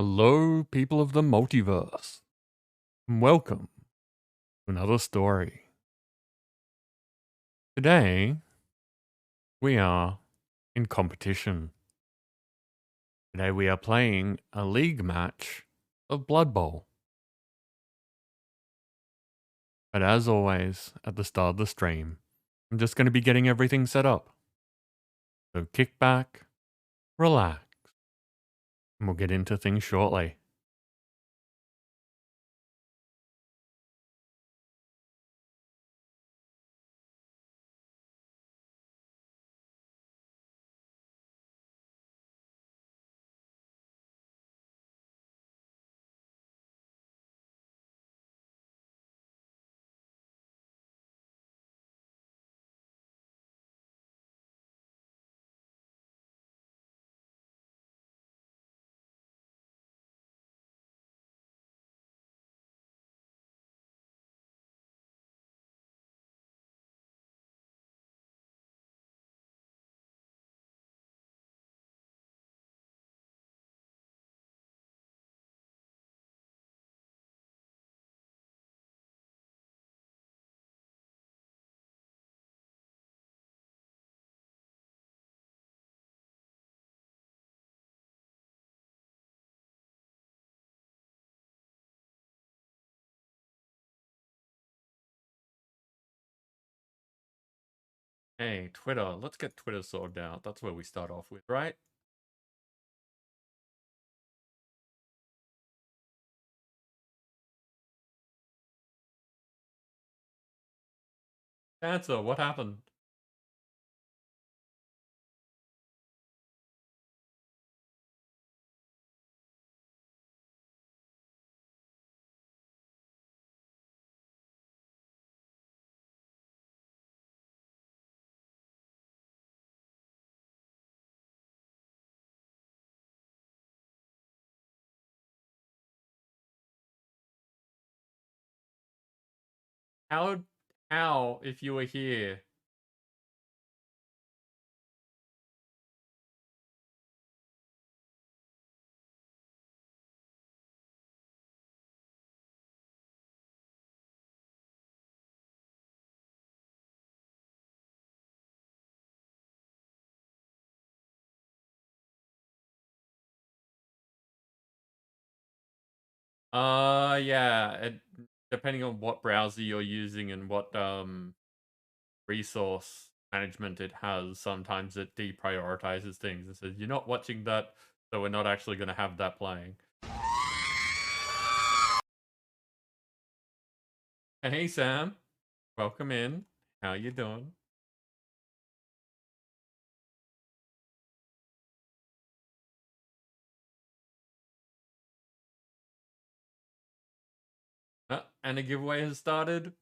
Hello, people of the multiverse, and welcome to another story. Today, we are in competition. Today, we are playing a league match of Blood Bowl. But as always, at the start of the stream, I'm just going to be getting everything set up. So kick back, relax, and we'll get into things shortly. Hey, Twitter, let's get Twitter sorted out. That's where we start off with, right? Answer, what happened? How, if you were here? Yeah, depending on what browser you're using and what resource management it has, sometimes it deprioritizes things and says, you're not watching that, so we're not actually going to have that playing. Hey, Sam. Welcome in. How you doing? And a giveaway has started.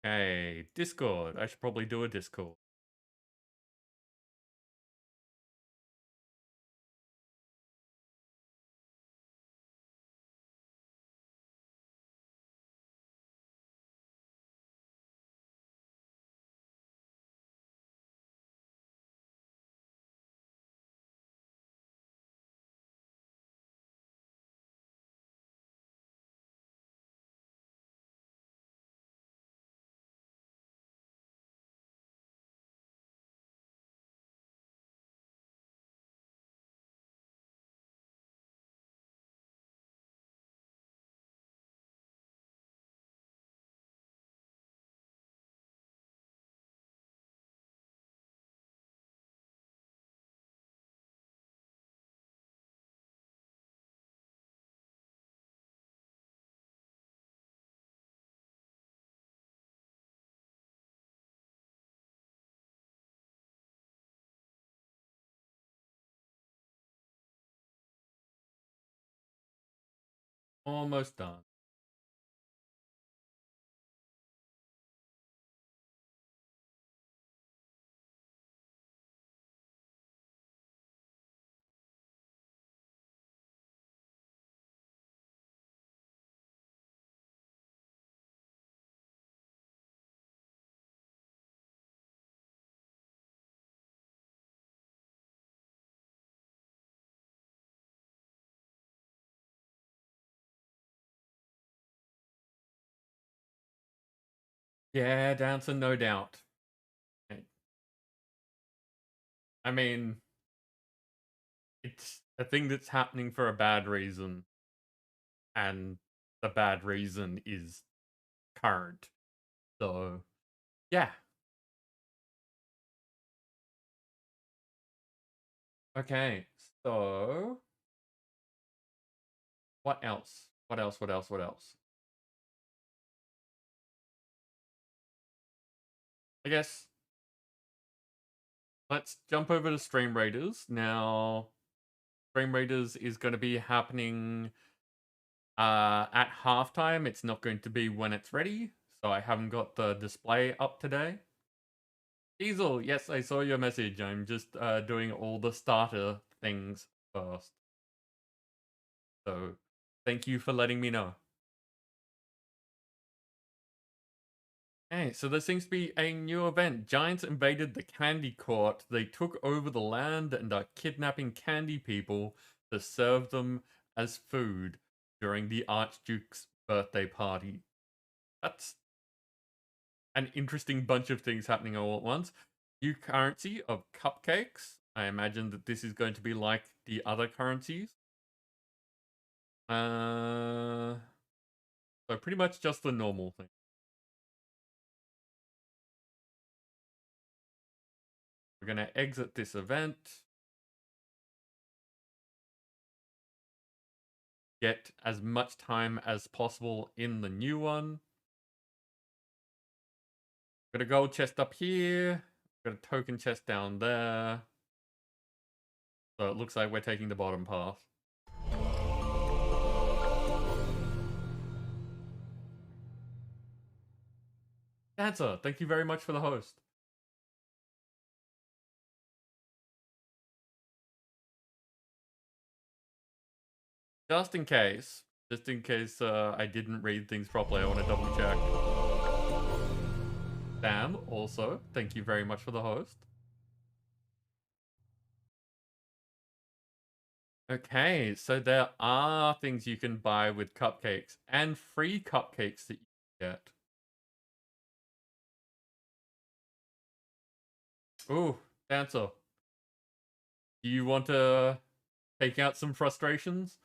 Hey, Discord. I should probably do a Discord. Almost done. Yeah, Dancer, no doubt. I mean, it's a thing that's happening for a bad reason, and the bad reason is current. So, yeah. Okay, so what else? What else? What else? What else? I guess let's jump over to Stream Raiders. Now, Stream Raiders is going to be happening at halftime. It's not going to be when it's ready, so I haven't got the display up today. Diesel, yes, I saw your message. I'm just doing all the starter things first. So, thank you for letting me know. Okay, so there seems to be a new event. Giants invaded the candy court. They took over the land and are kidnapping candy people to serve them as food during the Archduke's birthday party. That's an interesting bunch of things happening all at once. New currency of cupcakes. I imagine that this is going to be like the other currencies. So pretty much just the normal thing. We're going to exit this event. Get as much time as possible in the new one. Got a gold chest up here. Got a token chest down there. So it looks like we're taking the bottom path. Dancer, thank you very much for the host. Just in case I didn't read things properly, I want to double check. Sam, also, thank you very much for the host. Okay, so there are things you can buy with cupcakes and free cupcakes that you get. Ooh, Dancer. Do you want to take out some frustrations?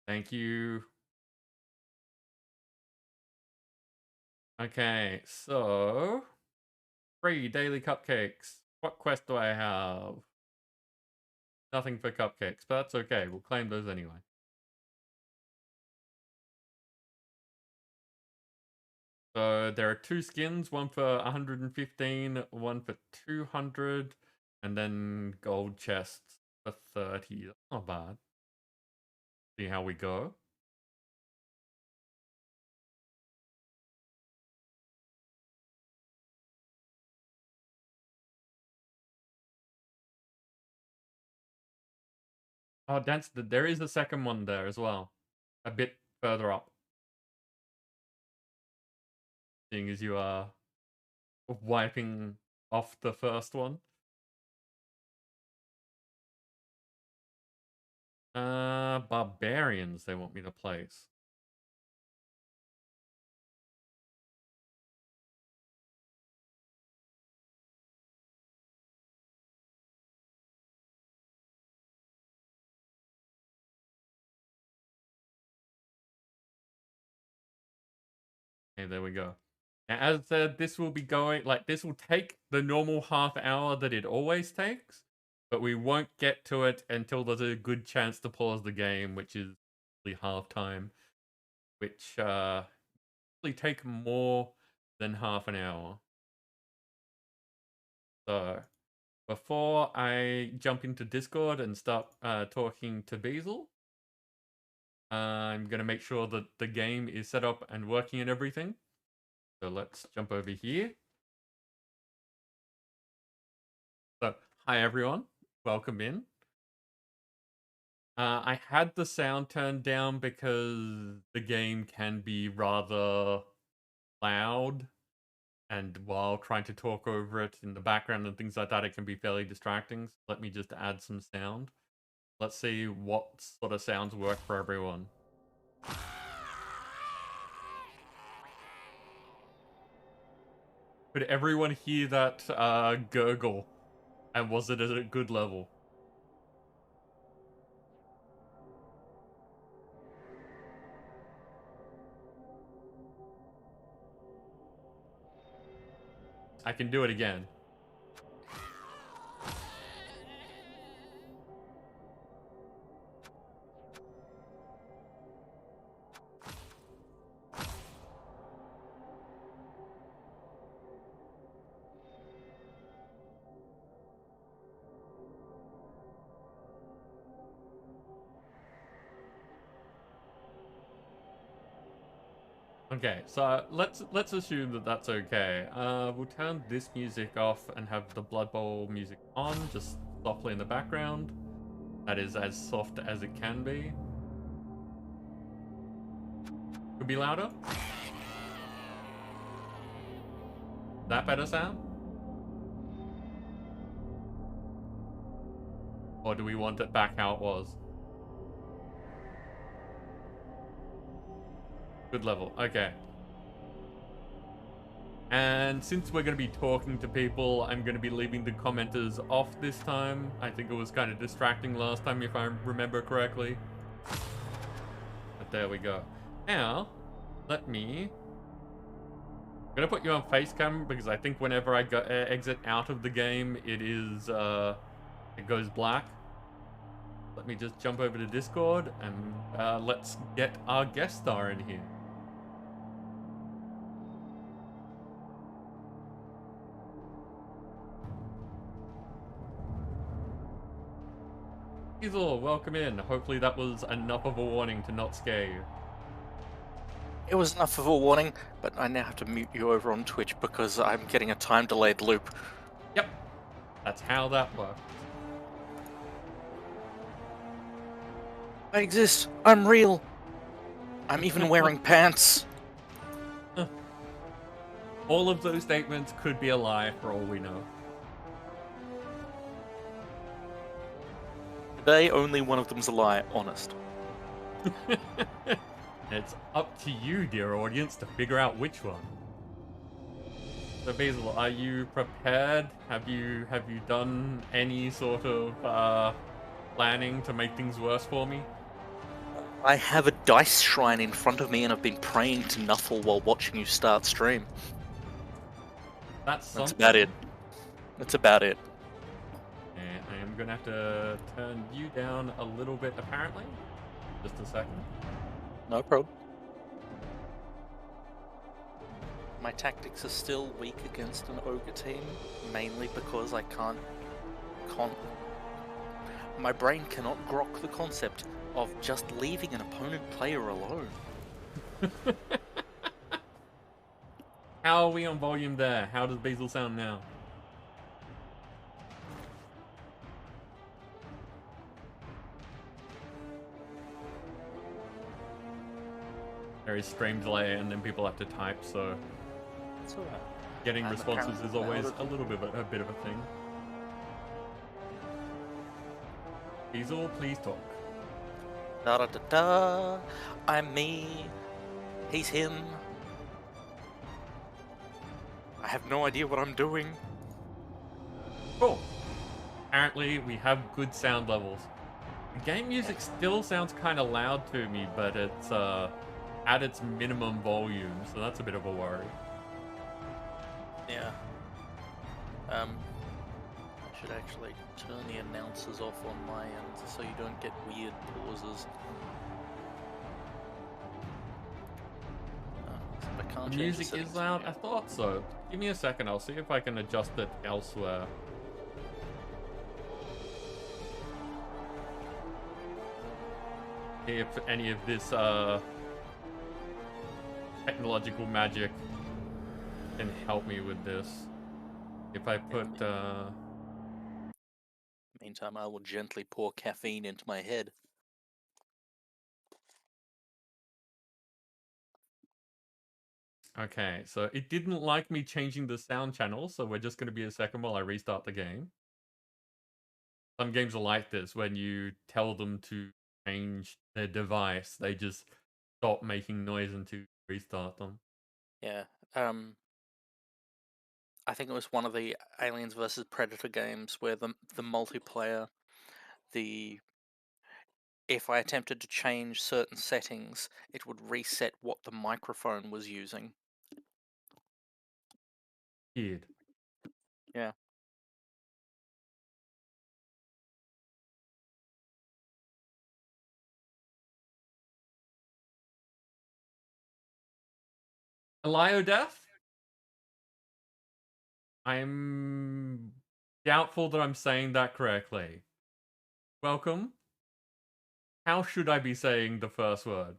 Thank you. Okay, so free daily cupcakes. What quest do I have? Nothing for cupcakes, but that's okay. We'll claim those anyway. So there are two skins, one for 115, one for 200, and then gold chests for 30. That's not bad. See how we go. Oh, there is a second one there as well. A bit further up. Seeing as you are wiping off the first one. Barbarians they want me to place. Okay, there we go. Now, as I said, this will be going, this will take the normal half hour that it always takes, but we won't get to it until there's a good chance to pause the game, which is the halftime, which, usually take more than half an hour. So, before I jump into Discord and start talking to Beazle, I'm going to make sure that the game is set up and working and everything. So let's jump over here. So, hi everyone, welcome in. I had the sound turned down because the game can be rather loud, and while trying to talk over it in the background and things like that, it can be fairly distracting. So let me just add some sound. Let's see what sort of sounds work for everyone. Could everyone hear that gurgle? And was it at a good level? I can do it again. Okay, so let's assume that that's okay. We'll turn this music off and have the Blood Bowl music on, just softly in the background. That is as soft as it can be. Could be louder. That better sound? Or do we want it back how it was? Good level, okay. And since we're going to be talking to people, I'm going to be leaving the commenters off this time. I think it was kind of distracting last time, if I remember correctly. But there we go. Now, let me... I'm going to put you on face cam because I think whenever I go, exit out of the game, it is... it goes black. Let me just jump over to Discord and let's get our guest star in here. Hazel, welcome in. Hopefully that was enough of a warning to not scare you. It was enough of a warning, but I now have to mute you over on Twitch because I'm getting a time-delayed loop. Yep. That's how that works. I exist. I'm real. I'm even wearing pants. All of those statements could be a lie for all we know. Today, only one of them's a lie, honest. It's up to you, dear audience, to figure out which one. So Basil, are you prepared? Have you done any sort of planning to make things worse for me? I have a dice shrine in front of me and I've been praying to Nuffle while watching you start stream. That's about it. That's about it. And I am gonna have to turn you down a little bit, apparently. Just a second. No problem. My tactics are still weak against an ogre team, mainly because I can't... My brain cannot grok the concept of just leaving an opponent player alone. How are we on volume there? How does Basil sound now? There is stream delay and then people have to type, so It's alright. getting responses is always a little bit of a thing. Basil, please talk. Da da da da. I'm me. He's him. I have no idea what I'm doing. Cool. Apparently, we have good sound levels. The game music still sounds kind of loud to me, but it's at its minimum volume, so that's a bit of a worry. Yeah. I should actually turn the announcers off on my end so you don't get weird pauses. The music is loud? I thought so. Give me a second, I'll see if I can adjust it elsewhere. See if any of this technological magic can help me with this. If I put Meantime, I will gently pour caffeine into my head. Okay, so it didn't like me changing the sound channel, so we're just going to be a second while I restart the game. Some games are like this, when you tell them to change their device, they just stop making noise until you restart them. Yeah. I think it was one of the Aliens versus Predator games where the multiplayer, if I attempted to change certain settings, it would reset what the microphone was using. Weird. Yeah. Elio Death? I'm doubtful that I'm saying that correctly. Welcome. How should I be saying the first word?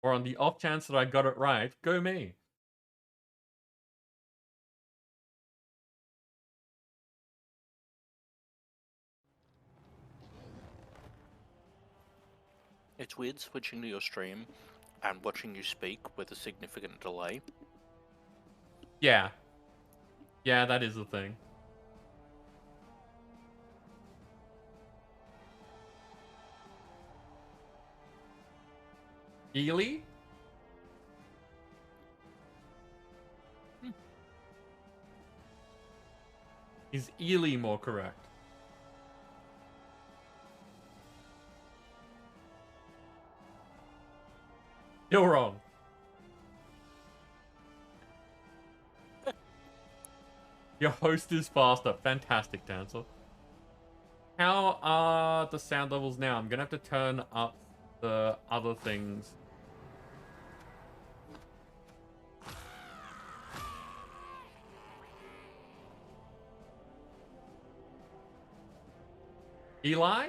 Or on the off chance that I got it right, go me. It's weird switching to your stream and watching you speak with a significant delay. Yeah. Yeah, that is the thing. Ely? Is Ely more correct? You're wrong. Your host is faster. Fantastic, Dancer. How are the sound levels now? I'm gonna have to turn up the other things. Eli?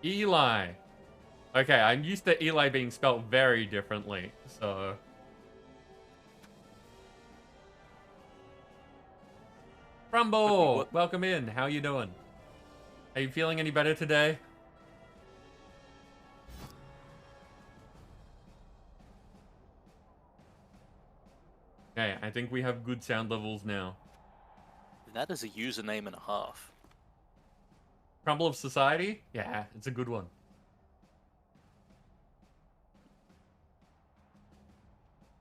Eli. Okay, I'm used to Eli being spelled very differently, so... Crumble! Welcome in. How you doing? Are you feeling any better today? Okay, I think we have good sound levels now. That is a username and a half. Crumble of Society? Yeah, it's a good one.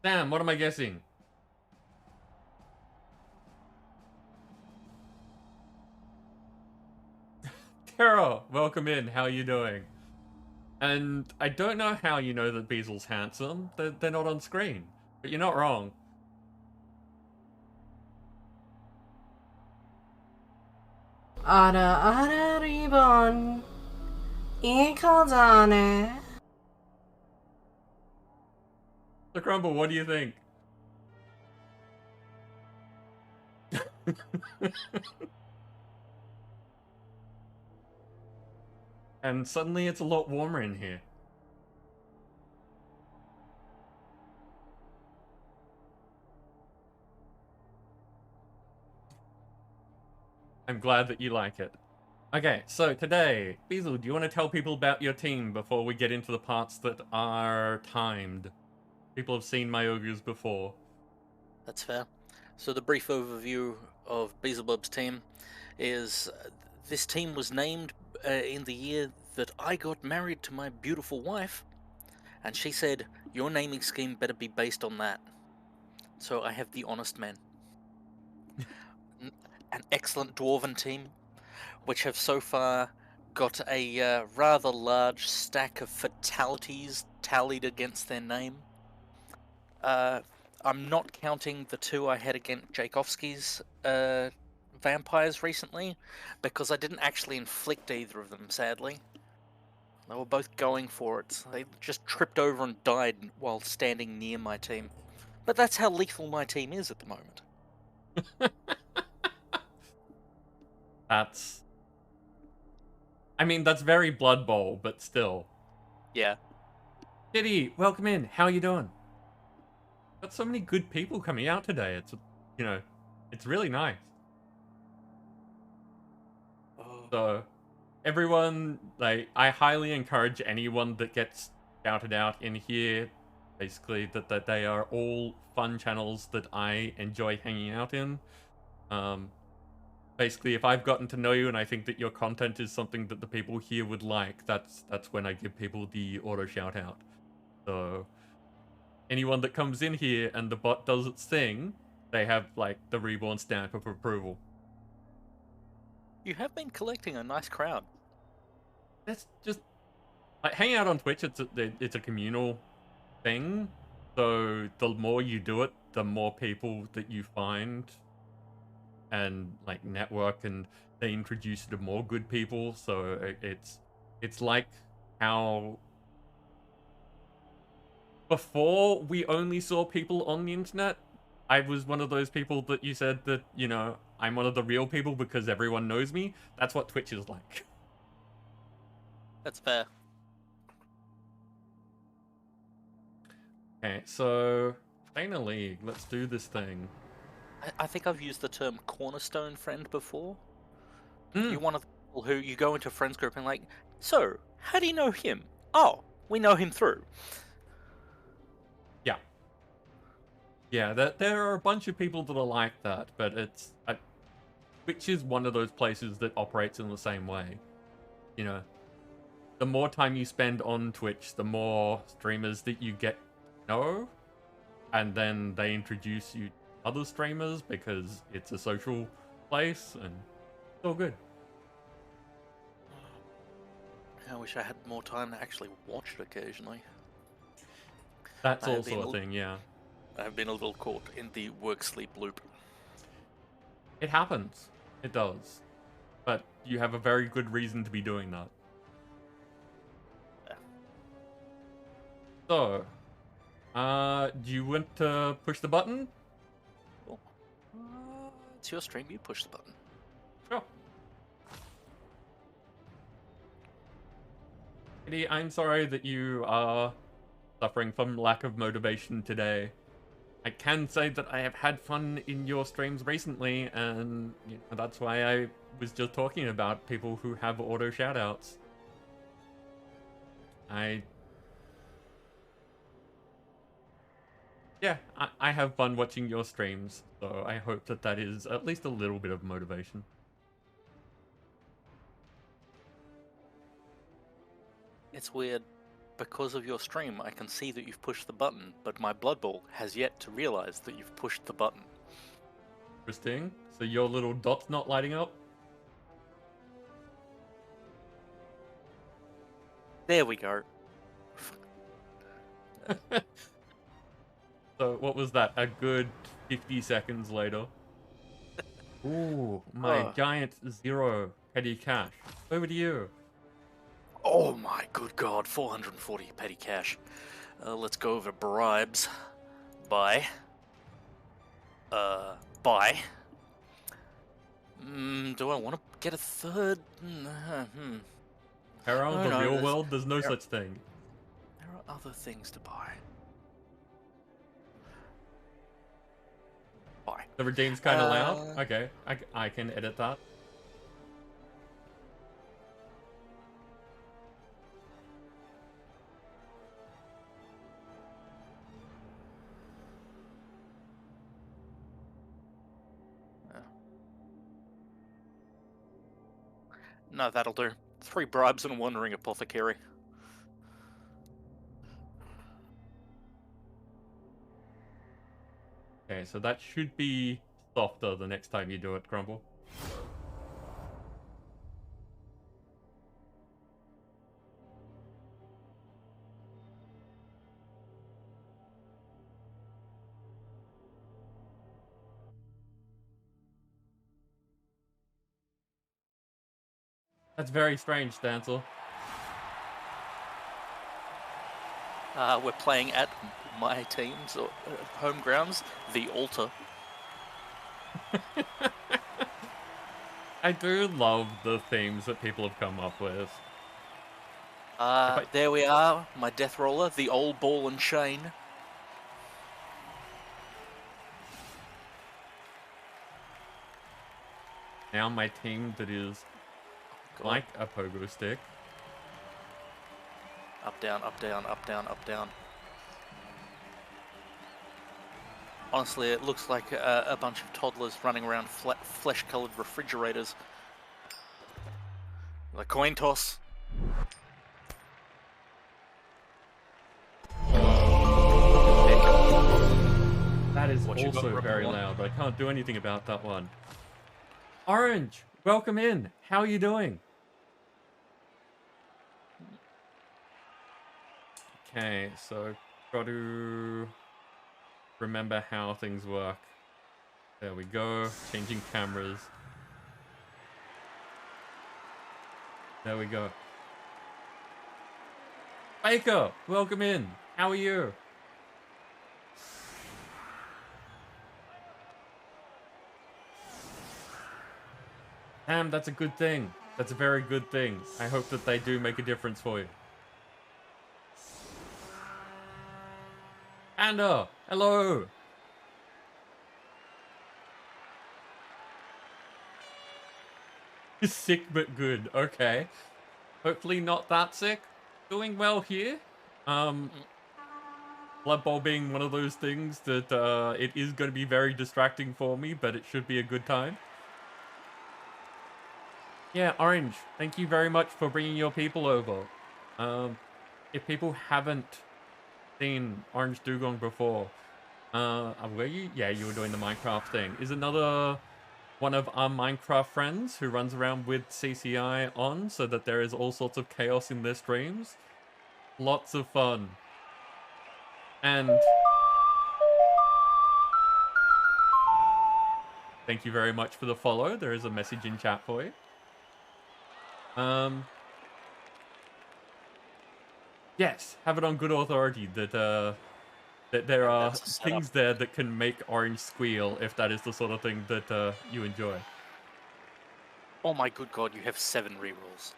Sam, what am I guessing? Tara, welcome in. How are you doing? And I don't know how you know that Beasel's handsome. They're not on screen. But you're not wrong. 아라 리본 이거잖아. So Crumble, what do you think? And suddenly it's a lot warmer in here. I'm glad that you like it. Okay, so today, Beazle, do you want to tell people about your team before we get into the parts that are timed? People have seen my ogres before. That's fair. So the brief overview of Beelzebub's team is this team was named in the year that I got married to my beautiful wife, and she said, your naming scheme better be based on that. So I have the Honest Men. An excellent Dwarven team, which have so far got a rather large stack of fatalities tallied against their name. I'm not counting the two I had against Tchaikovsky's vampires recently, because I didn't actually inflict either of them, sadly. They were both going for it. They just tripped over and died while standing near my team. But that's how lethal my team is at the moment. That's... I mean, that's very Blood Bowl, but still. Yeah. Kitty, welcome in. How are you doing? Got so many good people coming out today. It's, you know, it's really nice. So everyone, like, I highly encourage anyone that gets shouted out in here, basically, that they are all fun channels that I enjoy hanging out in. Basically, if I've gotten to know you and I think that your content is something that the people here would like, that's when I give people the auto shout out. So anyone that comes in here and the bot does its thing, they have like the Reborne stamp of approval. You have been collecting a nice crowd. That's just like hanging out on Twitch. It's a communal thing. So the more you do it, the more people that you find and like network, and they introduce you to more good people. So it's like how before we only saw people on the internet. I was one of those people that you said that, you know, I'm one of the real people because everyone knows me. That's what Twitch is like. That's fair. Okay, so stay in a league. Let's do this thing. I think I've used the term cornerstone friend before. Mm. You're one of the people who you go into a friends group and like, so, how do you know him? Oh, we know him through. Yeah. Yeah, there are a bunch of people that are like that, but it's... Twitch is one of those places that operates in the same way. You know, the more time you spend on Twitch, the more streamers that you get to know, and then they introduce you to other streamers because it's a social place, and it's all good. I wish I had more time to actually watch it occasionally. That's I have also a thing, yeah. I've been a little caught in the work-sleep loop. It happens. It does. But you have a very good reason to be doing that. Yeah. So, do you want to push the button? Cool. It's your stream, you push the button. Sure. Kitty, I'm sorry that you are suffering from lack of motivation today. I can say that I have had fun in your streams recently, and you know, that's why I was just talking about people who have auto shoutouts. Yeah, I have fun watching your streams, so I hope that that is at least a little bit of motivation. It's weird. Because of your stream, I can see that you've pushed the button, but my Blood Bowl has yet to realize that you've pushed the button. Interesting. So your little dot's not lighting up? There we go. So what was that? A good 50 seconds later. Ooh, my giant 0 petty cash. Over to you. Oh my good god, 440 petty cash. Let's go over bribes. Buy. Buy. Do I want to get a third? Around the no, real world, there's no such thing. There are other things to buy. Buy. The redeem's kind of loud? Okay, I can edit that. No, that'll do. 3 bribes and a wandering apothecary. Okay, so that should be softer the next time you do it, Crumble. That's very strange, Stancil. We're playing at my team's home grounds, the Altar. I do love the themes that people have come up with. There we are, my death roller, the old ball and chain. Now my team that is Go like a pogo stick. up, down, up, down, up, down, up, down. Honestly, it looks like a bunch of toddlers running around flesh-colored refrigerators. The coin toss. That is What you got, also very Reborne? loud. I can't do anything about that one. Orange, welcome in. How are you doing? Okay, so got to remember how things work. There we go. Changing cameras. There we go. Baker, welcome in. How are you? Damn, that's a good thing. That's a very good thing. I hope that they do make a difference for you. Panda, hello. Sick but good. Okay. Hopefully not that sick. Doing well here. Blood Bowl being one of those things that it is going to be very distracting for me, but it should be a good time. Yeah, Orange, thank you very much for bringing your people over. If people haven't seen Orange Dugong before, were you? Yeah, you were doing the Minecraft thing. Is another one of our Minecraft friends who runs around with CCI on so that there is all sorts of chaos in their streams. Lots of fun. And thank you very much for the follow. There is a message in chat for you. Yes, have it on good authority that that there are things there that can make Orange squeal if that is the sort of thing that you enjoy. Oh my good god, you have 7 rerolls.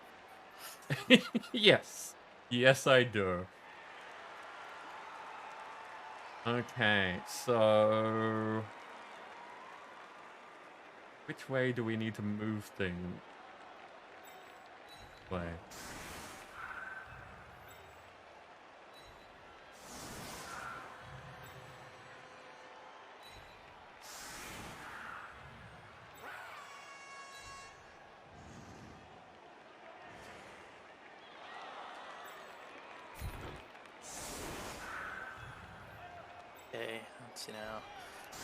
Yes. Yes, I do. Okay, so which way do we need to move things? Way. Okay, let's see now.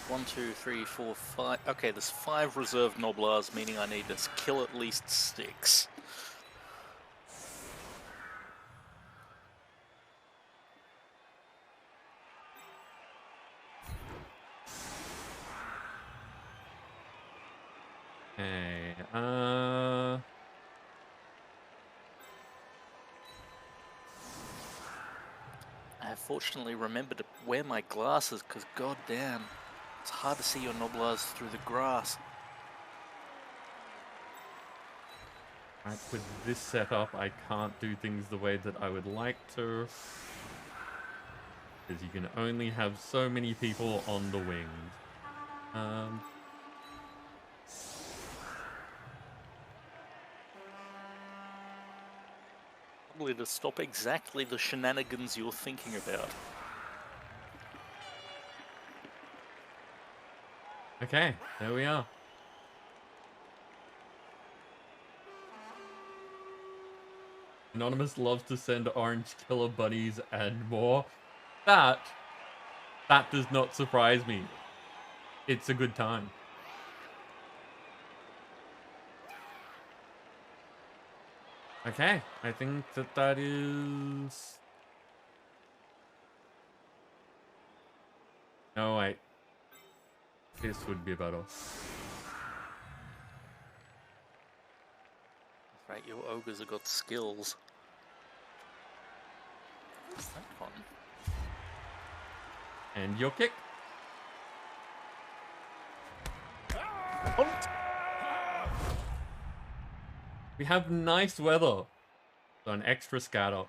1, 2, 3, 4, 5. Okay, there's 5 reserve Noblars, meaning I need to kill at least 6. Okay, I have fortunately remembered to wear my glasses, because goddamn, it's hard to see your Noblars through the grass. right, with this setup, I can't do things the way that I would like to. Because you can only have so many people on the wings. Probably to stop exactly the shenanigans you're thinking about. Okay, there we are. Anonymous loves to send orange killer bunnies and more. That does not surprise me. It's a good time. Okay, I think that is... No, wait. This would be better. Right, your ogres have got skills. What's that one? And your kick. We have nice weather. So an extra scatter.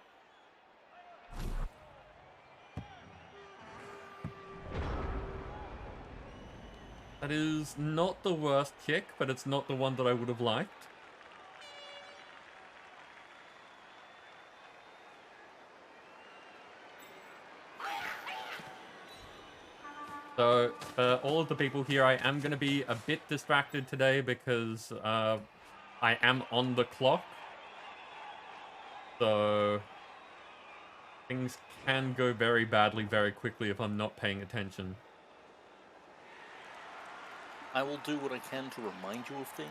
That is not the worst kick, but it's not the one that I would have liked. So, for all of the people here, I am going to be a bit distracted today because I am on the clock. So, things can go very badly very quickly if I'm not paying attention. I will do what I can to remind you of things.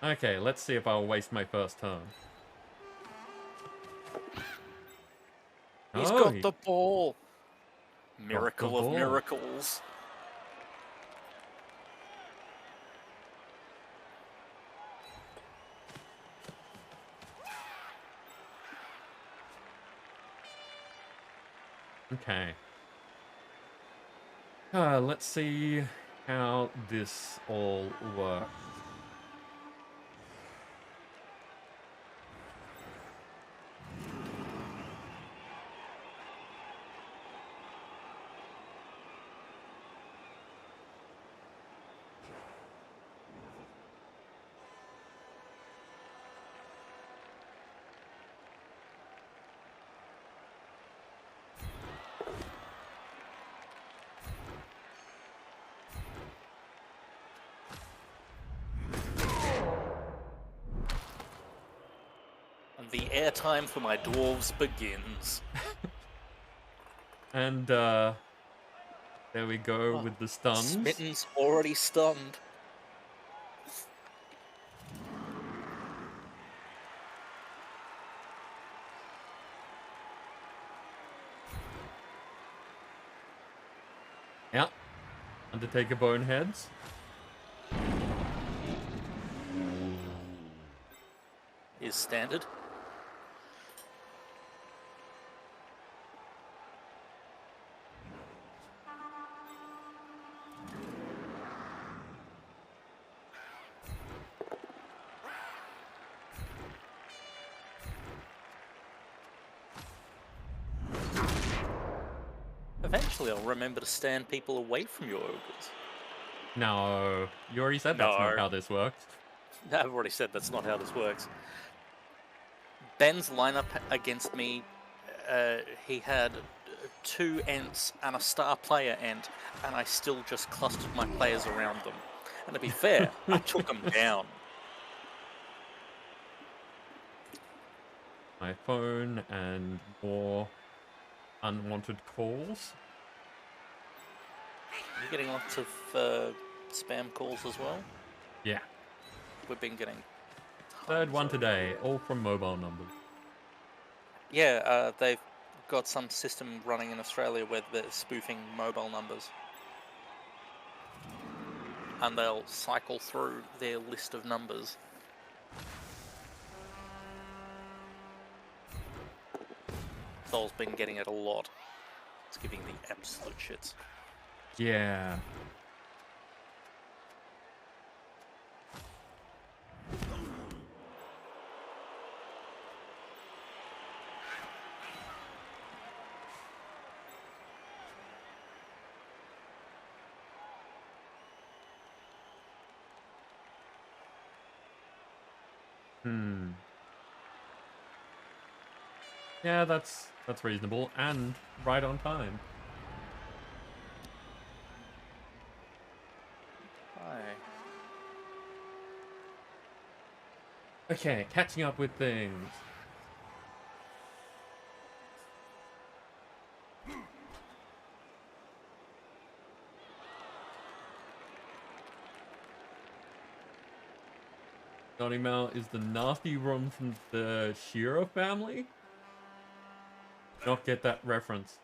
Okay, let's see if I'll waste my first turn. He's Oh, got the ball. got the Miracle of ball. miracles. Okay. Let's see how this all works. And the airtime for my dwarves begins. And, there we go with the stuns. Smitten's already stunned. Yep. Undertaker Boneheads. Is standard. Eventually, I'll remember to stand people away from your ogres. No, you already said that's not No. how this works. I've already said that's not how this works. Ben's lineup against me, he had 2 Ents and a star player Ent, and I still just clustered my players around them. And to be fair, I took them down. My phone and more unwanted calls. You're getting lots of spam calls as well? Yeah. We've been getting... Third one today, all from mobile numbers. Yeah, they've got some system running in Australia where they're spoofing mobile numbers. And they'll cycle through their list of numbers. Sol's been getting it a lot. It's giving the absolute shits. Yeah. Yeah, that's reasonable and right on time. Hi. Okay, catching up with things. Johnny Mel is the nasty room from the Shearer family? Not get that reference.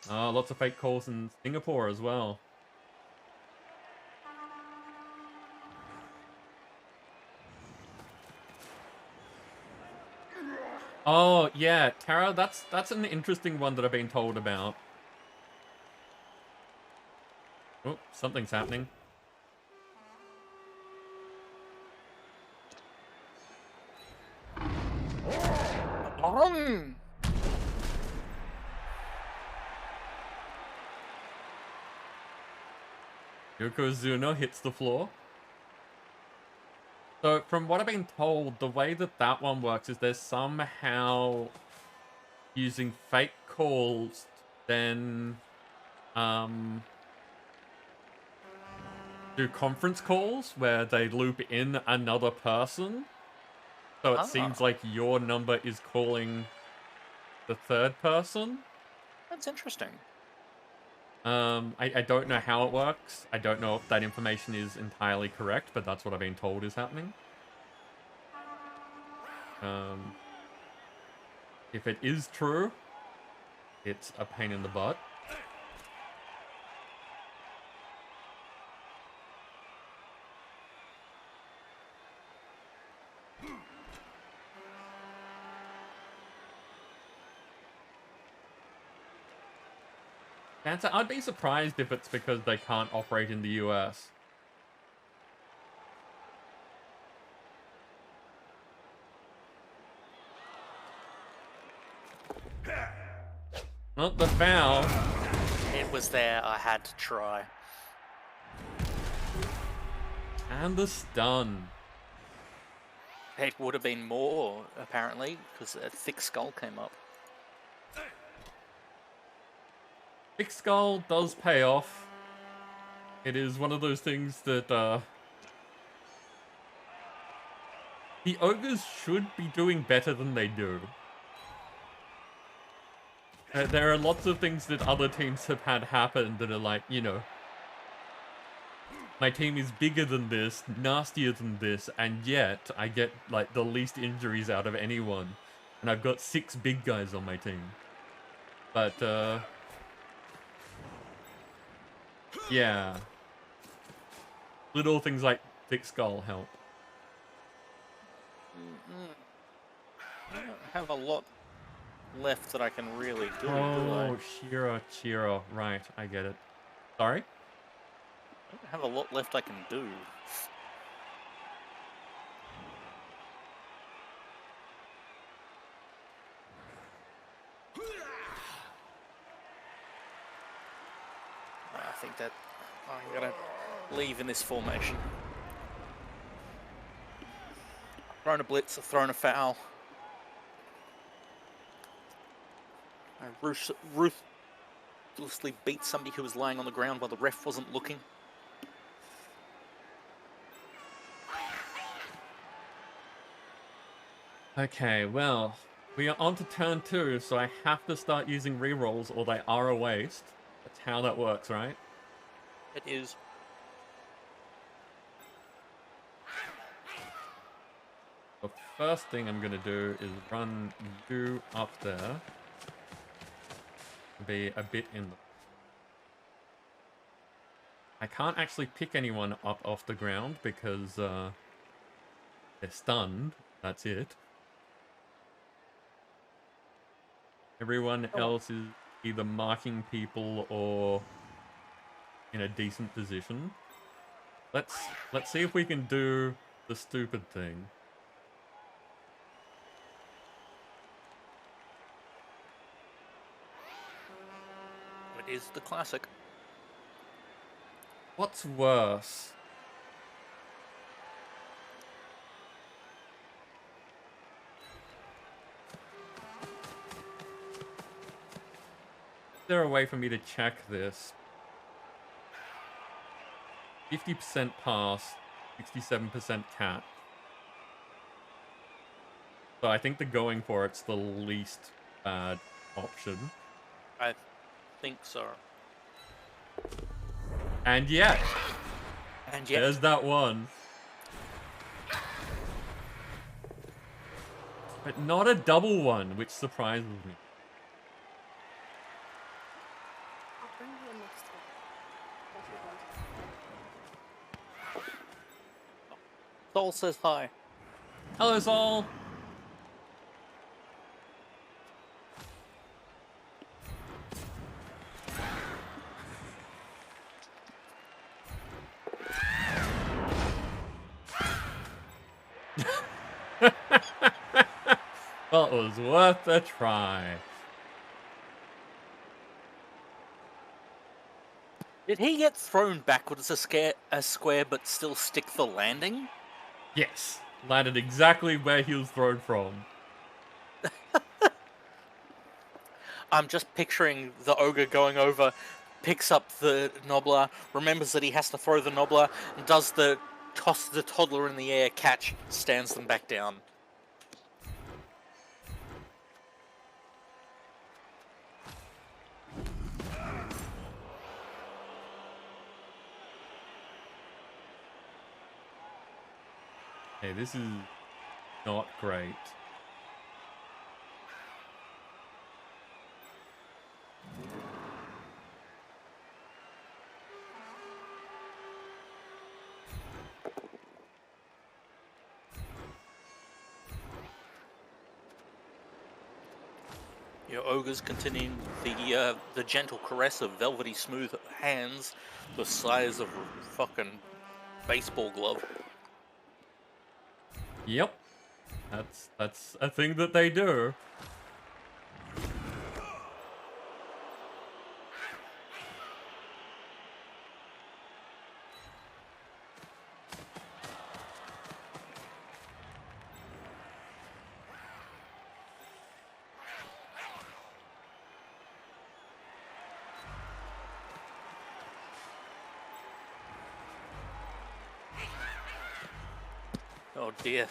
Oh, lots of fake calls in Singapore as well. Oh, yeah, Tara, that's an interesting one that I've been told about. Oh, something's happening. Yokozuna hits the floor. So from what I've been told, the way that one works is there's somehow using fake calls, then do conference calls where they loop in another person. So it seems like your number is calling the third person. That's interesting. I don't know how it works. I don't know if that information is entirely correct, but that's what I've been told is happening. If it is true, it's a pain in the butt. I'd be surprised if it's because they can't operate in the US. Not the foul. It was there. I had to try. And the stun. It would have been more, apparently, because a thick skull came up. Thick skull does pay off. It is one of those things that, the ogres should be doing better than they do. There are lots of things that other teams have had happen that are like, you know, my team is bigger than this, nastier than this, and yet I get, like, the least injuries out of anyone. And I've got 6 big guys on my team. But, yeah. Little things like thick skull help. I don't have a lot left that I can really do, do I? Oh, Shira. Right, I get it. Sorry? I don't have a lot left I can do. I think that I'm gonna leave in this formation. I've thrown a blitz, I've thrown a foul. I ruthlessly beat somebody who was lying on the ground while the ref wasn't looking. Okay, well, we are on to turn 2, so I have to start using rerolls or they are a waste. That's how that works, right? It is. The first thing I'm going to do is run you up there. Be a bit in the... I can't actually pick anyone up off the ground because they're stunned. That's it. Everyone else is either marking people or in a decent position. Let's see if we can do the stupid thing. It is the classic. What's worse? Is there a way for me to check this? 50% pass, 67% cat. So I think the going for it's the least bad option. I think so. And yet, there's that one. But not a double one, which surprises me. Sol says hi. Hello, Sol. Well, it was worth a try. Did he get thrown backwards a square but still stick the landing? Yes. Landed exactly where he was thrown from. I'm just picturing the ogre going over, picks up the nobbler, remembers that he has to throw the nobbler, and does the toss the toddler in the air, catch, stands them back down. Hey, this is not great. Your ogres continuing the gentle caress of velvety smooth hands the size of a fucking baseball glove. Yep. That's a thing that they do. Oh dear,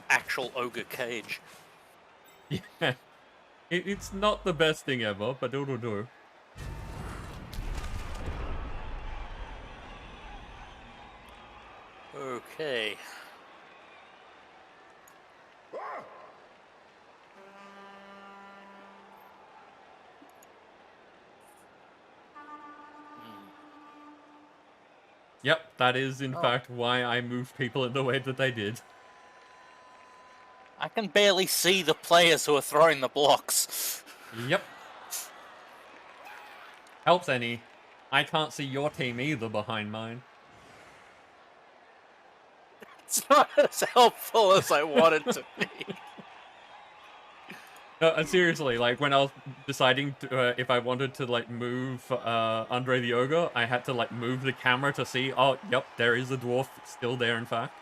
actual ogre cage. Yeah. It's not the best thing ever, but it'll do. Okay. Yep, that is in Oh. fact why I moved people in the way that they did. I can barely see the players who are throwing the blocks. Yep. Helps any. I can't see your team either behind mine. It's not as helpful as I want it to be. No, seriously, like when I was deciding to, if I wanted to like move Andre the Ogre, I had to like move the camera to see, oh, yep, there is a dwarf still there in fact.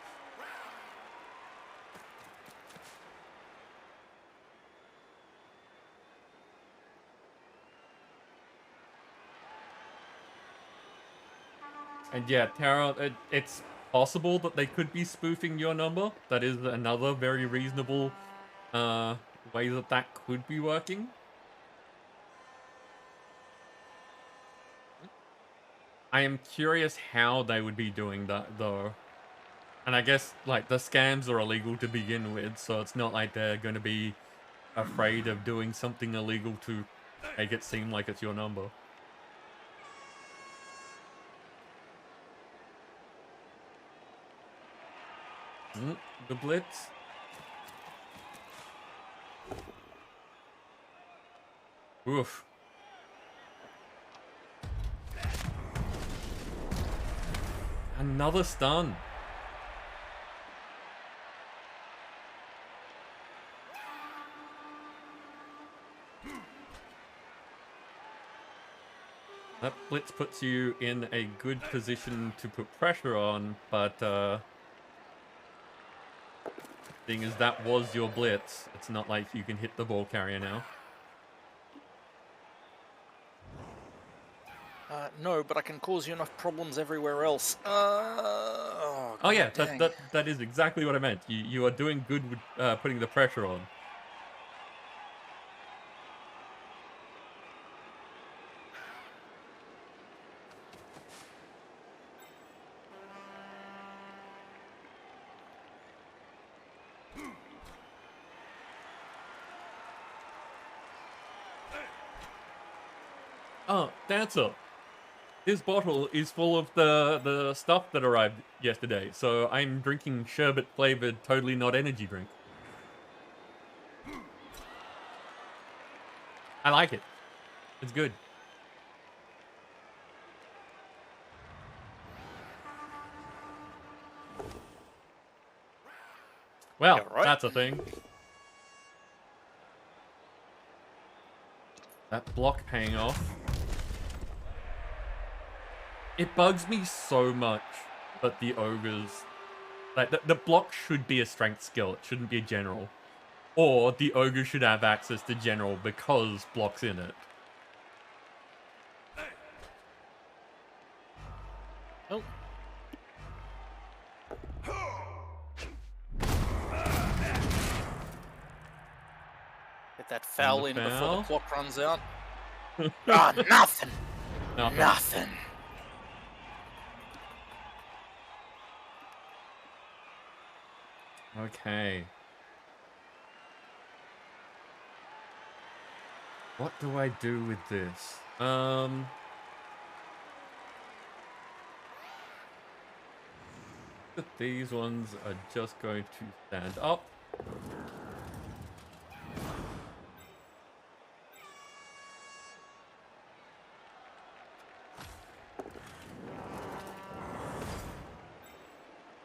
And yeah, Tara, it's possible that they could be spoofing your number. That is another very reasonable way that that could be working. I am curious how they would be doing that, though. And I guess, like, the scams are illegal to begin with, so it's not like they're going to be afraid of doing something illegal to make it seem like it's your number. The blitz. Oof. Another stun. That blitz puts you in a good position to put pressure on, but thing is that was your blitz. It's not like you can hit the ball carrier now. No, but I can cause you enough problems everywhere else. Oh yeah, that is exactly what I meant. You are doing good with putting the pressure on. Oh, Dancer. This bottle is full of the stuff that arrived yesterday, so I'm drinking sherbet-flavored, totally not energy drink. I like it. It's good. Well, Yeah, right. that's a thing. That block paying off. It bugs me so much that the ogres Like, the block should be a strength skill. It shouldn't be a general. Or the ogre should have access to general because block's in it. Oh. Get that foul in before the foul. clock runs out. Ah, nothing. Nothing. Nothing. Okay. What do I do with this? These ones are just going to stand up.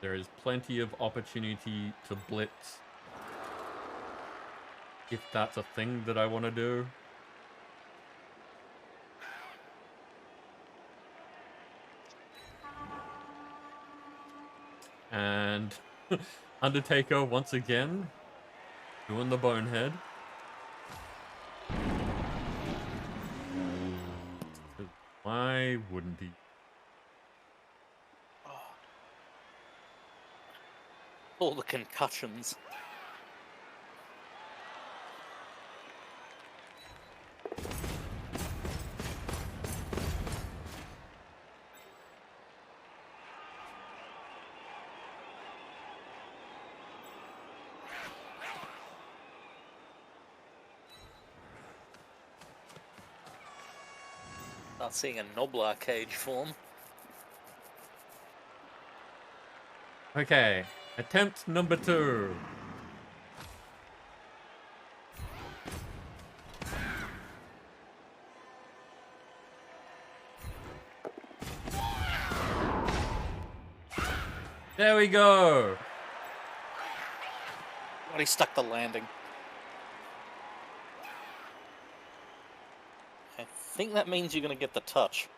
There is plenty of opportunity to blitz. If that's a thing that I want to do. And Undertaker once again doing the bonehead. Why wouldn't he? All the concussions. Start seeing a Noblar cage form. Okay, attempt number 2. There we go. But he stuck the landing. I think that means you're going to get the touch.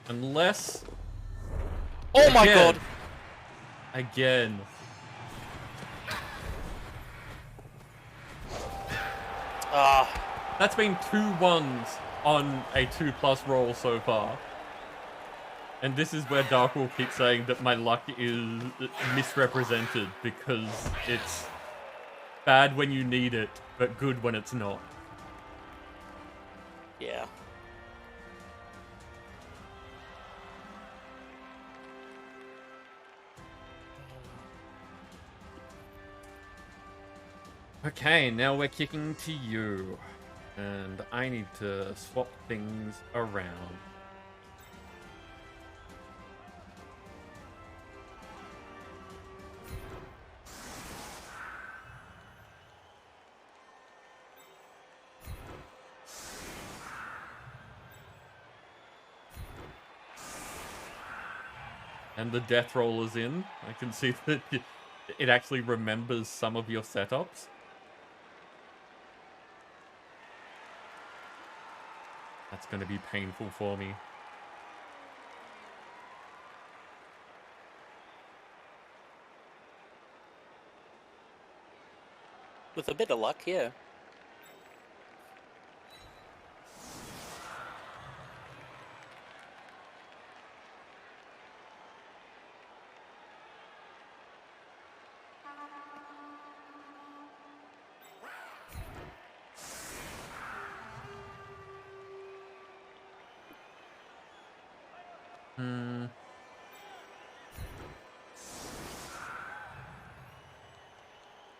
Unless... Oh my god! Again. Ah. That's been 2 1s on a 2+ roll so far. And this is where Dark will keep saying that my luck is misrepresented because it's bad when you need it, but good when it's not. Yeah. Okay, now we're kicking to you. And I need to swap things around. And the death roll is in. I can see that it actually remembers some of your setups. That's going to be painful for me. With a bit of luck, yeah.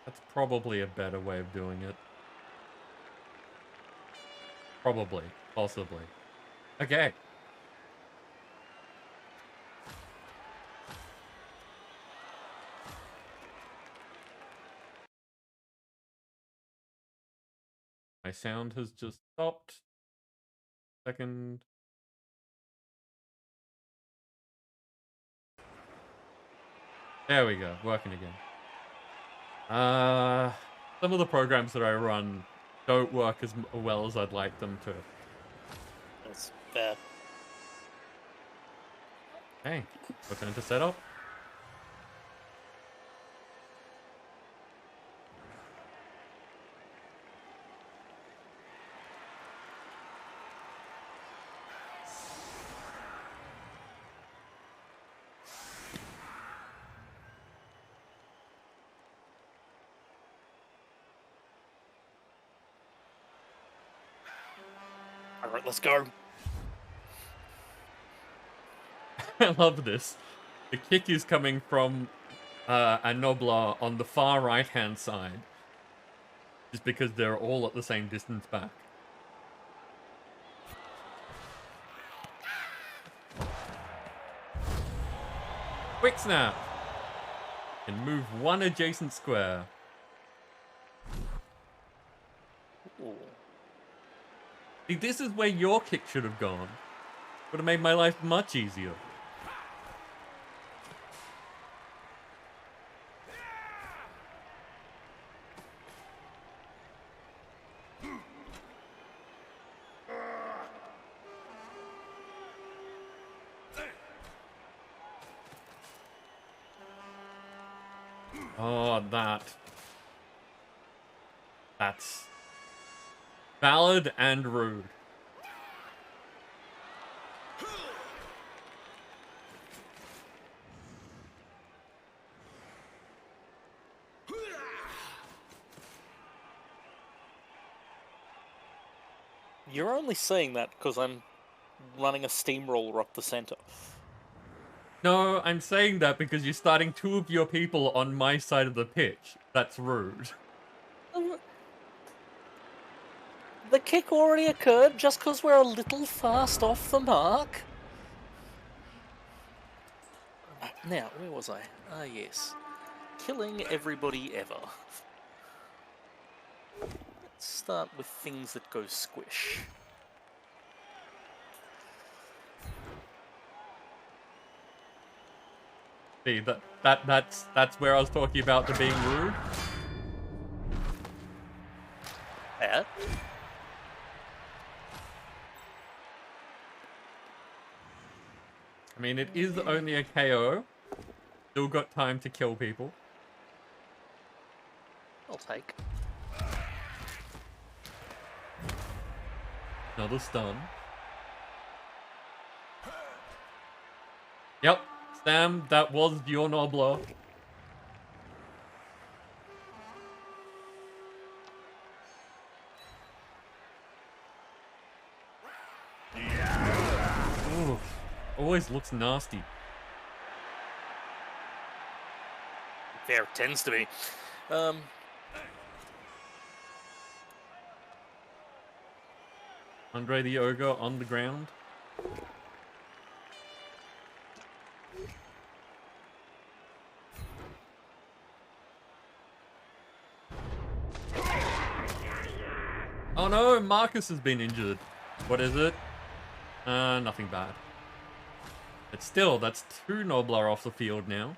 That's probably a better way of doing it. Probably. Possibly. Okay. My sound has just stopped. Second. There we go. Working again. Some of the programs that I run don't work as well as I'd like them to. That's bad. Hey, Okay, return to setup. All right, let's go. I love this. The kick is coming from a Noblar on the far right-hand side. Just because they're all at the same distance back. Quick snap! And move one adjacent square. Ooh. See, this is where your kick should have gone. Would have made my life much easier. Oh, that's valid and rude. You're only saying that because I'm running a steamroller up the center. No, I'm saying that because you're starting two of your people on my side of the pitch. That's rude. The kick already occurred just because we're a little fast off the mark. Now, where was I? Ah, yes. Killing everybody ever. Let's start with things that go squish. See, that's where I was talking about the being rude. That? I mean, it is only a KO. Still got time to kill people. I'll take. Another stun. Yep, Sam, that was your Nobler. Ooh, always looks nasty. There it tends to be. Andre the Ogre on the ground. Oh no, Marcus has been injured. What is it? Nothing bad. But still, that's two Noblar off the field now.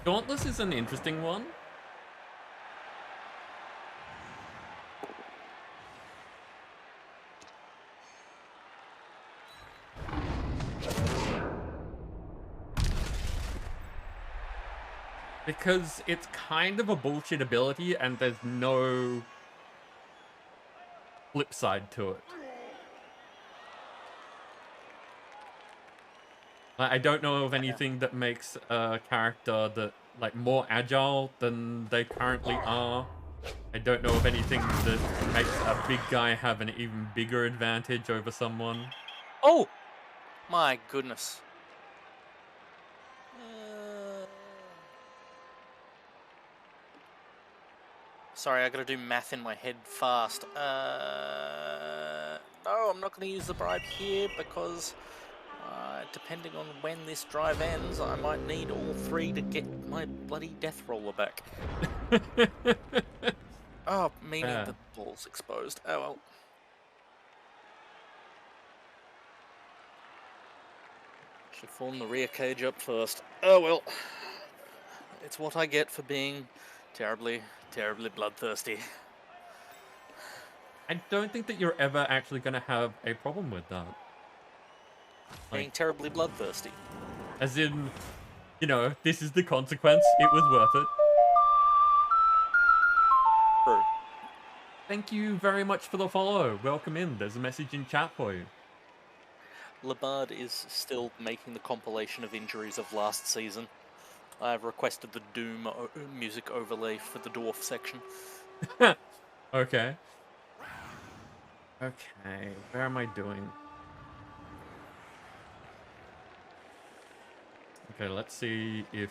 Dauntless is an interesting one. Because it's kind of a bullshit ability and there's no flip side to it. I don't know of anything that makes a character that like more agile than they currently are. I don't know of anything that makes a big guy have an even bigger advantage over someone. Oh! My goodness. Sorry, I gotta do math in my head fast. No, I'm not gonna use the bribe here because depending on when this drive ends, I might need all three to get my bloody death roller back. Oh, meaning the ball's exposed. Oh well. Should form the rear cage up first. Oh well. It's what I get for being terribly, terribly bloodthirsty. I don't think that you're ever actually going to have a problem with that. Being Like, terribly bloodthirsty. as in, you know, this is the consequence. It was worth it. True. Thank you very much for the follow. Welcome in. There's a message in chat for you. Labard is still making the compilation of injuries of last season. I have requested the Doom music overlay for the dwarf section. Okay. Okay, where am I doing? Okay, let's see if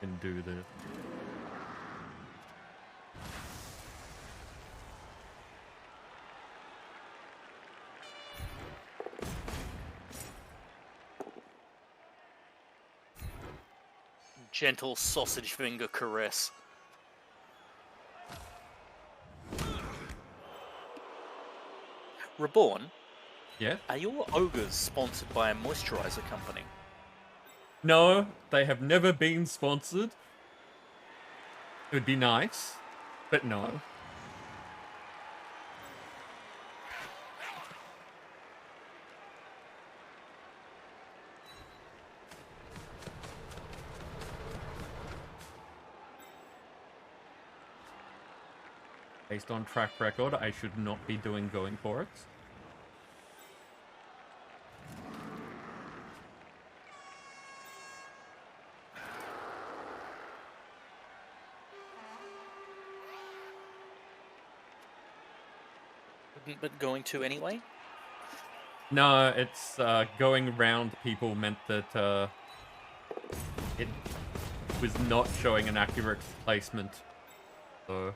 we can do this. Gentle sausage finger caress. Reborne, Yeah? are your ogres sponsored by a moisturizer company? No, they have never been sponsored. It would be nice, but no. Based on track record, I should not be going for it. But going to anyway? No, it's going around people meant that it was not showing an accurate placement. So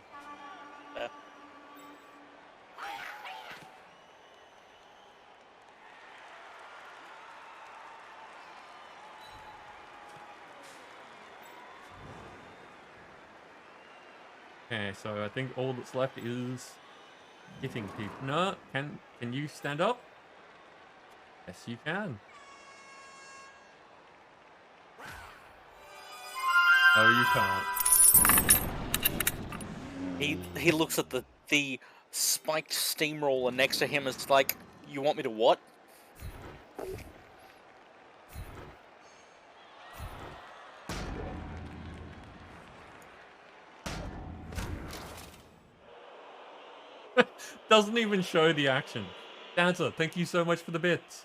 okay, so I think all that's left is hitting people. No, can you stand up? Yes, you can. No, you can't. He looks at the spiked steamroller next to him as like, you want me to what? Doesn't even show the action. Dancer, thank you so much for the bits.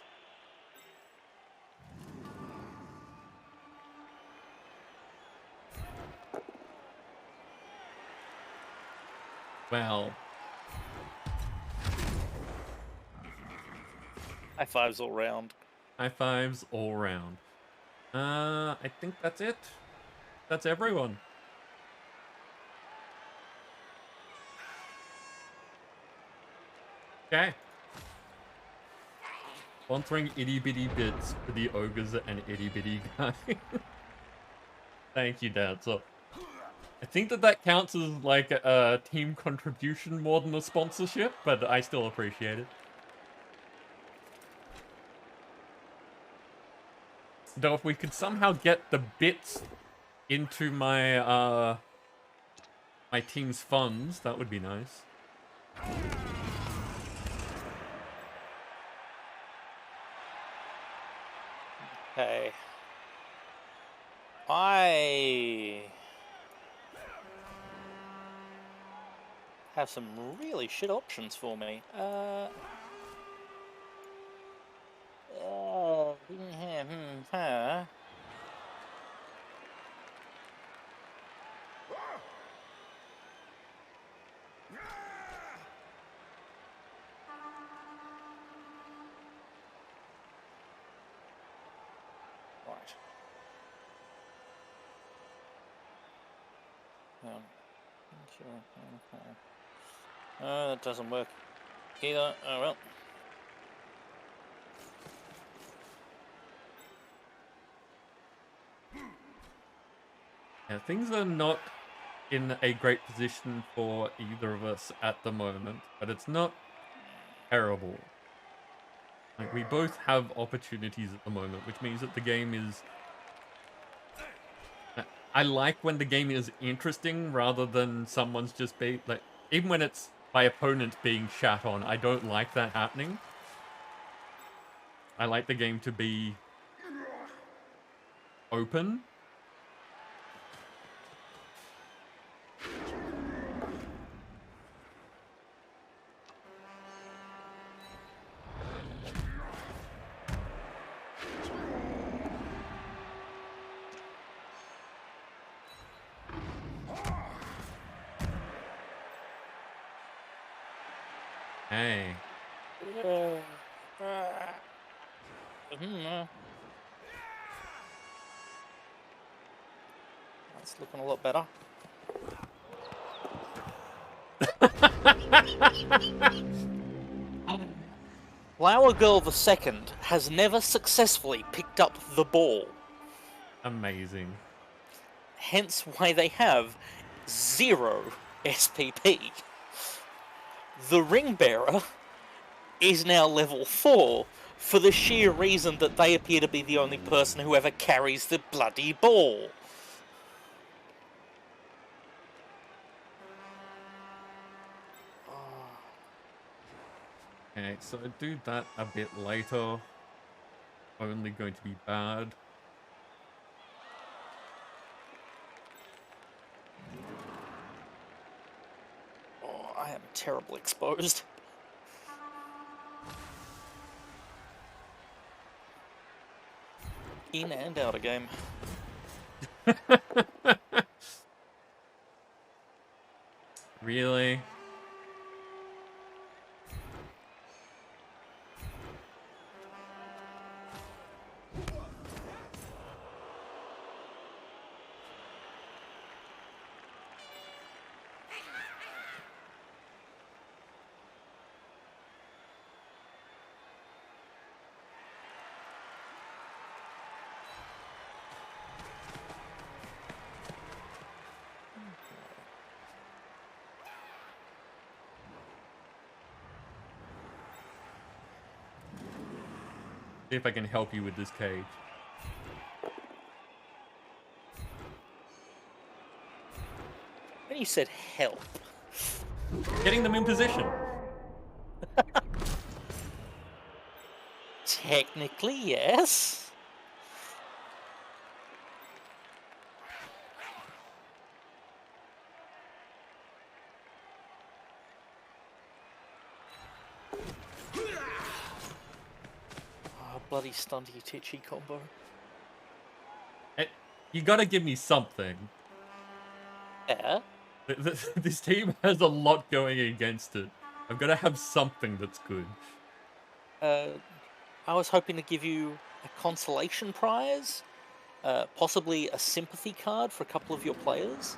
Well, High fives all round. high fives all round. I think that's it. That's everyone. Okay. Sponsoring itty bitty bits for the ogres and itty bitty guy. Thank you, Dad. So, I think that counts as like a team contribution more than a sponsorship, but I still appreciate it. Though if we could somehow get the bits into my my team's funds, that would be nice. Okay. I have some really shit options for me. Right. That doesn't work either. Oh well. Yeah, things are not in a great position for either of us at the moment, but it's not terrible. Like, we both have opportunities at the moment, which means that the game is I like when the game is interesting rather than someone's just being like, even when it's my opponent being shat on, I don't like that happening. I like the game to be open. Hey. That's looking a lot better. Flower Girl II has never successfully picked up the ball. Amazing. Hence why they have 0 SPP. The Ring Bearer is now level 4 for the sheer reason that they appear to be the only person who ever carries the bloody ball. Okay, so I do that a bit later. Only going to be bad. Oh, I am terribly exposed. In and out of game. Really? See if I can help you with this cage. When you said help, Getting them in position. technically yes. Oh, bloody stunty titchy combo. You gotta give me something. Yeah. This team has a lot going against it. I've got to have something that's good. I was hoping to give you a consolation prize, possibly a sympathy card for a couple of your players.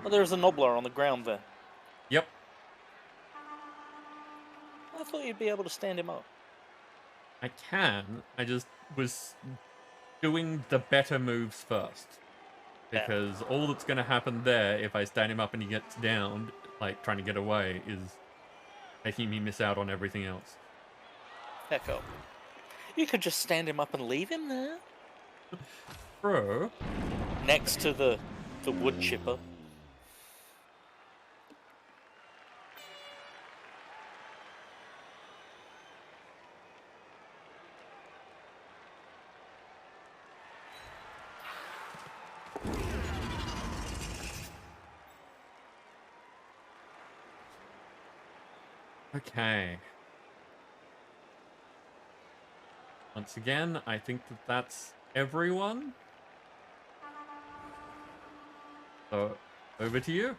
Oh, there's a Nobbler on the ground there. Yep. I thought you'd be able to stand him up. I can. I just was doing the better moves first. Because all that's going to happen there, if I stand him up and he gets down, like trying to get away, is making me miss out on everything else. Heck up. You could just stand him up and leave him there. Bro. Next to the wood chipper. Okay. Once again, I think that's everyone. So, over to you.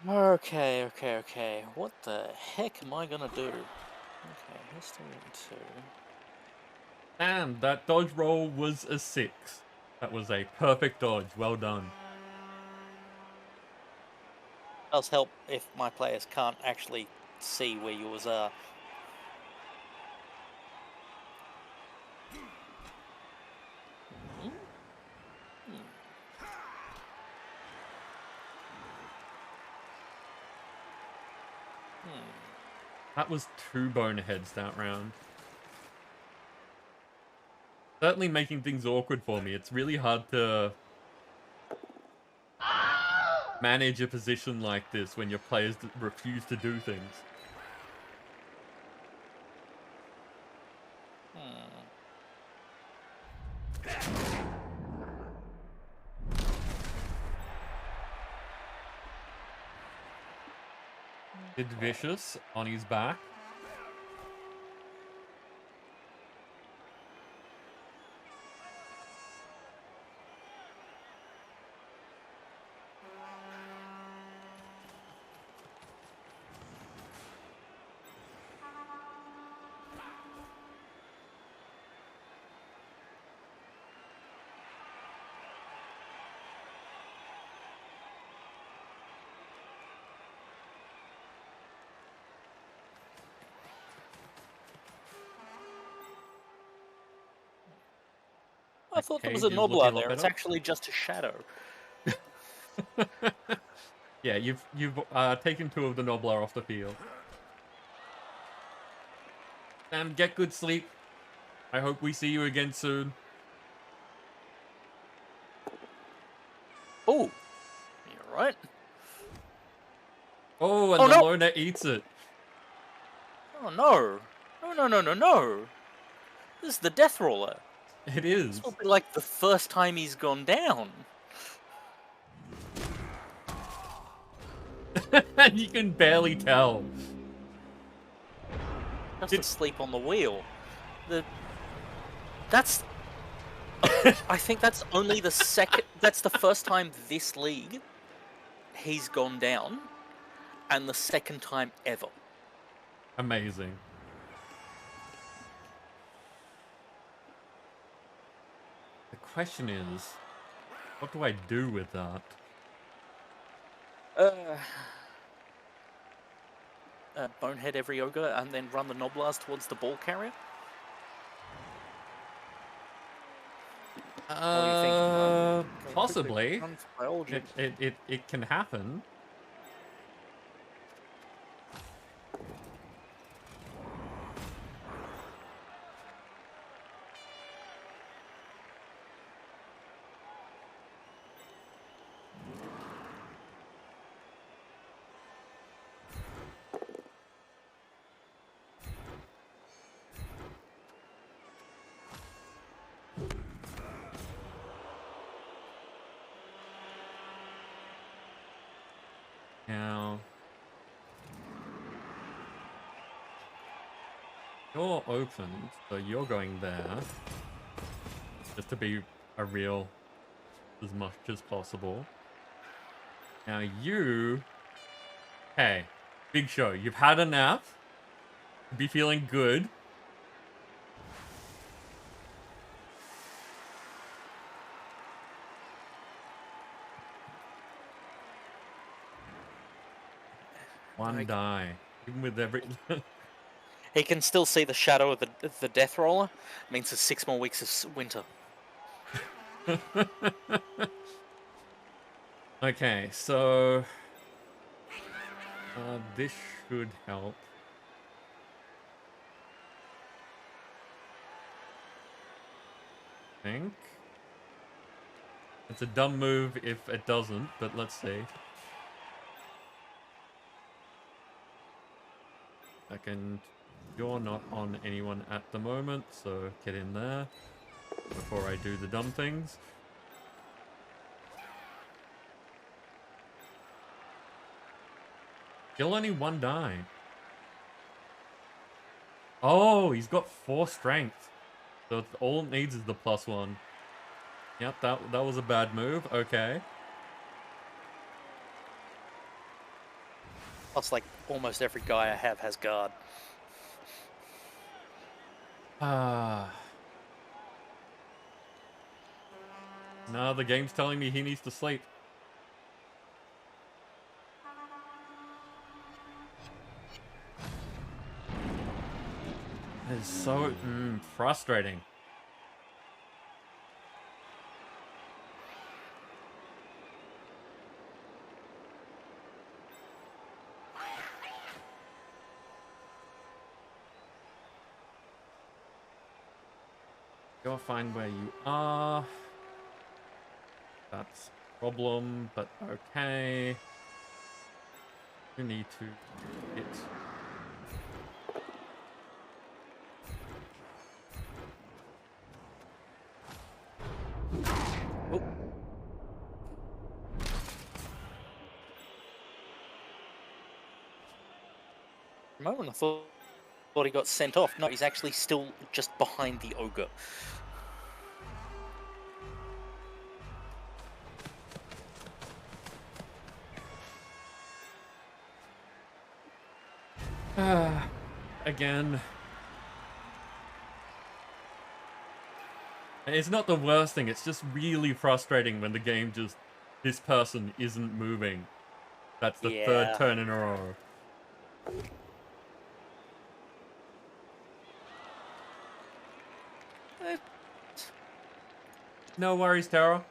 Okay. What the heck am I gonna do? Okay, history 2. And that dodge roll was a 6. That was a perfect dodge. Well done. Does help if my players can't actually see where yours are. That was 2 boneheads that round. Certainly making things awkward for me. It's really hard to manage a position like this when your players refuse to do things. Did Vicious on his back. I thought there was Cage a is looking a Noblar lot there. It's better. actually just a shadow. Yeah, you've taken 2 of the Noblar off the field. Sam, get good sleep. I hope we see you again soon. Oh, you're right. Oh, and Oh, the no! loner eats it. Oh no! No! This is the Death Roller. It This is. will be like the first time he's gone down. And you can barely tell. Just asleep on the wheel. That's... I think that's only the second... That's the first time this league he's gone down, and the second time ever. Amazing. The question is, what do I do with that? Bonehead every ogre and then run the Noblars towards the ball carrier? What are you thinking? Possibly. Run for biology. It can happen. Now, you're open, so you're going there. Just to be a real as much as possible. Now you... Hey, Big Show, you've had a nap. Be feeling good. One die. Even with every... He can still see the shadow of the Death Roller. Means there's 6 more weeks of winter. Okay, so... this should help. I think. It's a dumb move if it doesn't, but let's see. Second, you're not on anyone at the moment, so get in there before I do the dumb things. Still only 1 die. Oh, he's got 4 strength. So all it needs is the +1. Yep, that was a bad move. Okay. Plus, like, almost every guy I have has guard. No, the game's telling me he needs to sleep. It's so frustrating. Go find where you are. That's a problem, but okay. You need to hit. Oh. For a moment I thought he got sent off. No, he's actually still just behind the ogre. Again. It's not the worst thing, it's just really frustrating when the game just... This person isn't moving. That's the third Yeah. turn in a row. No worries, Tara.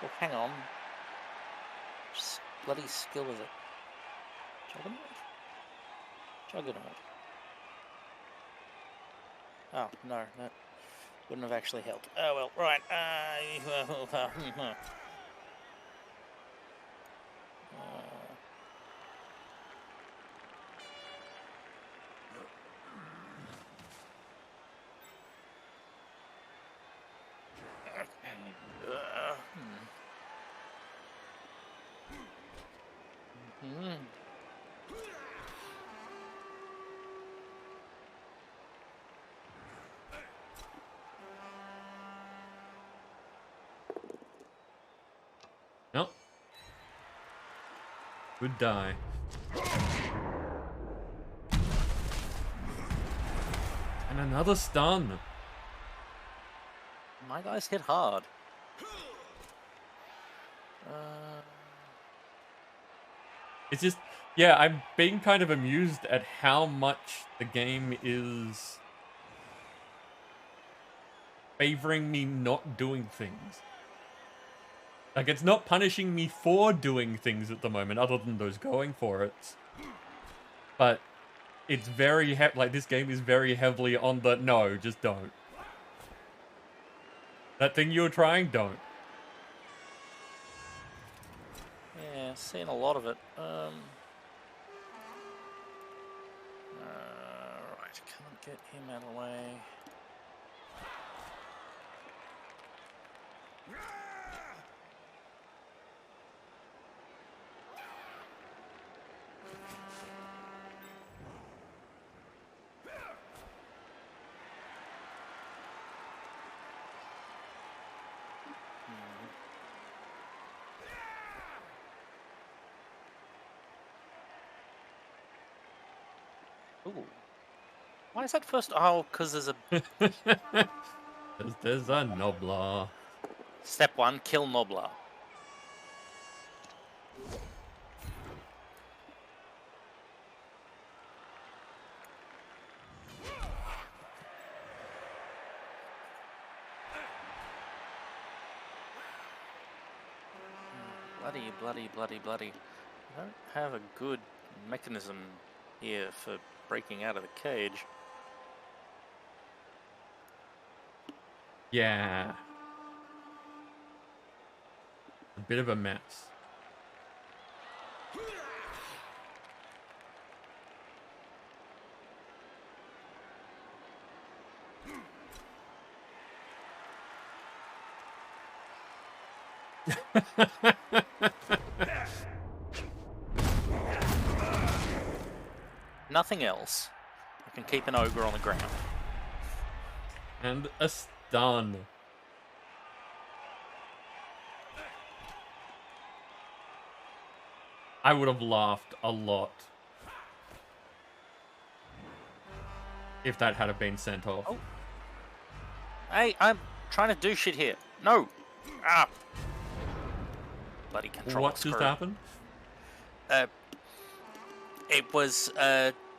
Oh, hang on. Which bloody skill is it? Juggernaut? Juggernaut. Oh, no, that wouldn't have actually helped. Oh, well, right. Nope. Good die. And another stun. My guys hit hard. It's just, yeah, I'm being kind of amused at how much the game is favoring me not doing things. Like, it's not punishing me for doing things at the moment, other than those going for it. But it's very, like, this game is very heavily on the, no, just don't. That thing you were trying, don't. Yeah, seeing a lot of it. Right, can't get him out of the way. Ooh. Why is that first? Oh, because there's a... There's a Noblar. Step 1, kill Noblar. Bloody. I don't have a good mechanism here for breaking out of the cage. Yeah. A bit of a mess. Nothing else. I can keep an ogre on the ground. And a stun. I would have laughed a lot if that had been sent off. Oh. Hey, I'm trying to do shit here. No! Ah! Bloody control. What just happened? It was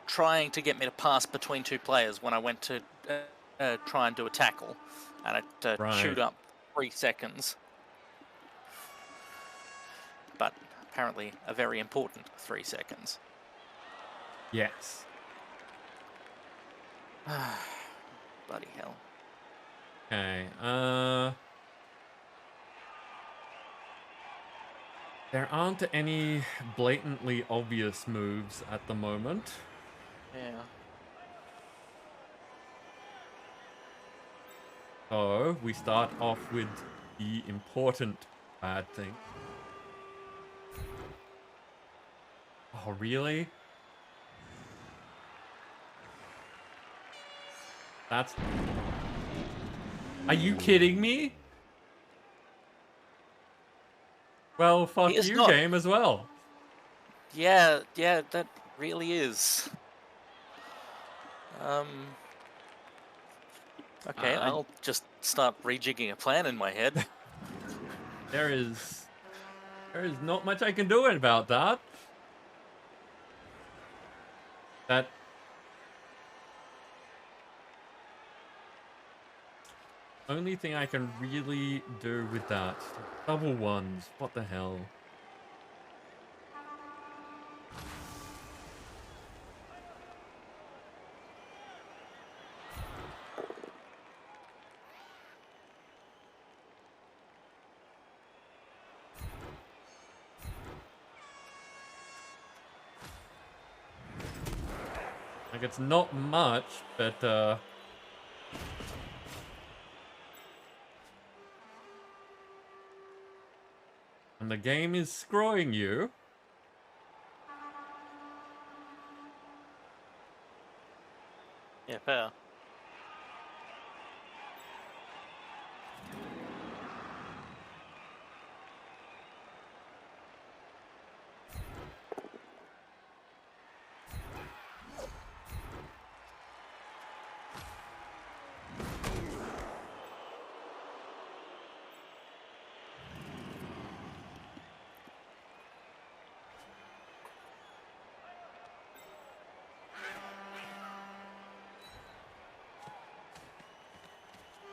trying to get me to pass between two players when I went to try and do a tackle. And it chewed up 3 seconds. But apparently a very important 3 seconds. Yes. Bloody hell. Okay. There aren't any blatantly obvious moves at the moment. Yeah. So we start off with the important bad thing. Oh, really? That's... Are you kidding me? Well, He fuck is you, not. game, as well. Yeah, that really is. Okay, I'll just start rejigging a plan in my head. There is not much I can do about that. That... Only thing I can really do with that. Double ones. What the hell? Like, it's not much, but, and the game is screwing you. Yeah, fair.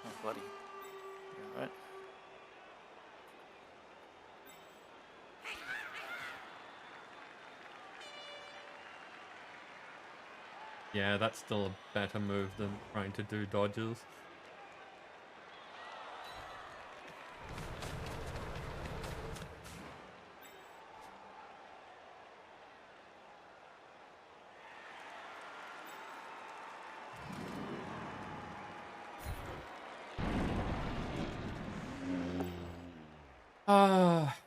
Oh, bloody. You alright? Yeah, that's still a better move than trying to do dodges.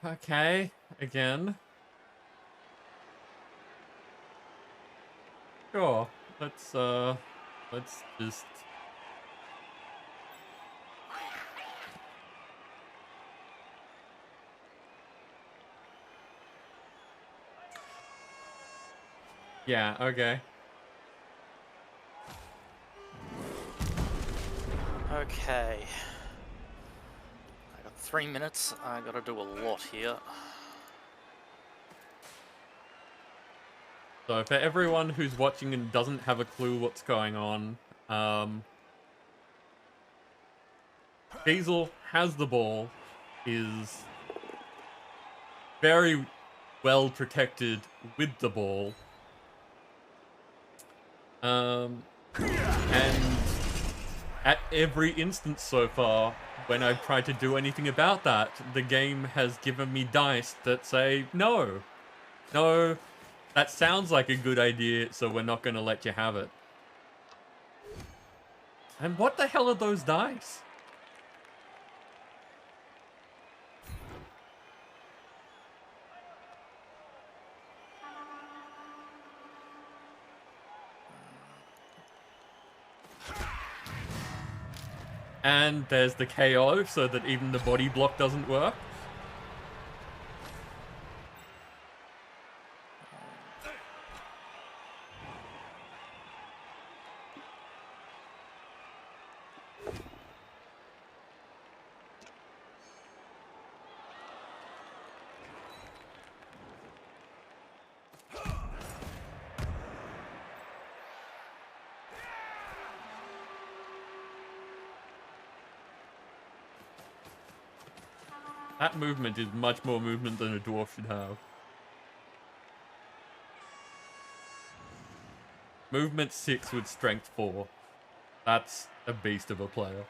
Okay. Again. Sure. Let's just... Yeah, okay. Okay. I got 3 minutes. I gotta do a lot here. So for everyone who's watching and doesn't have a clue what's going on, Diesel has the ball, is very well protected with the ball. And at every instance so far, when I've tried to do anything about that, the game has given me dice that say, no, that sounds like a good idea, so we're not going to let you have it. And what the hell are those dice? And there's the KO, so that even the body block doesn't work. That movement is much more movement than a dwarf should have. Movement 6 with strength 4. That's a beast of a player.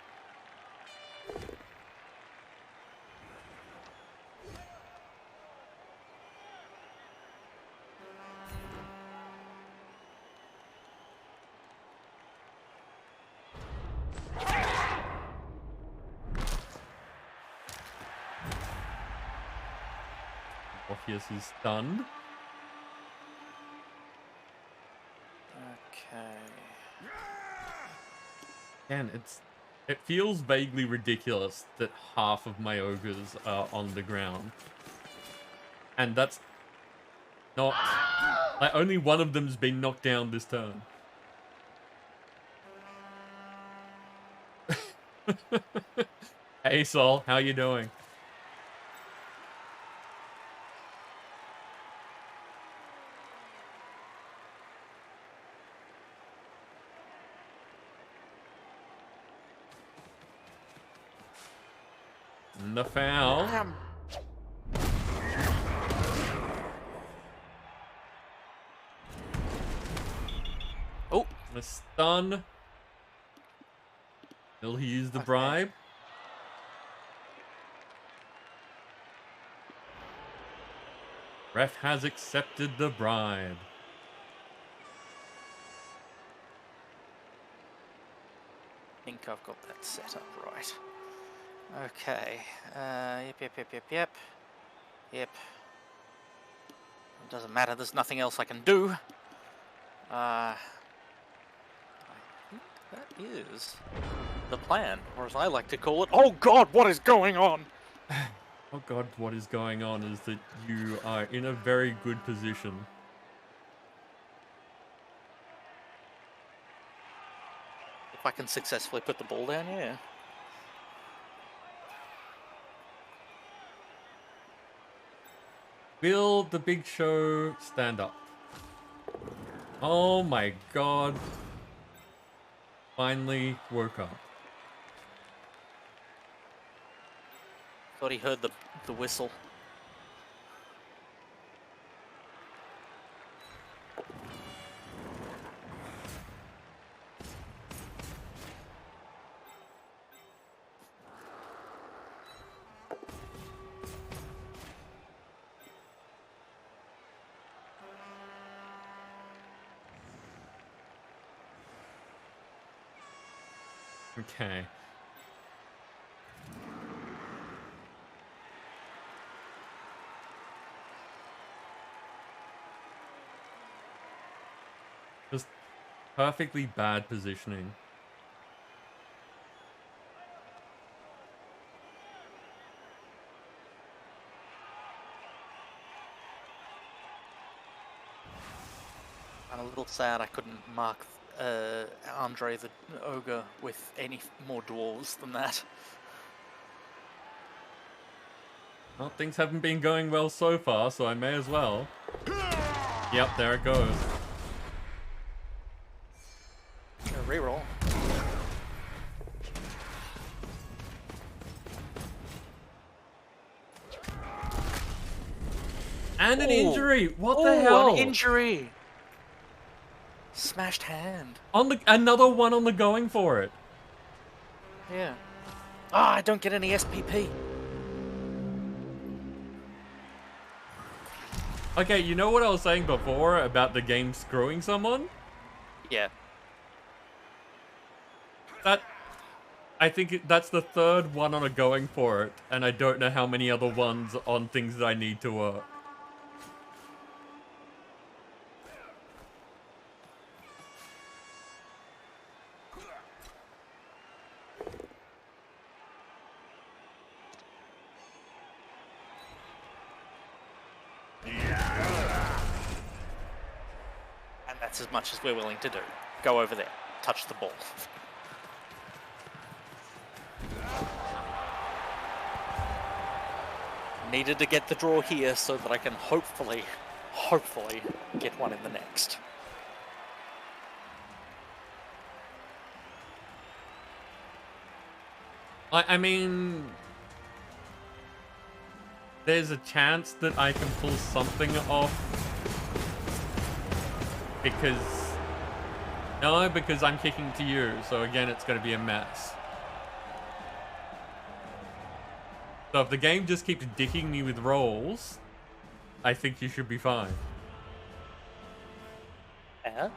Orpheus is stunned. Okay. And it feels vaguely ridiculous that half of my ogres are on the ground. And that's not... Like, only one of them's been knocked down this turn. Hey Sol, how you doing? And the foul. Oh, The stun. Will he use the bribe? Ref has accepted the bribe. I think I've got that set up right. Okay. Yep. It doesn't matter, there's nothing else I can do. I think that is the plan, or as I like to call it, oh god, what is going on? Oh god, what is going on is that you are in a very good position. If I can successfully put the ball down, yeah. Will the big show stand up? Oh my god. Finally woke up. Thought he heard the whistle. Okay. Just perfectly bad positioning. I'm a little sad I couldn't mark Andre the Ogre with any more dwarves than that. Well, things haven't been going well so far, so I may as well. Yep, there it goes. Reroll. And an Ooh. injury! What the Ooh, hell? an injury! Smashed hand. On the another one on the going for it. Yeah. Ah, I don't get any SPP. Okay, you know what I was saying before about the game screwing someone? Yeah. I think that's the third one on a going for it, and I don't know how many other ones on things that I need to work. And that's as much as we're willing to do. Go over there. Touch the ball. Needed to get the draw here so that I can hopefully get one in the next. I mean, there's a chance that I can pull something off because No, because I'm kicking to you, so again, it's going to be a mess. So if the game just keeps dicking me with rolls, I think you should be fine. Yeah.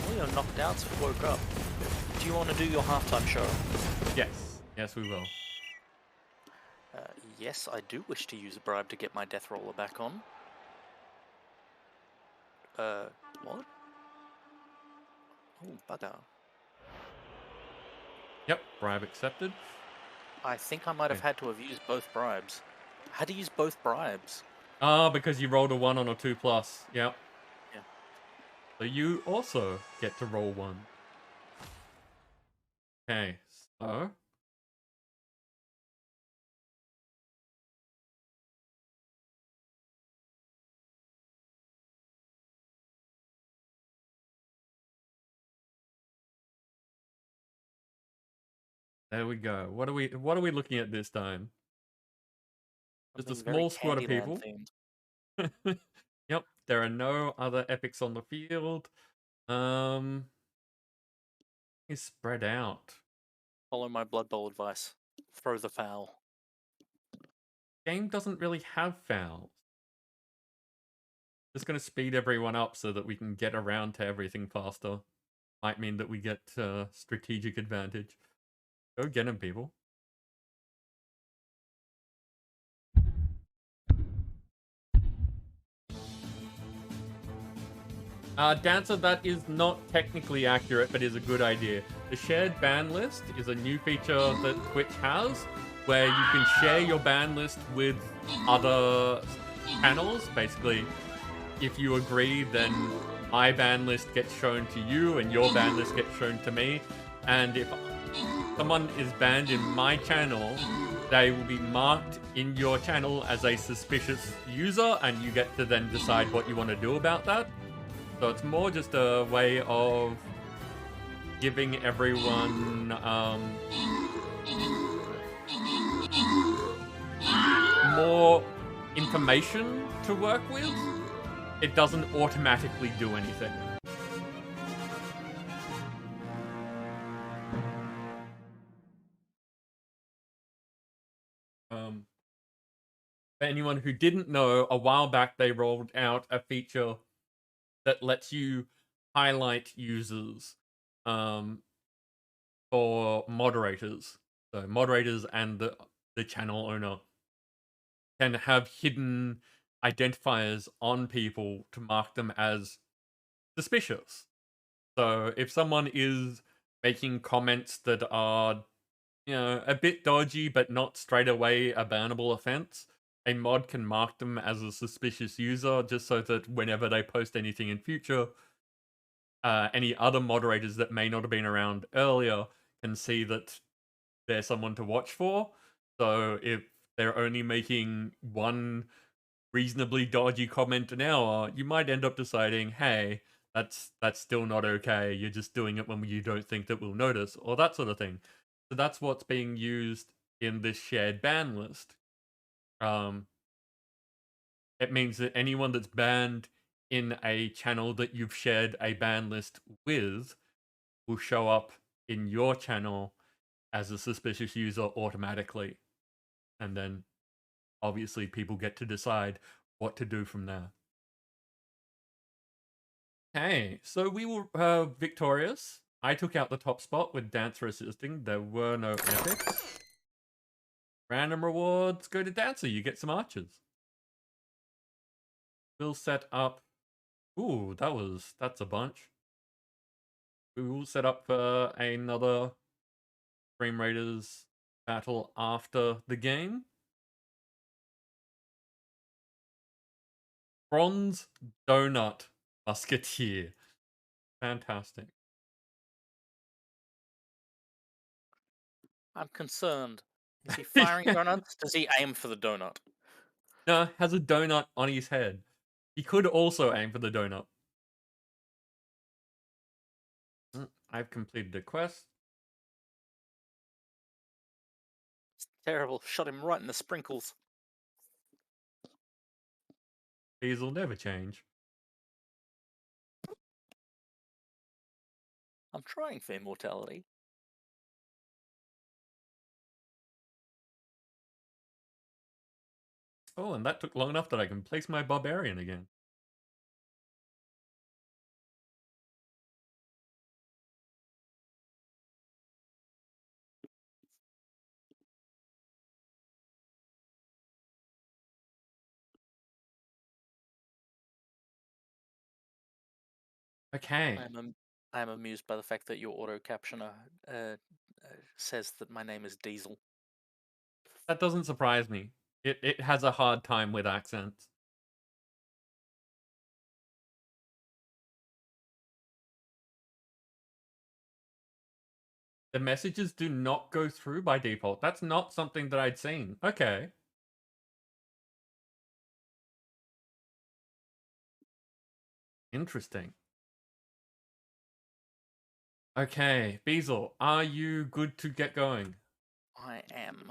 Well, you're knocked out, so woke up. Do you want to do your halftime show? Yes. Yes, we will. Yes, I do wish to use a bribe to get my death roller back on. What? Oh, bugger. Yep, bribe accepted. I think I might have Okay. had to have used both bribes. I had to use both bribes. Ah, because you rolled a 1 on a 2+. Yep. Yeah. So you also get to roll 1. Okay, so... There we go. What are we looking at this time? Just a Something very small squad of Candyland people. themed. Yep, there are no other epics on the field. It's spread out. Follow my Blood Bowl advice. Throw the foul. Game doesn't really have fouls. Just gonna speed everyone up so that we can get around to everything faster. Might mean that we get strategic advantage. Go get them, people. Dancer, that is not technically accurate, but is a good idea. The shared ban list is a new feature that Twitch has, where you can share your ban list with other channels. Basically, if you agree, then my ban list gets shown to you, and your ban list gets shown to me. And if someone is banned in my channel, they will be marked in your channel as a suspicious user, and you get to then decide what you want to do about that. So it's more just a way of giving everyone more information to work with. It doesn't automatically do anything. For anyone who didn't know, a while back they rolled out a feature that lets you highlight users for moderators. So moderators and the channel owner can have hidden identifiers on people to mark them as suspicious. So if someone is making comments that are, a bit dodgy but not straight away a bannable offense, a mod can mark them as a suspicious user just so that whenever they post anything in future, any other moderators that may not have been around earlier can see that they're someone to watch for. So if they're only making one reasonably dodgy comment an hour, you might end up deciding, hey, that's still not okay. You're just doing it when you don't think that we'll notice, or that sort of thing. So that's what's being used in this shared ban list. It means that anyone that's banned in a channel that you've shared a ban list with will show up in your channel as a suspicious user automatically. And then obviously people get to decide what to do from there. Okay, so we were victorious. I took out the top spot with Dancer assisting. There were no epics. Random rewards go to Dancer. You get some archers. We'll set up... Ooh, that's a bunch. We will set up another Frame Raiders battle after the game. Bronze Donut Musketeer. Fantastic. I'm concerned. Is he firing donuts? Does he aim for the donut? No, has a donut on his head. He could also aim for the donut. I've completed the quest. It's terrible. Shot him right in the sprinkles. These will never change. I'm trying for immortality. Oh, and that took long enough that I can place my barbarian again. Okay. I'm amused by the fact that your auto captioner says that my name is Diesel. That doesn't surprise me. It has a hard time with accents. The messages do not go through by default. That's not something that I'd seen. Okay. Interesting. Okay, Beazle, are you good to get going? I am.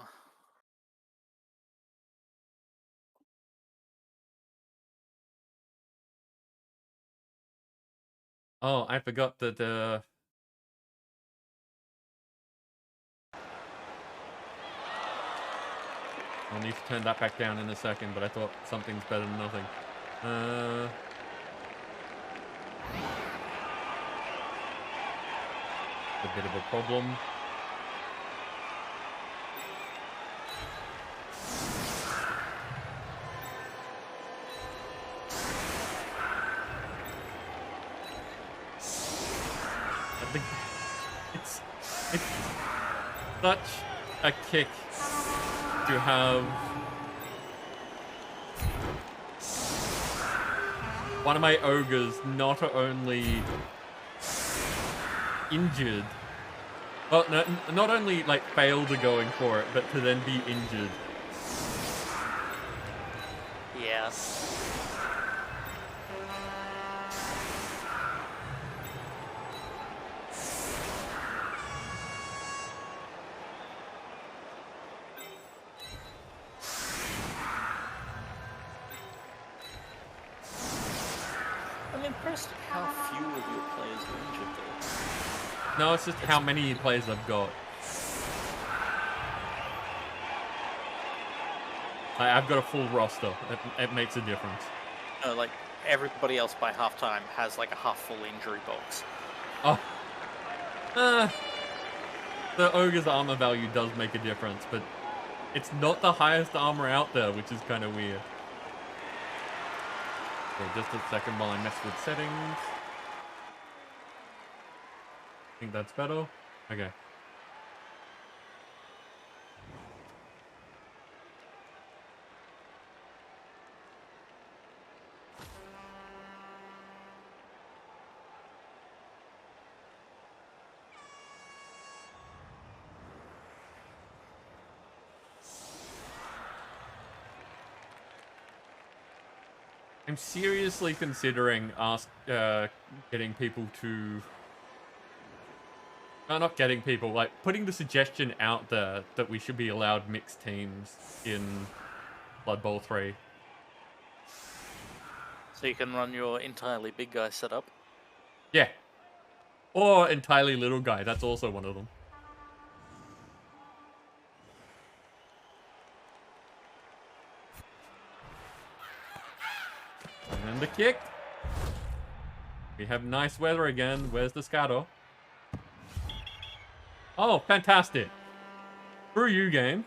Oh, I forgot that I'll need to turn that back down in a second, but I thought something's better than nothing. A bit of a problem. I think it's such a kick to have one of my ogres not only injured, well, not only like fail to going for it, but to then be injured. Yes. I'm impressed at how few of your players are injured though. No, it's just how many players I've got. I've got a full roster. It makes a difference. No, like everybody else by halftime has like a half full injury box. Oh. The ogre's armor value does make a difference, but it's not the highest armor out there, which is kind of weird. Okay, just a second while I mess with settings. I think that's better. Okay. I'm seriously considering getting people to... No, not getting people, like putting the suggestion out there that we should be allowed mixed teams in Blood Bowl 3. So you can run your entirely big guy setup. Yeah. Or entirely little guy, that's also one of them. And then the kick. We have nice weather again. Where's the scatter? Oh, fantastic. Screw you, game.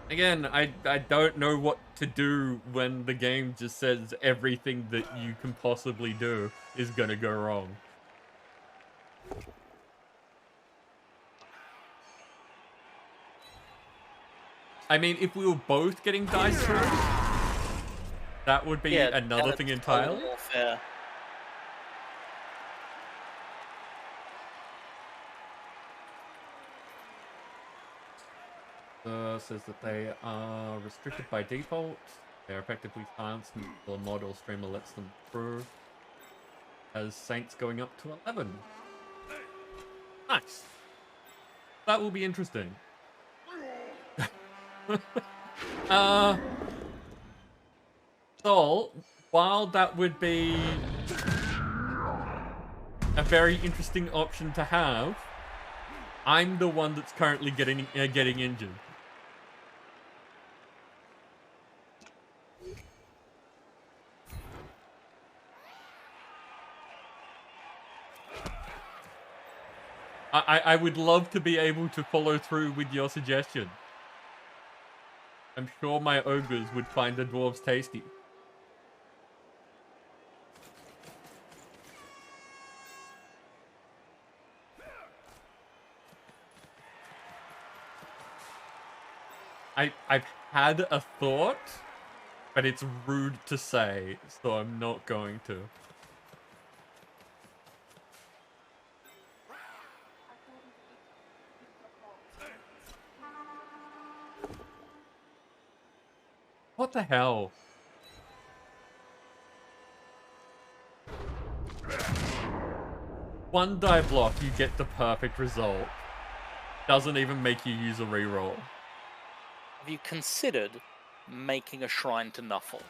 Again, I don't know what to do when the game just says everything that you can possibly do is gonna go wrong. I mean, if we were both getting dice through, that would be another thing entirely. Fair. Says that they are restricted by default. They're effectively silenced until a mod or streamer lets them through. As Saints going up to 11. Nice. That will be interesting. uh, so, while that would be a very interesting option to have, I'm the one that's currently getting injured. I would love to be able to follow through with your suggestion. I'm sure my ogres would find the dwarves tasty. I've had a thought, but it's rude to say, so I'm not going to. What the hell? One die block, you get the perfect result. Doesn't even make you use a reroll. Have you considered making a shrine to Nuffle?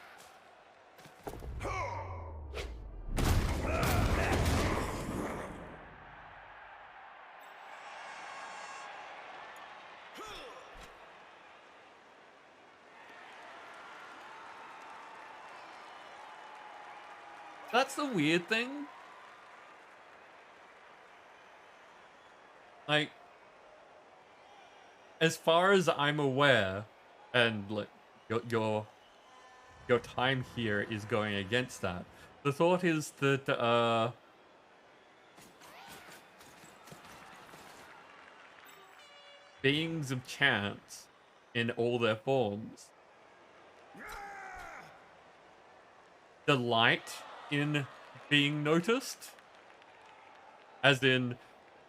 That's the weird thing. Like, as far as I'm aware, and like your time here is going against that. The thought is that beings of chance in all their forms delight in being noticed, as in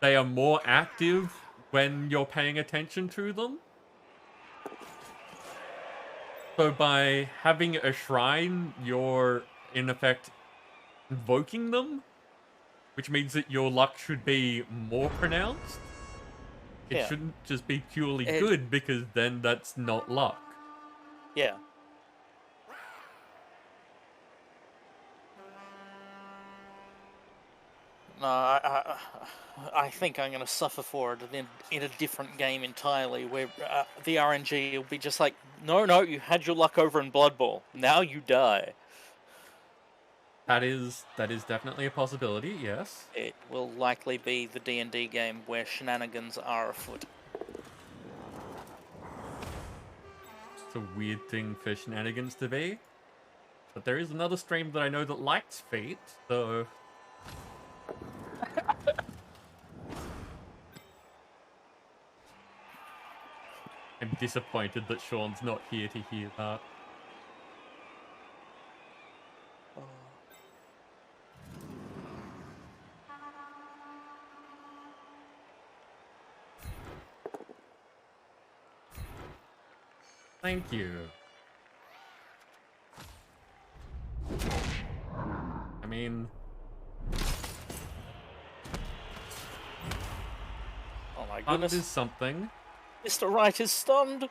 they are more active when you're paying attention to them. So by having a shrine, you're in effect invoking them, which means that your luck should be more pronounced. It Yeah. shouldn't just be purely good, because then that's not luck. Yeah. No, I think I'm going to suffer for it in a different game entirely, where the RNG will be just like, no, you had your luck over in Blood Bowl. Now you die. That is definitely a possibility, yes. It will likely be the D&D game where shenanigans are afoot. It's a weird thing for shenanigans to be. But there is another stream that I know that likes Fate, so... I'm disappointed that Sean's not here to hear that. Thank you. I mean... Oh my goodness. Stunned is something. Mr. Wright is stunned.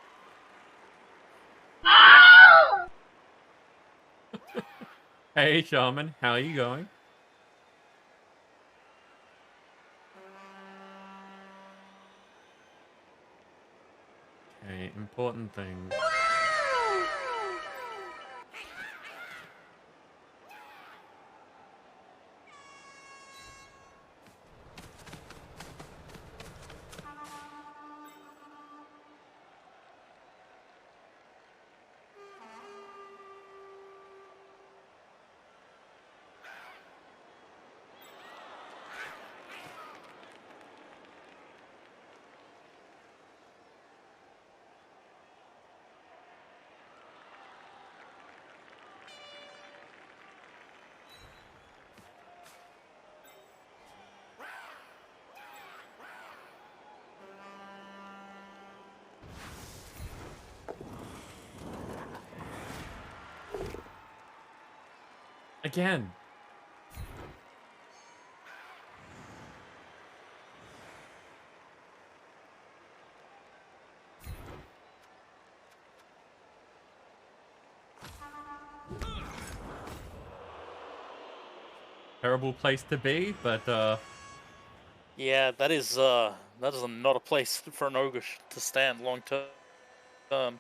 Hey, Shaman, how are you going? Okay, important thing. Again. terrible place to be, but Yeah, that is not a place for an ogre to stand long term.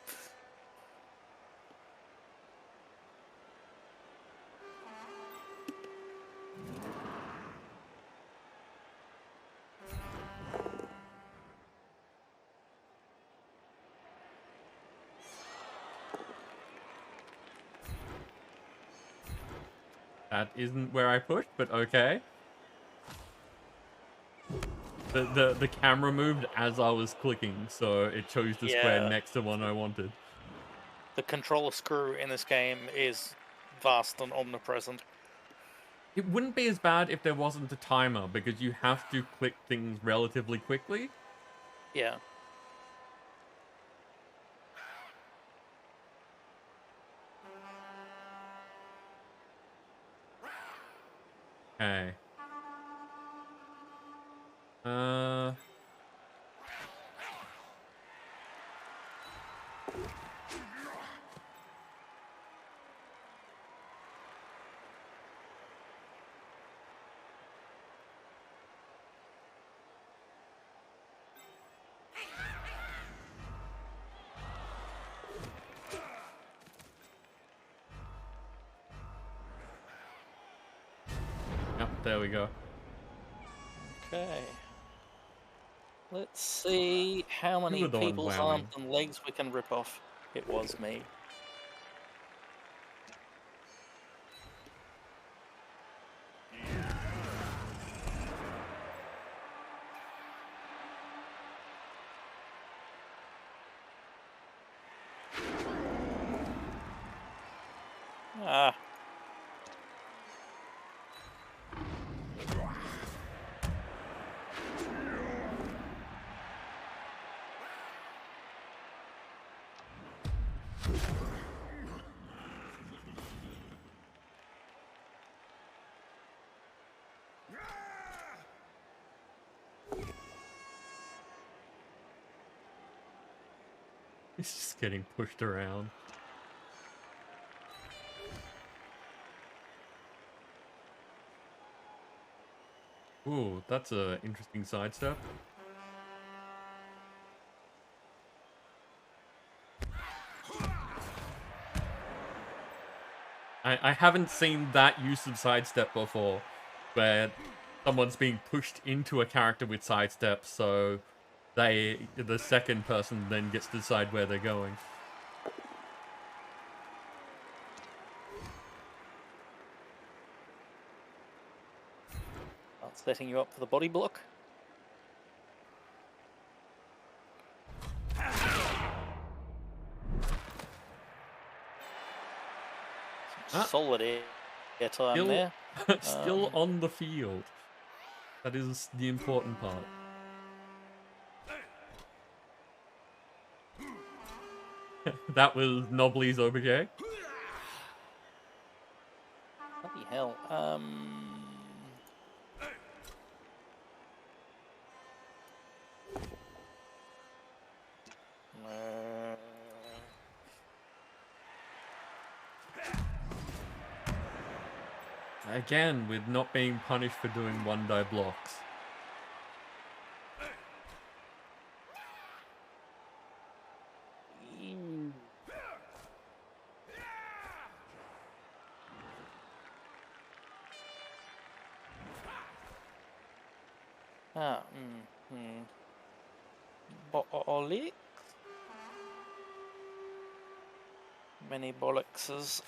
that isn't where I pushed, but okay. The camera moved as I was clicking, so it chose the square Yeah, next to one I wanted. the controller screw in this game is vast and omnipresent. It wouldn't be as bad if there wasn't a timer, because you have to click things relatively quickly. Yeah. Okay. Yep, there we go. Okay. Let's see how You many were the one people's wowing. arms and legs we can rip off. It was me. Ah. It's just getting pushed around. Ooh, that's a interesting sidestep. I haven't seen that use of sidestep before, where someone's being pushed into a character with sidestep, so the second person then gets to decide where they're going. Setting you up for the body block. Solid air time there. Still on the field. That is the important part. That was Nobly's OBJ. Bloody hell. Again, with not being punished for doing one-die blocks. Bollocks? Many bollockses.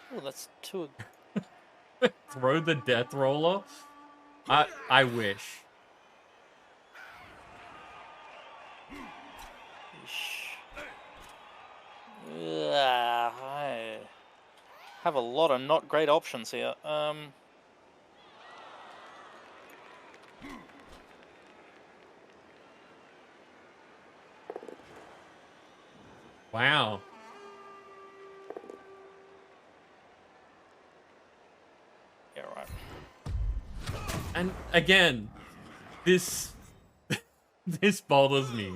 Oh, that's two. Throw the death roller? I wish. I have a lot of not great options here. Wow. Yeah, right. And again, this this bothers me.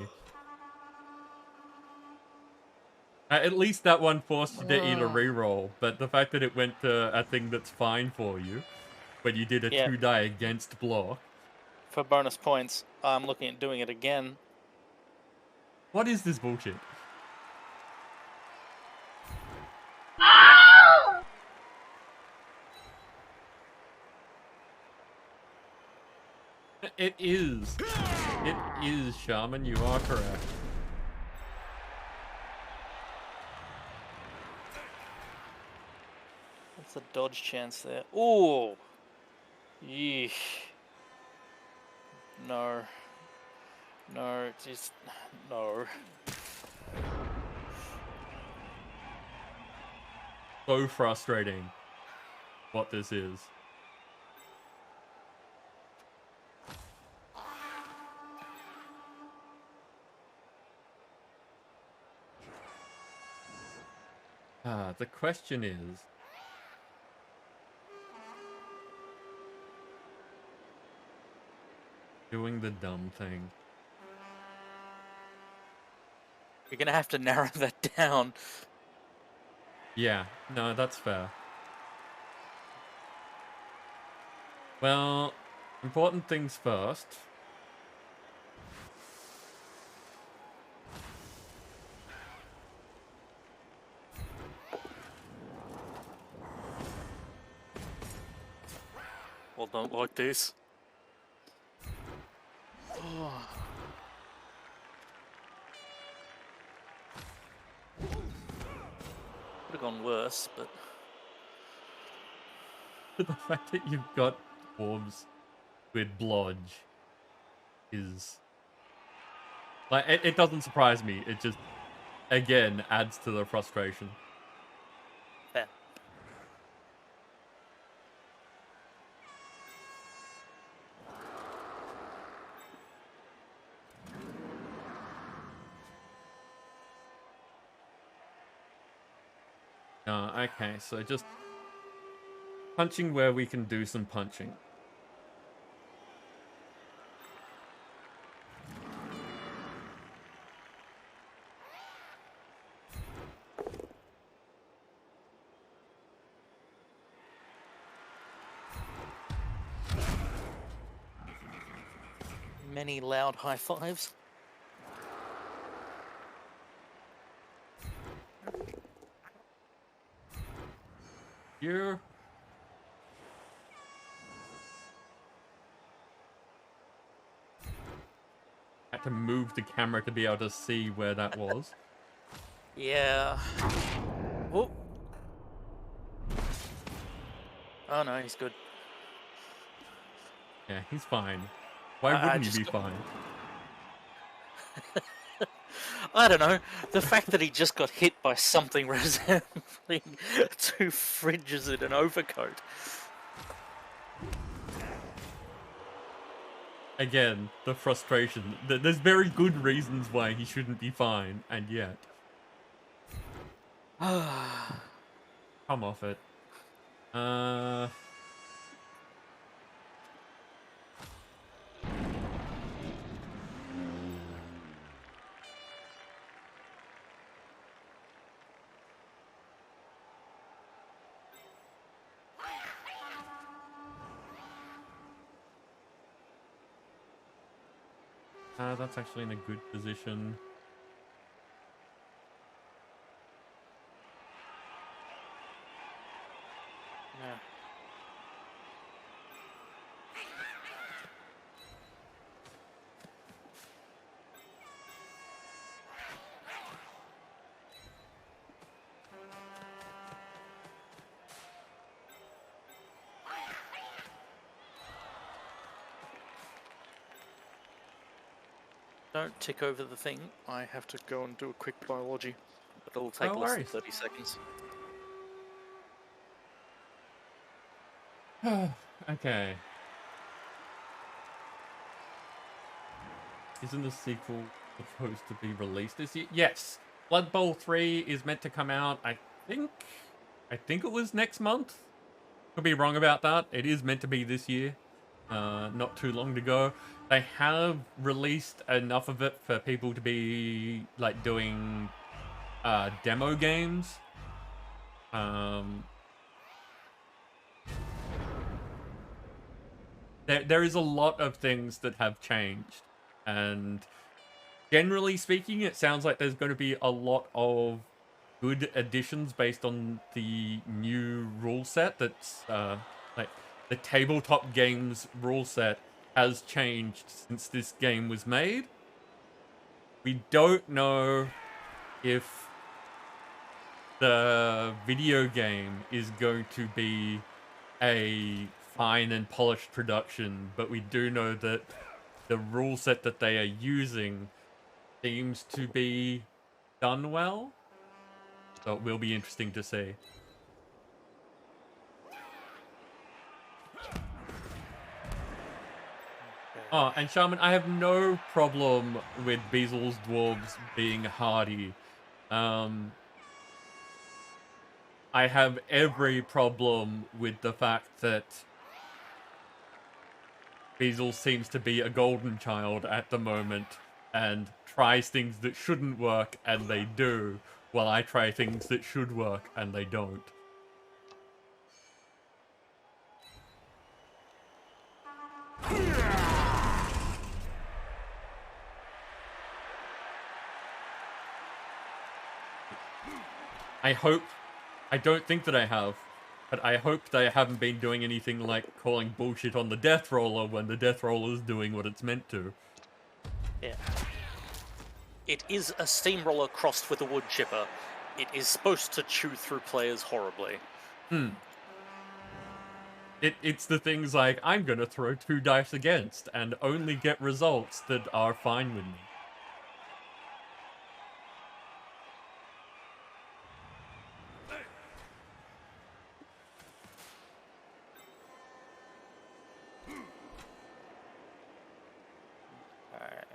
At least that one forced you to eat a reroll, but the fact that it went to a thing that's fine for you, when you did a Yeah. 2-die against block. For bonus points, I'm looking at doing it again. What is this bullshit? It is. It is, Shaman, you are correct. What's the dodge chance there? Ooh! Yeesh. No. No, just... No. So frustrating what this is. The question is... doing the dumb thing. You're gonna have to narrow that down. Yeah, no, that's fair. Well, important things first. Well, don't like this. Could have gone worse, but... The fact that you've got orbs with blodge is... like, it doesn't surprise me. It just, again, adds to the frustration. Fair. Okay, so just punching where we can do some punching. Many loud high fives. You. Had to move the camera to be able to see where that was. Yeah. Oh. Oh no, he's good. Yeah, he's fine. Why I wouldn't he just be got- fine? I don't know. The fact that he just got hit by something resembling two fridges in an overcoat. Again, the frustration. There's very good reasons why he shouldn't be fine, and yet. Come off it. That's actually in a good position. Yeah. Don't tick over the thing. I have to go and do a quick biology. But it'll take No less than worries. 30 seconds. Okay. Isn't the sequel supposed to be released this year? Yes. Blood Bowl 3 is meant to come out, I think it was next month. Could be wrong about that. It is meant to be this year. Not too long to go. They have released enough of it for people to be like doing demo games. There is a lot of things that have changed, and generally speaking, it sounds like there's going to be a lot of good additions based on the new rule set. That's like the tabletop games rule set has changed since this game was made. We don't know if the video game is going to be a fine and polished production, but we do know that the rule set that they are using seems to be done well. So it will be interesting to see. Oh, and Shaman, I have no problem with Beasel's dwarves being hardy. I have every problem with the fact that Beazle seems to be a golden child at the moment and tries things that shouldn't work and they do, while I try things that should work and they don't. I don't think that I have, but I hope that I haven't been doing anything like calling bullshit on the Death Roller when the Death Roller is doing what it's meant to. Yeah. It is a steamroller crossed with a wood chipper. It is supposed to chew through players horribly. It's the things like, I'm gonna throw 2 dice against and only get results that are fine with me. Alright.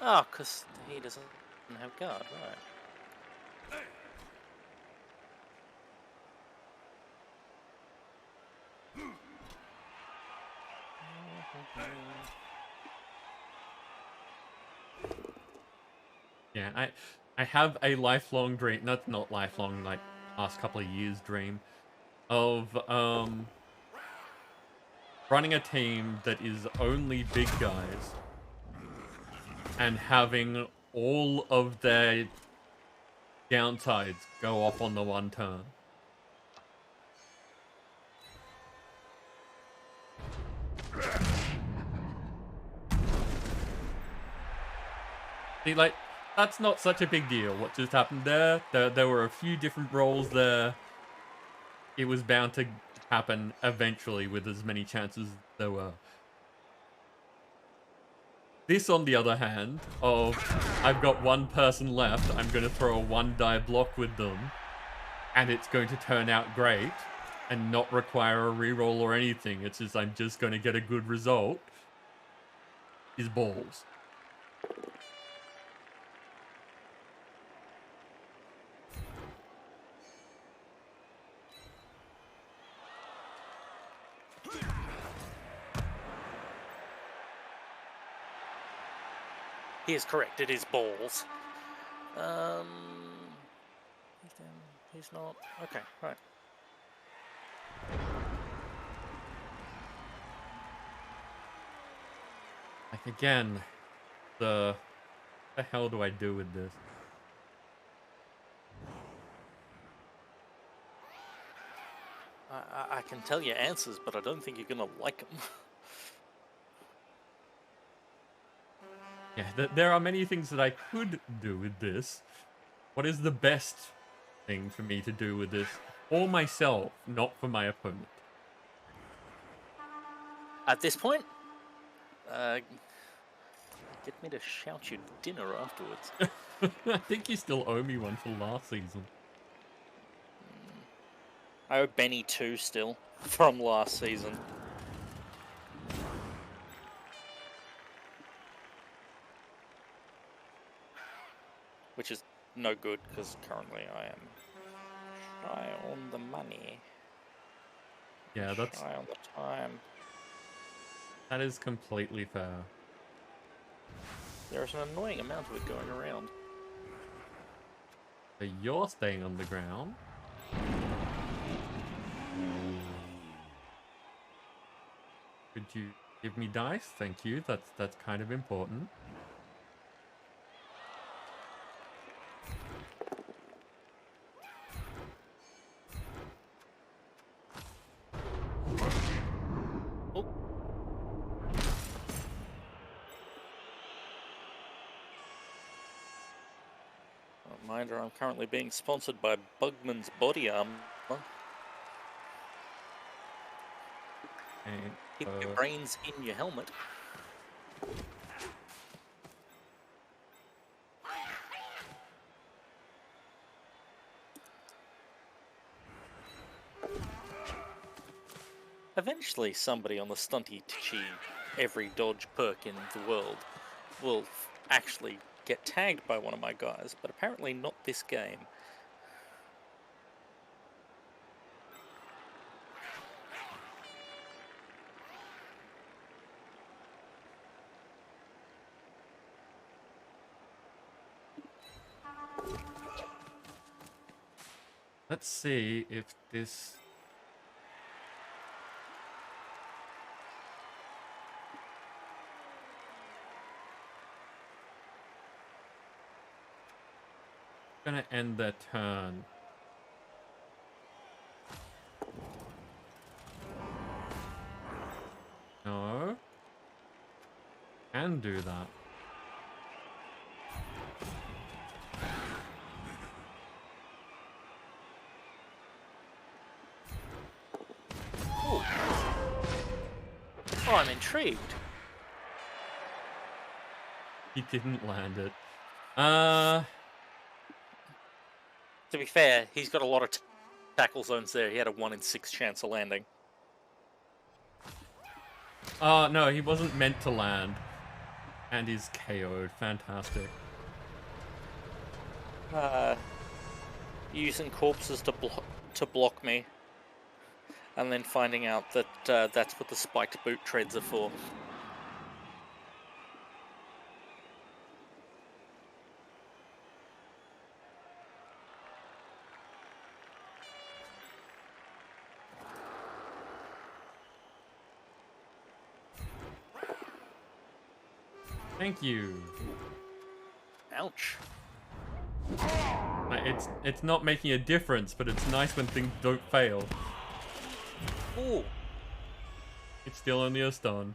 Oh, because he doesn't have guard, right. Yeah, I have a lifelong dream, not lifelong, like last couple of years dream, of running a team that is only big guys and having all of their downsides go off on the one turn. See, like, that's not such a big deal. What just happened there? There were a few different roles there. It was bound to happen eventually with as many chances as there were. This, on the other hand, of I've got one person left, I'm going to throw a 1-die block with them, and it's going to turn out great and not require a reroll or anything. It's just I'm just going to get a good result, is balls. He is correct, it is balls. He's not. Okay, right. Like, again, what the hell do I do with this? I can tell you answers, but I don't think you're gonna like them. Yeah, there are many things that I could do with this. What is the best thing for me to do with this? For myself, not for my opponent. At this point, Get me to shout you dinner afterwards. I think you still owe me one for last season. I owe Benny 2 still from last season. Which is no good because currently I am shy on the money. Yeah, Shy on the time. that is completely fair. There's an annoying amount of it going around. So you're staying on the ground. Could you give me dice? Thank you. That's kind of important. Oh. Reminder, I'm currently being sponsored by Bugman's Body Armor. And, Keep your brains in your helmet. Eventually, somebody on the stunty titchy every dodge perk in the world will actually get tagged by one of my guys, but apparently not this game. let's see if this... Gonna end their turn. No. Can do that. Ooh. Oh, I'm intrigued. He didn't land it. To be fair, he's got a lot of tackle zones there. He had a 1 in 6 chance of landing. No, he wasn't meant to land. And he's KO'd. Fantastic. Using corpses to block me, and then finding out that that's what the spiked boot treads are for. Thank you. Ouch. It's not making a difference, but it's nice when things don't fail. Ooh. It's still only a stun.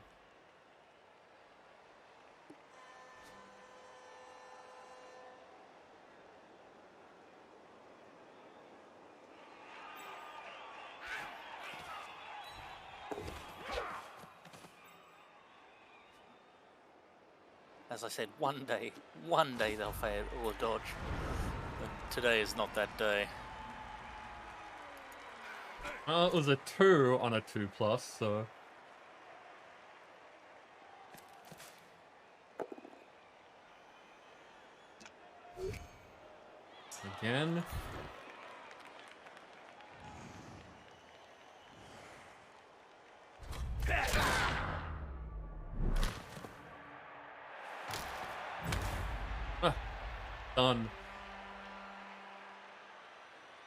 As I said, one day they'll fail or dodge. But today is not that day. Well, it was a 2 on a 2+, so... Again. Done.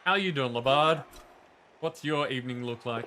How you doing, Labard? What's your evening look like?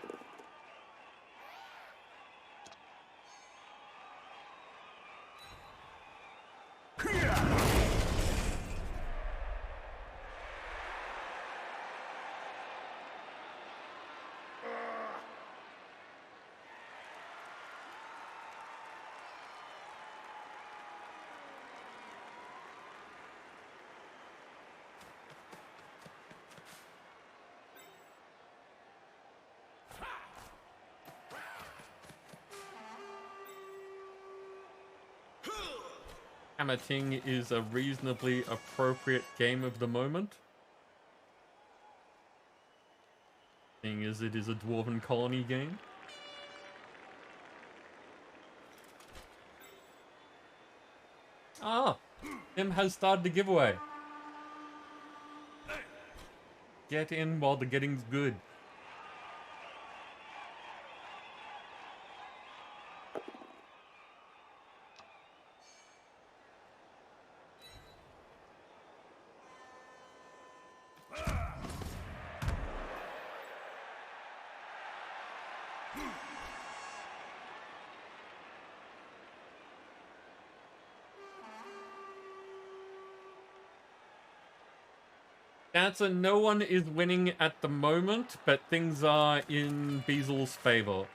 Hammer Ting is a reasonably appropriate game of the moment. Seeing as it is a Dwarven colony game. Ah! Tim has started the giveaway. Get in while the getting's good. That's no one is winning at the moment, but things are in Beasel's favor.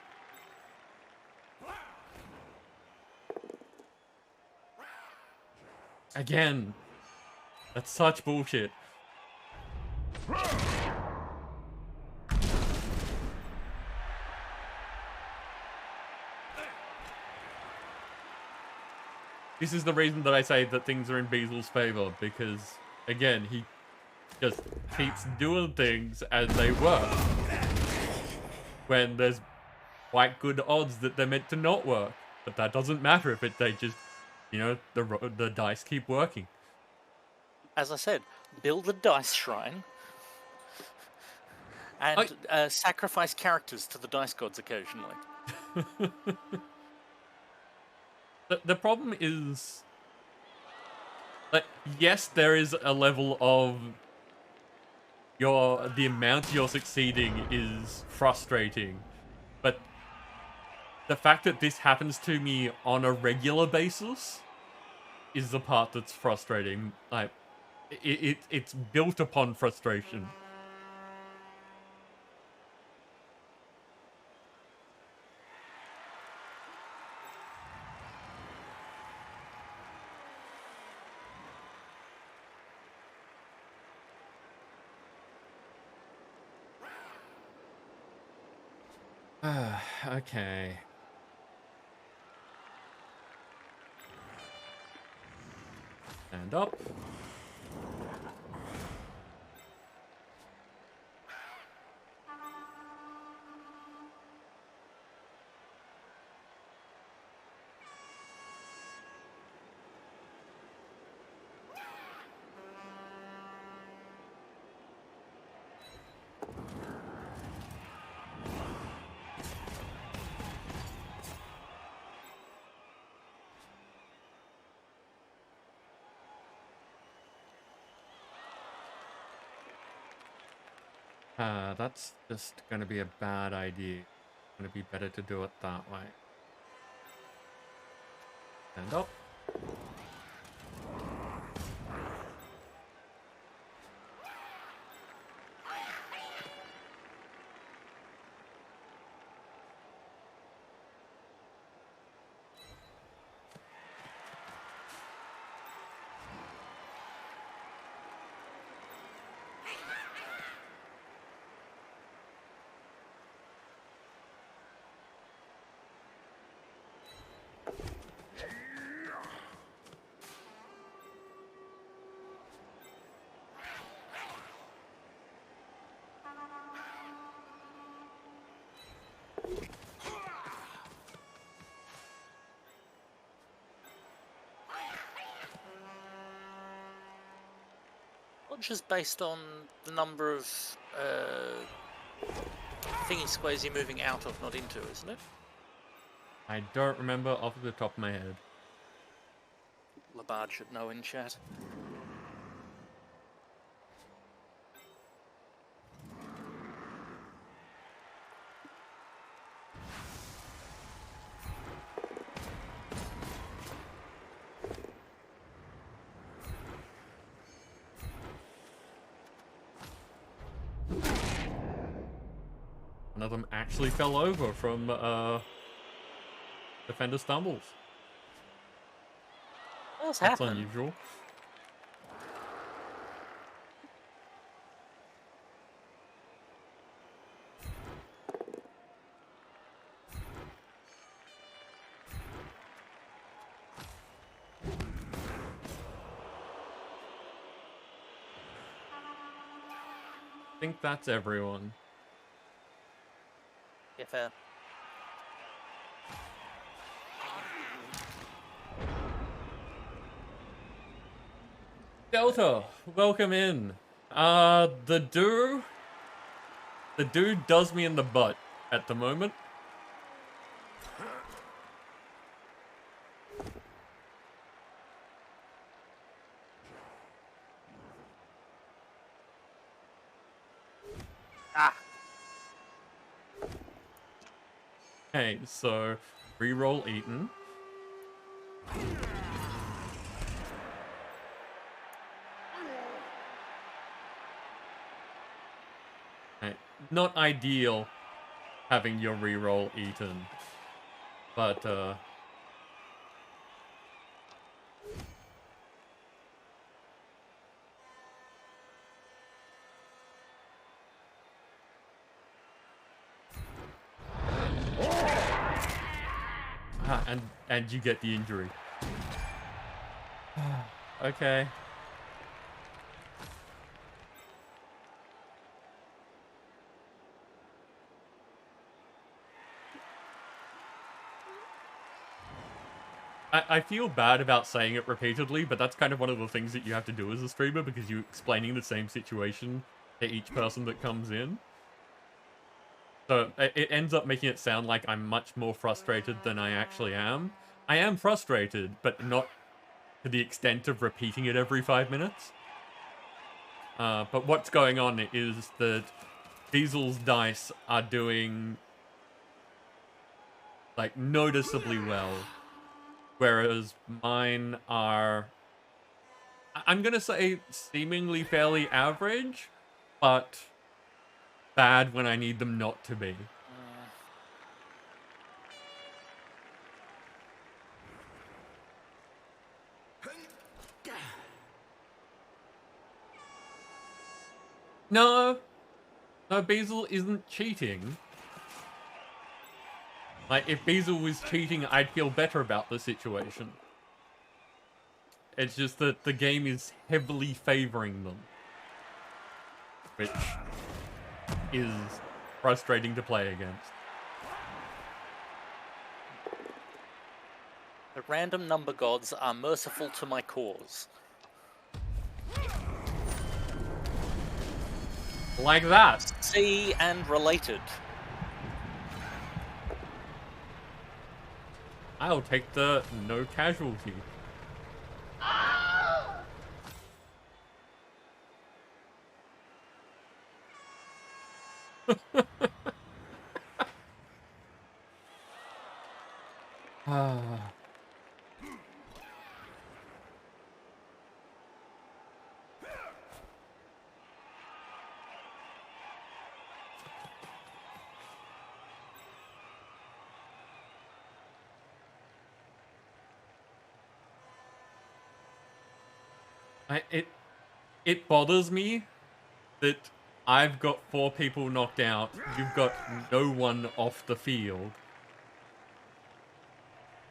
Again. That's such bullshit. This is the reason that I say that things are in Beasel's favor, because, again, he just keeps doing things as they work. When there's quite good odds that they're meant to not work. But that doesn't matter if they just, you know, the dice keep working. As I said, build a dice shrine and sacrifice characters to the dice gods occasionally. The problem is, like, yes, there is a level of the amount you're succeeding is frustrating, but the fact that this happens to me on a regular basis is the part that's frustrating. Like, it's built upon frustration. Okay. Stand up. That's just gonna be a bad idea. It's gonna be better to do it that way. Stand up. Just based on the number of thingy squares you're moving out of, not into, isn't it? I don't remember off the top of my head. Labard should know in chat. One of them actually fell over from Defender Stumbles. What's That's happening? unusual. think that's everyone. Yeah, fair. Delta, welcome in. The dude does me in the butt at the moment. Ah, Okay, so reroll eaten. Okay, not ideal having your reroll eaten, but and you get the injury. Okay. I feel bad about saying it repeatedly, but that's kind of one of the things that you have to do as a streamer because you're explaining the same situation to each person that comes in. So it ends up making it sound like I'm much more frustrated than I actually am. I am frustrated, but not to the extent of repeating it every 5 minutes. But what's going on is that Diesel's dice are doing, like, noticeably well. Whereas mine are, I'm gonna say, seemingly fairly average, but bad when I need them not to be. No, Basil isn't cheating. Like, if Basil was cheating, I'd feel better about the situation. It's just that the game is heavily favoring them. Which is frustrating to play against. the random number gods are merciful to my cause. Like that. See and related. I'll take the no casualty. Ah. It bothers me that I've got 4 people knocked out, you've got no one off the field,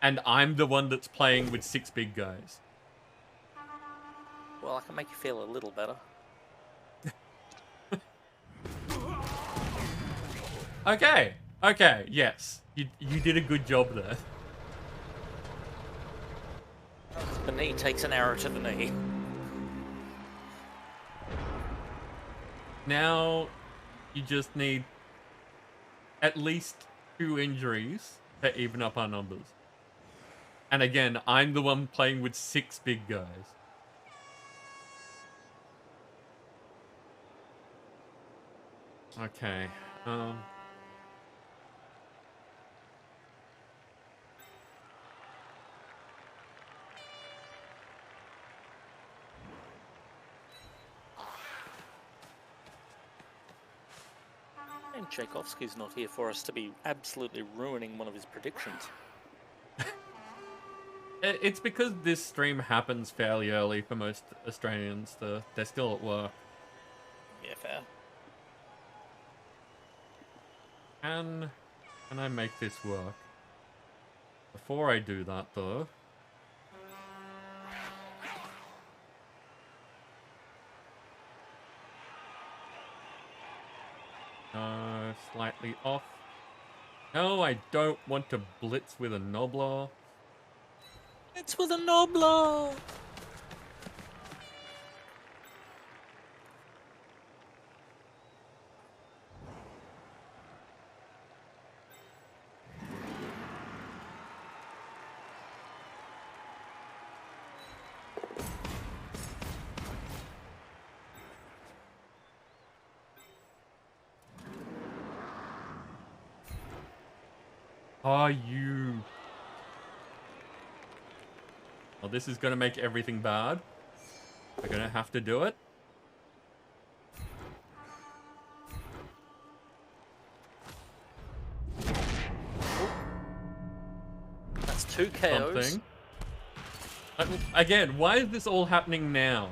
and I'm the one that's playing with 6 big guys. Well, I can make you feel a little better. Okay, yes. You did a good job there. The knee takes an arrow to the knee. Now, you just need at least 2 injuries to even up our numbers. And again, I'm the one playing with 6 big guys. Okay, And Tchaikovsky's not here for us to be absolutely ruining one of his predictions. It's because this stream happens fairly early for most Australians. They're still at work. Yeah, fair. Can I make this work? Before I do that, though... slightly off. No, I don't want to blitz with a Nobler. It's with a Nobler! Are you... Well, this is gonna make everything bad. We're gonna have to do it. That's 2 KOs. Something. Again, why is this all happening now?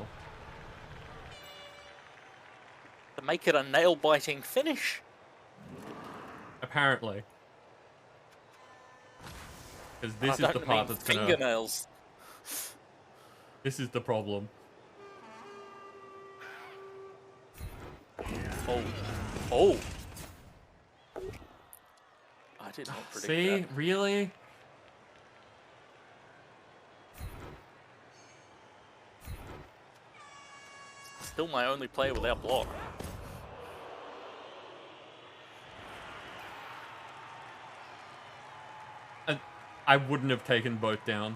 To make it a nail-biting finish. Apparently. Because this is the part that's gonna... fingernails. This is the problem. Oh. Oh. I did not predict See? that. Really? Still my only player without block. I wouldn't have taken both down.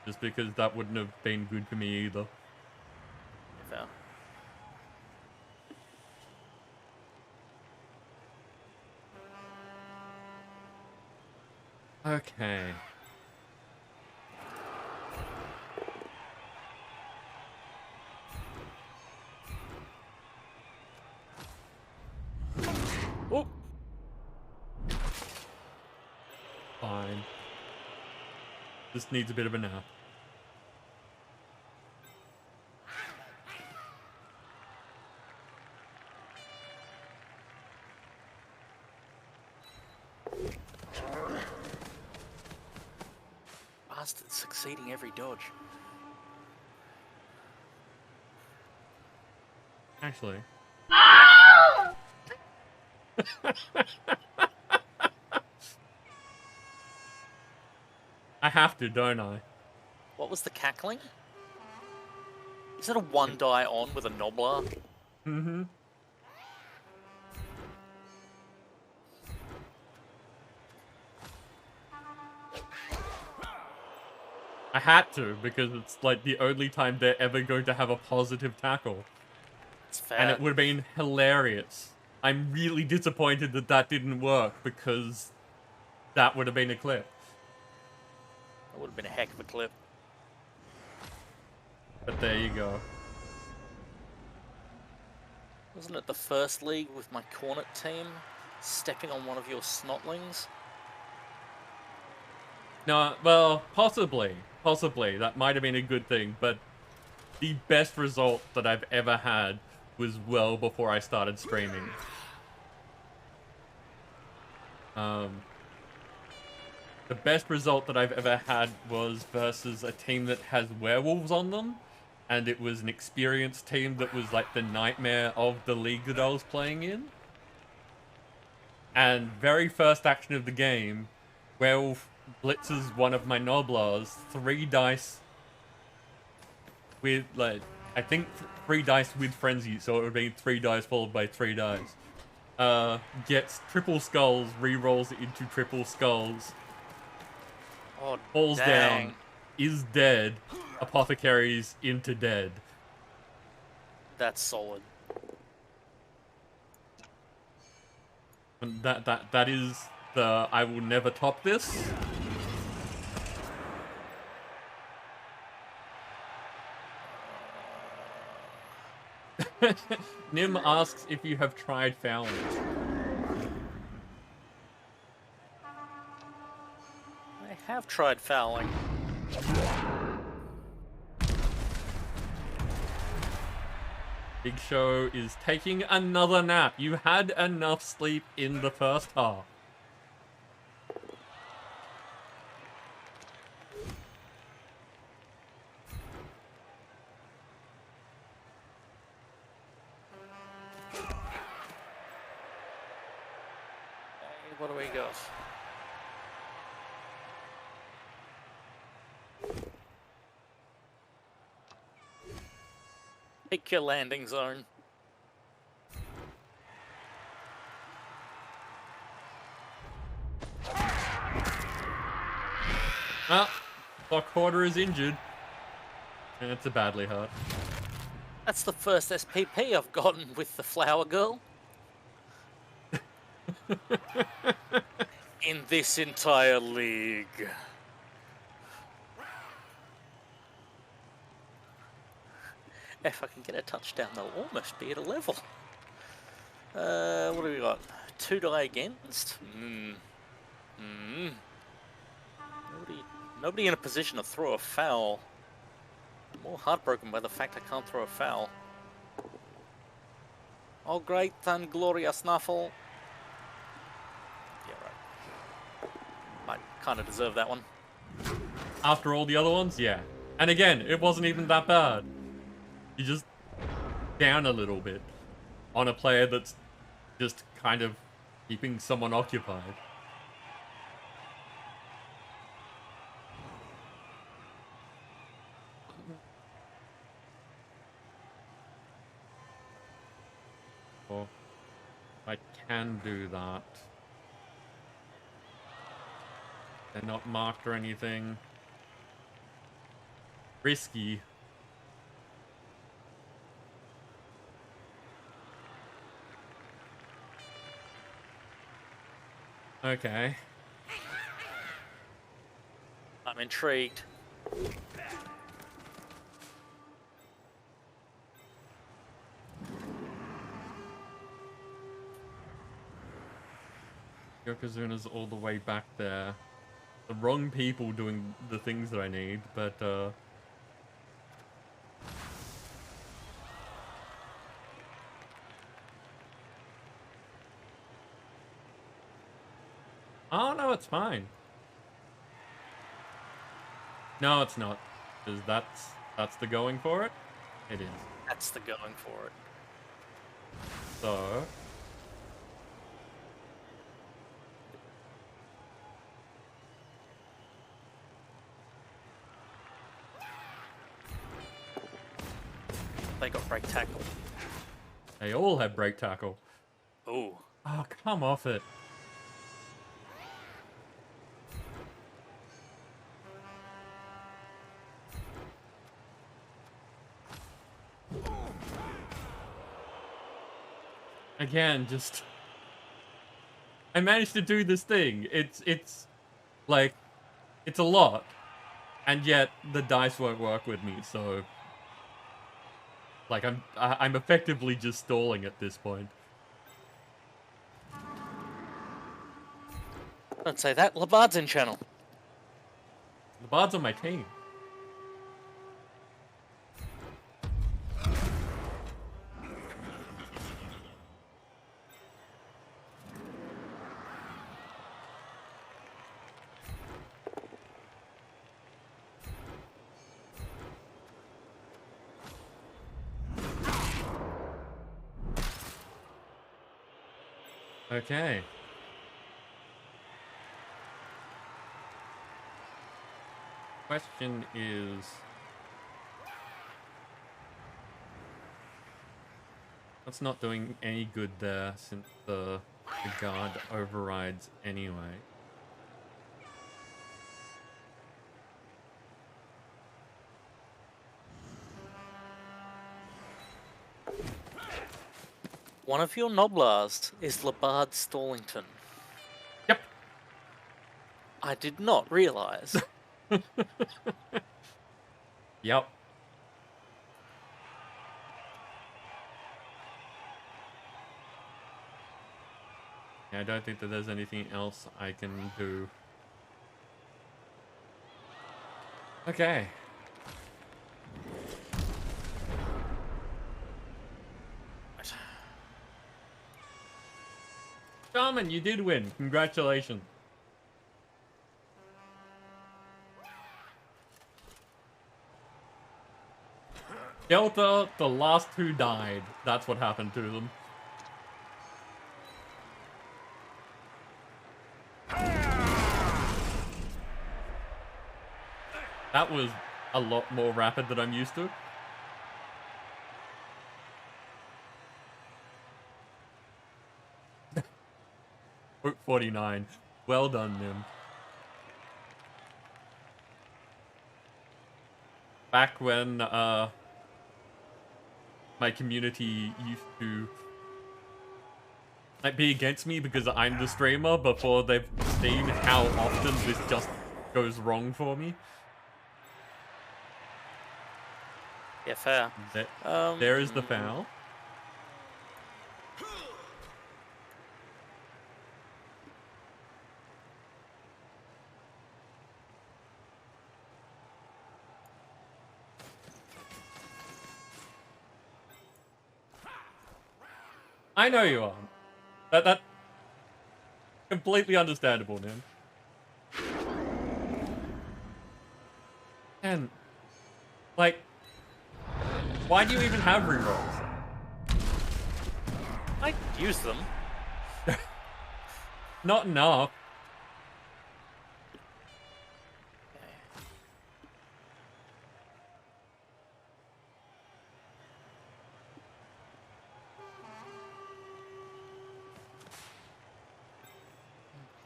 Just because that wouldn't have been good for me either. Fair. Okay. Oh. Fine. This needs a bit of a nap. Bastard succeeding every dodge. Actually. I have to, don't I? What was the cackling? Is it a 1 die on with a Nobler? Mm-hmm. I had to, because it's like the only time they're ever going to have a positive tackle. It's fair. And it would have been hilarious. I'm really disappointed that that didn't work, because that would have been a clip. That would have been a heck of a clip. But there you go. Wasn't it the first league with my Cornet team stepping on one of your snotlings? No, well, possibly. Possibly. That might have been a good thing, but the best result that I've ever had was well before I started streaming. The best result that I've ever had was versus a team that has werewolves on them, and it was an experienced team that was like the nightmare of the league that I was playing in. And very first action of the game, werewolf blitzes one of my Noblars, 3 dice with, like, I think 3 dice with frenzy, so it would be 3 dice followed by 3 dice. Gets triple skulls, re-rolls it into triple skulls, Oh, falls dang. down, is dead, apothecaries into dead. That's solid. And that is the I will never top this. Nim asks if you have tried fouling. I have tried fouling. Big Show is taking another nap. You had enough sleep in the first half. What do we got? Pick your landing zone. Ah, Block Quarter is injured. And it's a badly hurt. That's the first SPP I've gotten with the Flower Girl. In this entire league. If I can get a touchdown, they'll almost be at a level. What do we got? 2 die against? Nobody in a position to throw a foul. I'm more heartbroken by the fact I can't throw a foul. Oh, great and glorious Snuffle. Yeah, right. Might kind of deserve that one. After all the other ones, yeah. And again, it wasn't even that bad. You just down a little bit on a player that's just kind of keeping someone occupied. Or I can do that. They're not marked or anything. Risky. Okay. I'm intrigued. Yokozuna's all the way back there. The wrong people doing the things that I need, but oh no, it's fine. No, it's not. Because that's the going for it? It is. That's the going for it. So They got break tackle. they all have break tackle. Ooh. Oh, come off it. Again, just I managed to do this thing. It's like it's a lot, and yet the dice won't work with me. So, like I'm effectively just stalling at this point. Don't say that. Labard's in channel. The bard's on my team. Okay. Question is, that's not doing any good there since the guard overrides anyway. One of your Noblars is Labard Stallington. Yep. I did not realize. Yep. Yeah, I don't think that there's anything else I can do. Okay. Shaman, you did win. Congratulations. Delta, the last two died. That's what happened to them. That was a lot more rapid than I'm used to. Route 49. Well done, Nim. Back when my community used to be against me because I'm the streamer before they've seen how often this just goes wrong for me. Yeah, fair. There is the foul. I know you aren't. That completely understandable, man. And like, why do you even have rerolls? I use them. Not enough.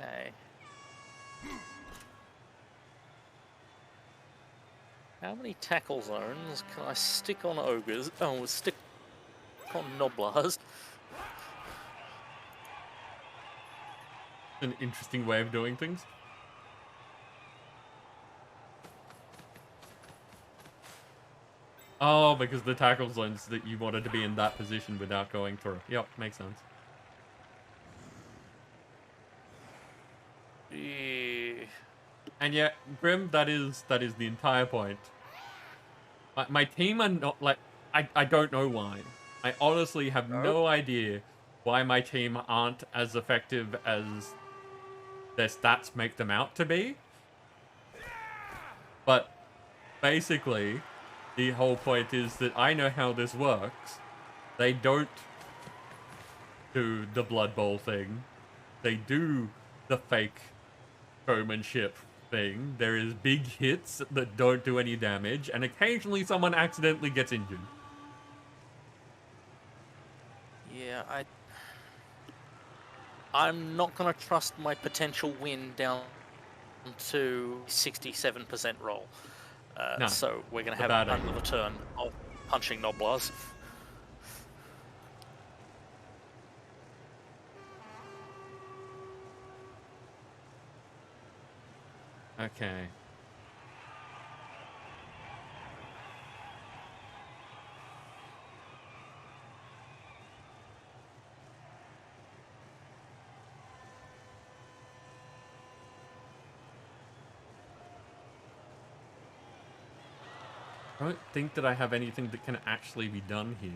Okay. How many tackle zones can I stick on ogres? Oh, stick on nobblers. An interesting way of doing things. Oh, because the tackle zones that you wanted to be in that position without going through. Yep, makes sense. Yeah. And yet, Grim, that is the entire point. My team are not like I don't know why. I honestly have no idea why my team aren't as effective as their stats make them out to be. But basically, the whole point is that I know how this works. They don't do the Blood Bowl thing. They do the fake showmanship thing. There is big hits that don't do any damage, and occasionally someone accidentally gets injured. Yeah, I'm not gonna trust my potential win down to 67% roll. No, So we're gonna it's a have bad another idea. turn of punching nobblers. Okay. I don't think that I have anything that can actually be done here.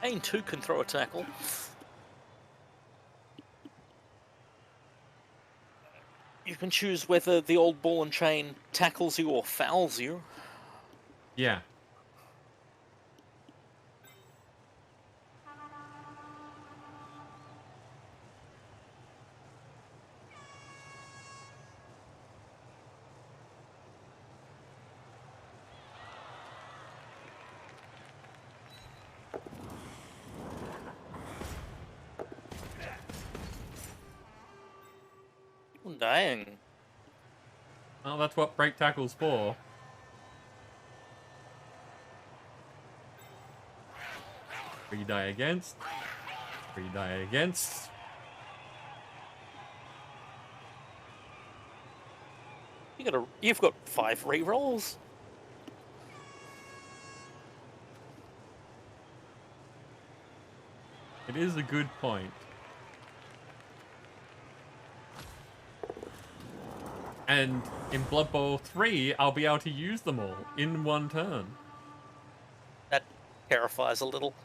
Ain 2 can throw a tackle. You can choose whether the old ball and chain tackles you or fouls you. Yeah. Dang. Well, that's what break tackle's for. Free die against. Free die against. You've got 5 rerolls. It is a good point. And in Blood Bowl 3, I'll be able to use them all in one turn. That terrifies a little.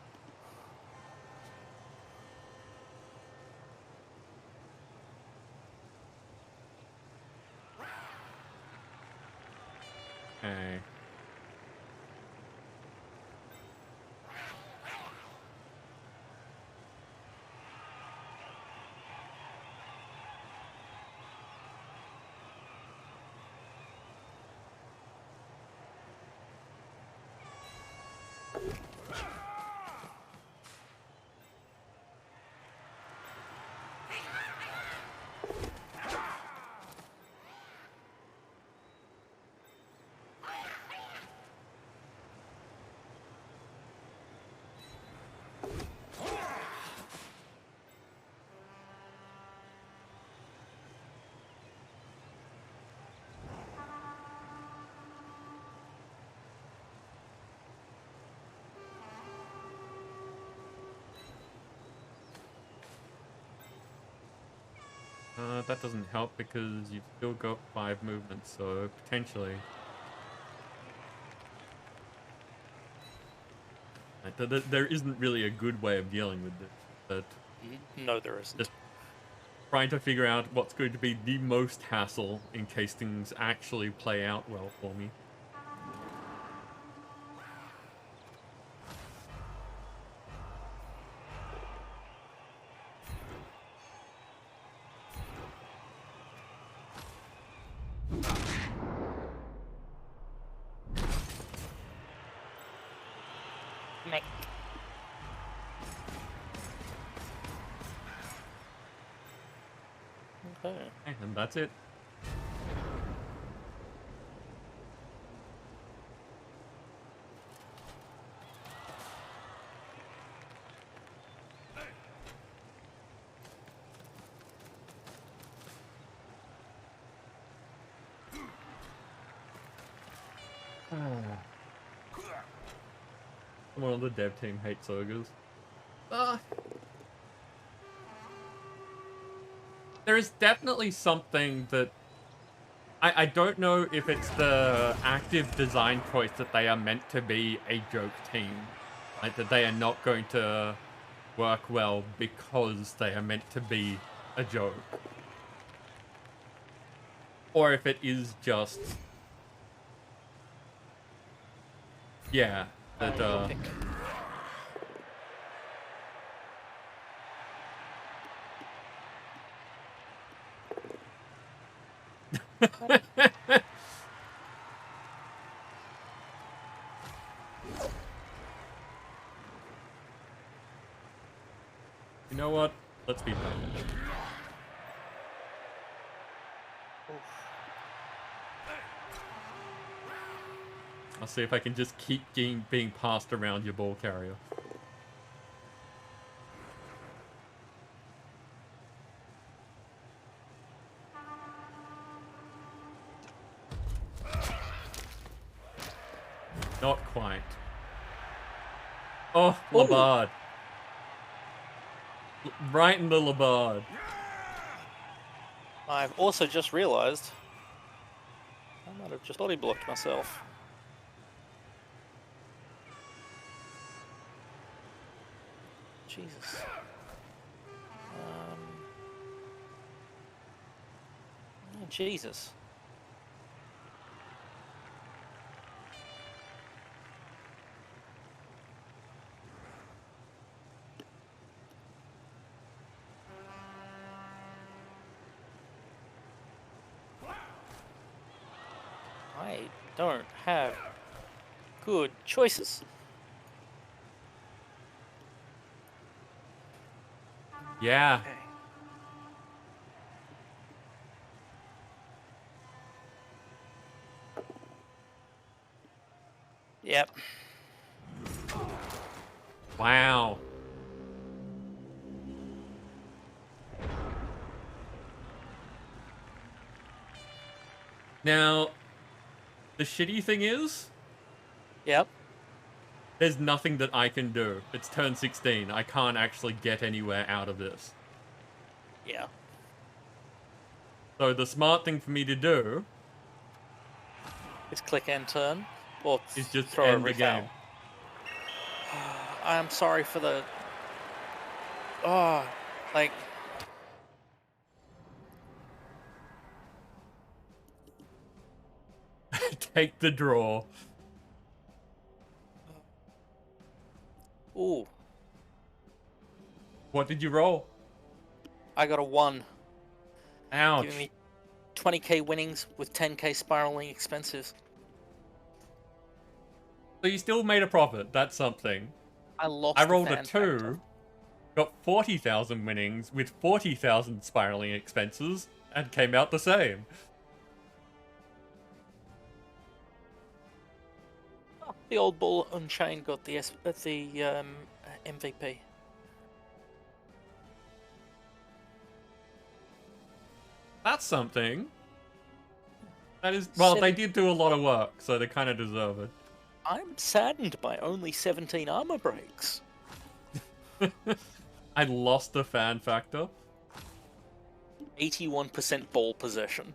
Okay. that doesn't help because you've still got 5 movements, so potentially. There isn't really a good way of dealing with this. But No, there isn't. just trying to figure out what's going to be the most hassle in case things actually play out well for me. Mech. Okay. And that's it. Someone on the dev team hates ogres. There is definitely something that I don't know if it's the active design choice that they are meant to be a joke team. Like that they are not going to work well because they are meant to be a joke. Or if it is just... Yeah, that You know what? Let's be done. I'll see if I can just keep being passed around your ball carrier. Not quite. Oh, Labard. Right in the Labard. I've also just realised I might have just body blocked myself. Jesus. Oh, Jesus. I don't have good choices. Yeah. Okay. Yep. Wow. Now, the shitty thing is, Yep. there's nothing that I can do. It's turn 16. I can't actually get anywhere out of this. Yeah. So the smart thing for me to do It's click and turn, or is just throw end a the game. refoul. I'm sorry for the... Oh, like... Take the draw. Ooh, What did you roll? I got a 1. Ouch. Giving me 20k winnings with 10k spiraling expenses. So you still made a profit. That's something. I lost I the rolled a fan 2, factor. got 40,000 winnings with 40,000 spiraling expenses, and came out the same. The old bull Unchained got the MVP. That's something. That is... Well, they did do a lot of work, so they kind of deserve it. I'm saddened by only 17 armor breaks. I lost the fan factor. 81% ball possession.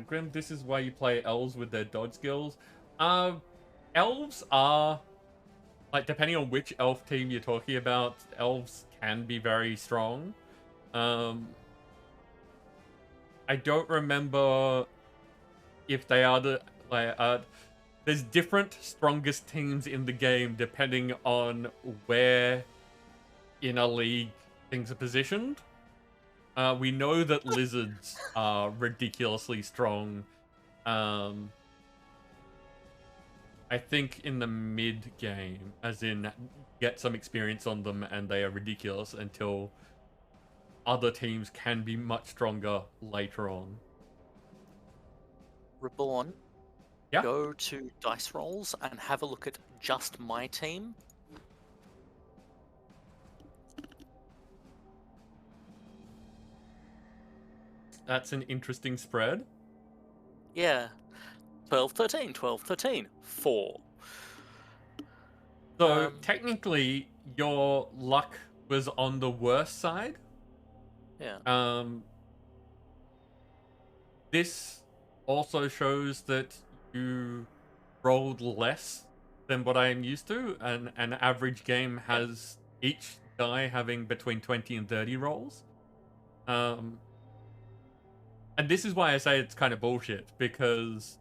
Grim, this is why you play elves with their dodge skills. Elves are, like, depending on which elf team you're talking about, elves can be very strong. I don't remember if they are the, like, there's different strongest teams in the game depending on where in a league things are positioned. We know that lizards are ridiculously strong. I think in the mid game, as in get some experience on them and they are ridiculous until other teams can be much stronger later on. Reborne, Yeah. go to dice rolls and have a look at just my team. That's an interesting spread. Yeah. 12, 13, 12, 13, 4. So technically, your luck was on the worst side. Yeah. This also shows that you rolled less than what I am used to. An average game has each die having between 20 and 30 rolls. And this is why I say it's kind of bullshit, because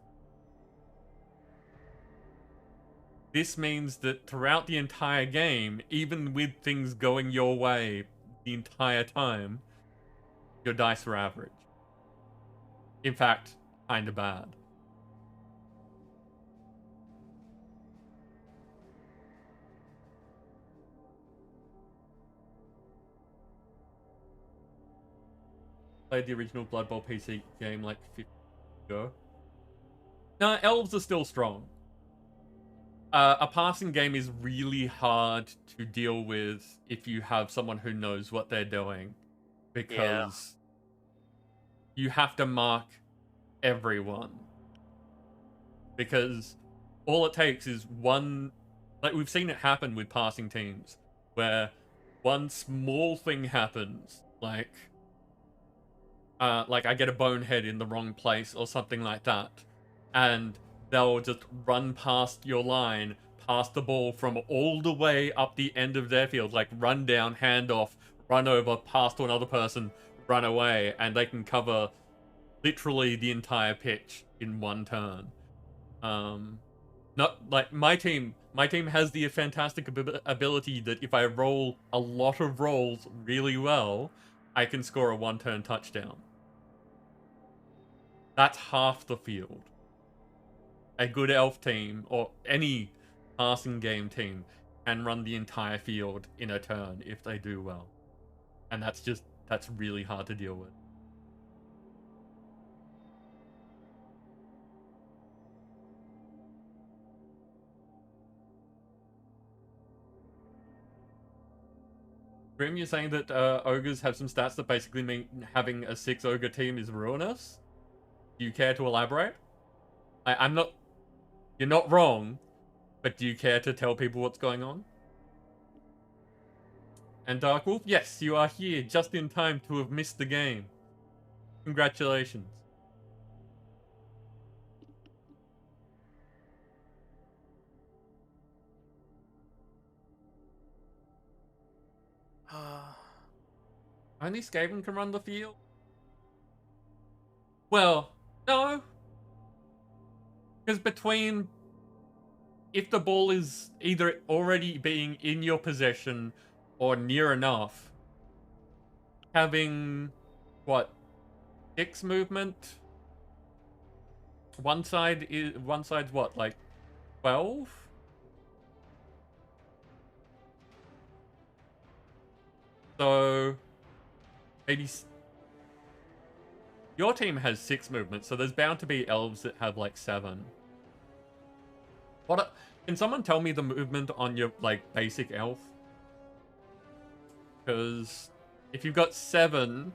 this means that throughout the entire game, even with things going your way the entire time, your dice were average. In fact, kind of bad. Played the original Blood Bowl PC game like 50 years ago. No, elves are still strong. A passing game is really hard to deal with if you have someone who knows what they're doing, because you have to mark everyone. Because all it takes is one, like we've seen it happen with passing teams, where one small thing happens, like I get a bonehead in the wrong place or something like that, and they'll just run past your line, pass the ball from all the way up the end of their field, like run down, hand off, run over, pass to another person, run away, and they can cover literally the entire pitch in one turn. Not like my team has the fantastic ability that if I roll a lot of rolls really well, I can score a one-turn touchdown. That's half the field. A good elf team, or any passing game team, can run the entire field in a turn if they do well. And that's really hard to deal with. Grim, you're saying that ogres have some stats that basically mean having a 6 ogre team is ruinous? Do you care to elaborate? I'm not... You're not wrong, but do you care to tell people what's going on? And Dark Wolf, yes, you are here just in time to have missed the game. Congratulations. Only Skaven can run the field? Well, no. Because between... If the ball is either already being in your possession or near enough, having, what, 6 movement? One side's what, like 12? So maybe your team has 6 movement, so there's bound to be elves that have like 7. Can someone tell me the movement on your like basic elf? Because if you've got 7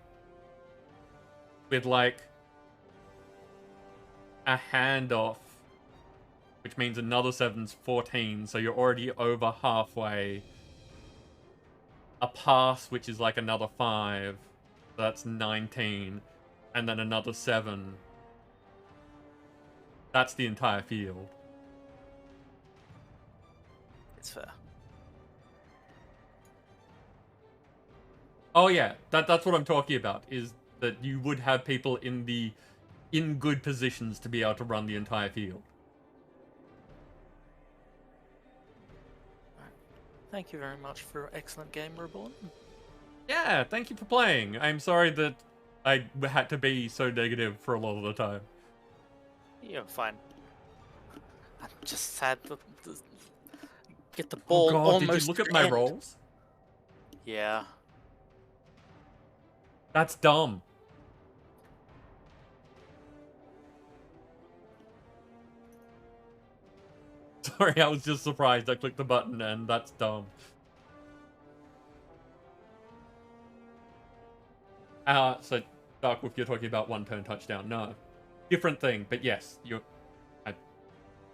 with like a handoff, which means another 7's 14, so you're already over halfway. a pass, which is like another 5. So that's 19. And then another 7. That's the entire field. It's fair. Oh yeah, that's what I'm talking about, is that you would have people in good positions to be able to run the entire field. Thank you very much for an excellent game, Reborne. Yeah, thank you for playing. I'm sorry that I had to be so negative for a lot of the time. You're fine. I'm just sad to get the Oh ball god, almost did you look to at the my end. rolls? Yeah. That's dumb. Sorry, I was just surprised. I clicked the button and that's dumb. So Darkwolf, you're talking about one-turn touchdown. No. Different thing, but yes, I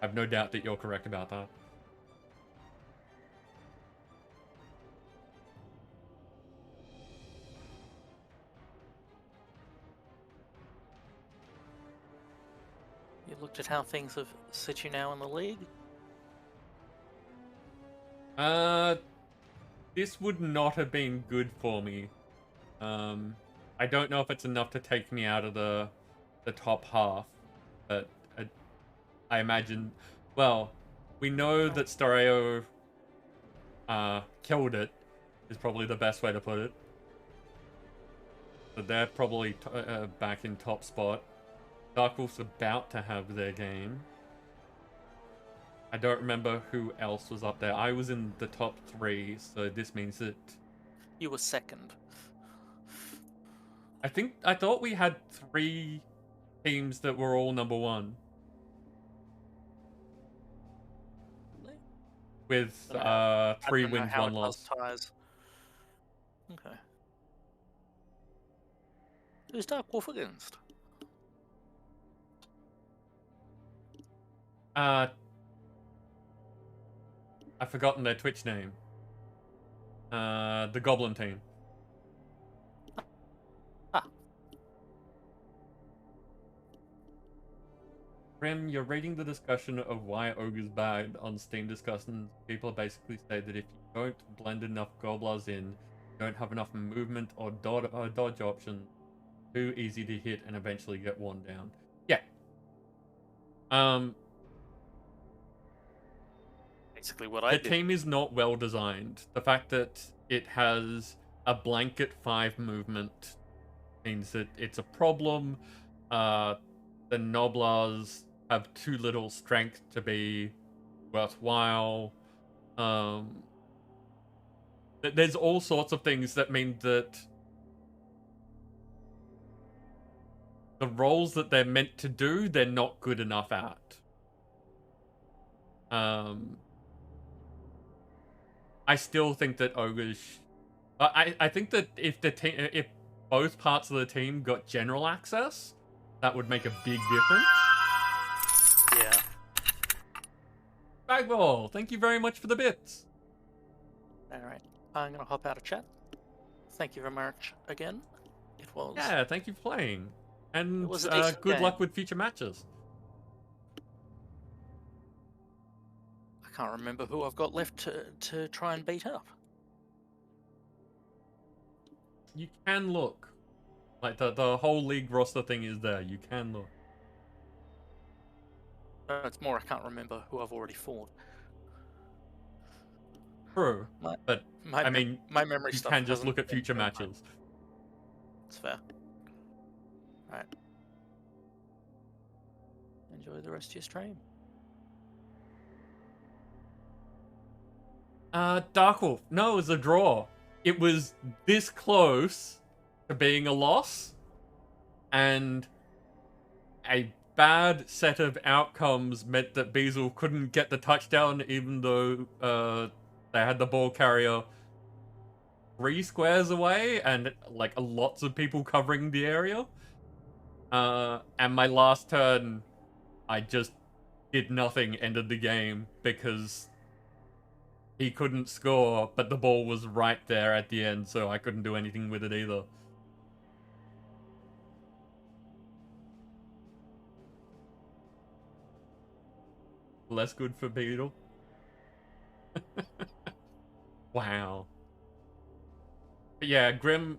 have no doubt that you're correct about that. You looked at how things have sit you now in the league? This would not have been good for me. I don't know if it's enough to take me out of the top half, but I imagine. Well, we know that Stereo killed it. Is probably the best way to put it. So they're probably back in top spot. Darkwolf's about to have their game. I don't remember who else was up there. I was in the top 3, so this means that You were second. I thought we had 3 teams that were all number 1 Really? with 3 I don't know wins, how 1 it loss. does ties. Okay. Who's Dark Wolf against? I've forgotten their Twitch name. The Goblin team. Ah. Grim, you're reading the discussion of why Ogre's bad on Steam discussions. People basically say that if you don't blend enough Goblins in, you don't have enough movement or dodge options, too easy to hit and eventually get worn down. Yeah. Basically what I The did. team is not well designed. The fact that it has a blanket 5 movement means that it's a problem. The Noblars have too little strength to be worthwhile. There's all sorts of things that mean that the roles that they're meant to do, they're not good enough at. I still think that Ogres. I think that if if both parts of the team got general access, that would make a big difference. Yeah. Bagball, thank you very much for the bits. Alright. I'm gonna hop out of chat. Thank you very much again. It was. Yeah, thank you for playing. And It was a decent good game. luck with future matches. I can't remember who I've got left to try and beat up. You can look. Like, the whole league roster thing is there. You can look. It's more I can't remember who I've already fought. True. But, I mean, my memory you stuff can just hasn't look at been future very much. matches. It's fair. Alright. Enjoy the rest of your stream. Darkwolf. No, it was a draw. It was this close to being a loss. And a bad set of outcomes meant that Beazle couldn't get the touchdown even though they had the ball carrier 3 squares away and like lots of people covering the area. And my last turn, I just did nothing, ended the game because he couldn't score, but the ball was right there at the end, so I couldn't do anything with it either. Less good for Beetle. Wow. But yeah, Grim...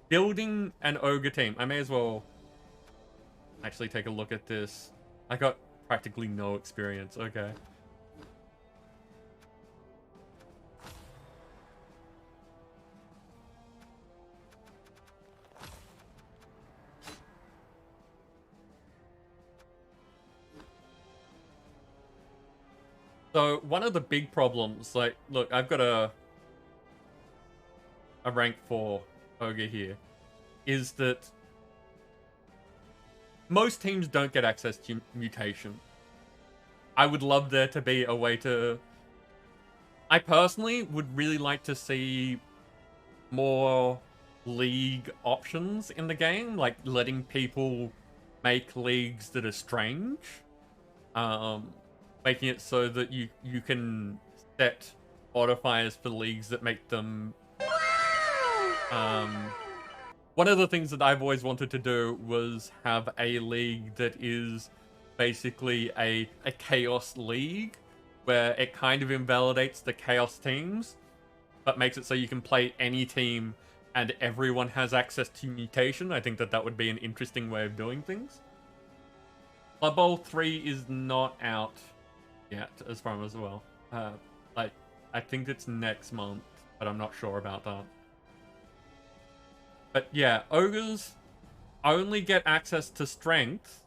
building an ogre team. I may as well actually take a look at this. I got practically no experience. Okay. So one of the big problems, like, look, I've got a rank 4 ogre here, is that most teams don't get access to mutation. I would love there to be a way to... I personally would really like to see more league options in the game, like letting people make leagues that are strange. Making it so that you can set modifiers for leagues that make them... One of the things that I've always wanted to do was have a league that is basically a chaos league, where it kind of invalidates the chaos teams, but makes it so you can play any team and everyone has access to mutation. I think that that would be an interesting way of doing things. Blood Bowl 3 is not out yet, as far as well. Like, I think it's next month, but I'm not sure about that. But yeah, ogres only get access to strength.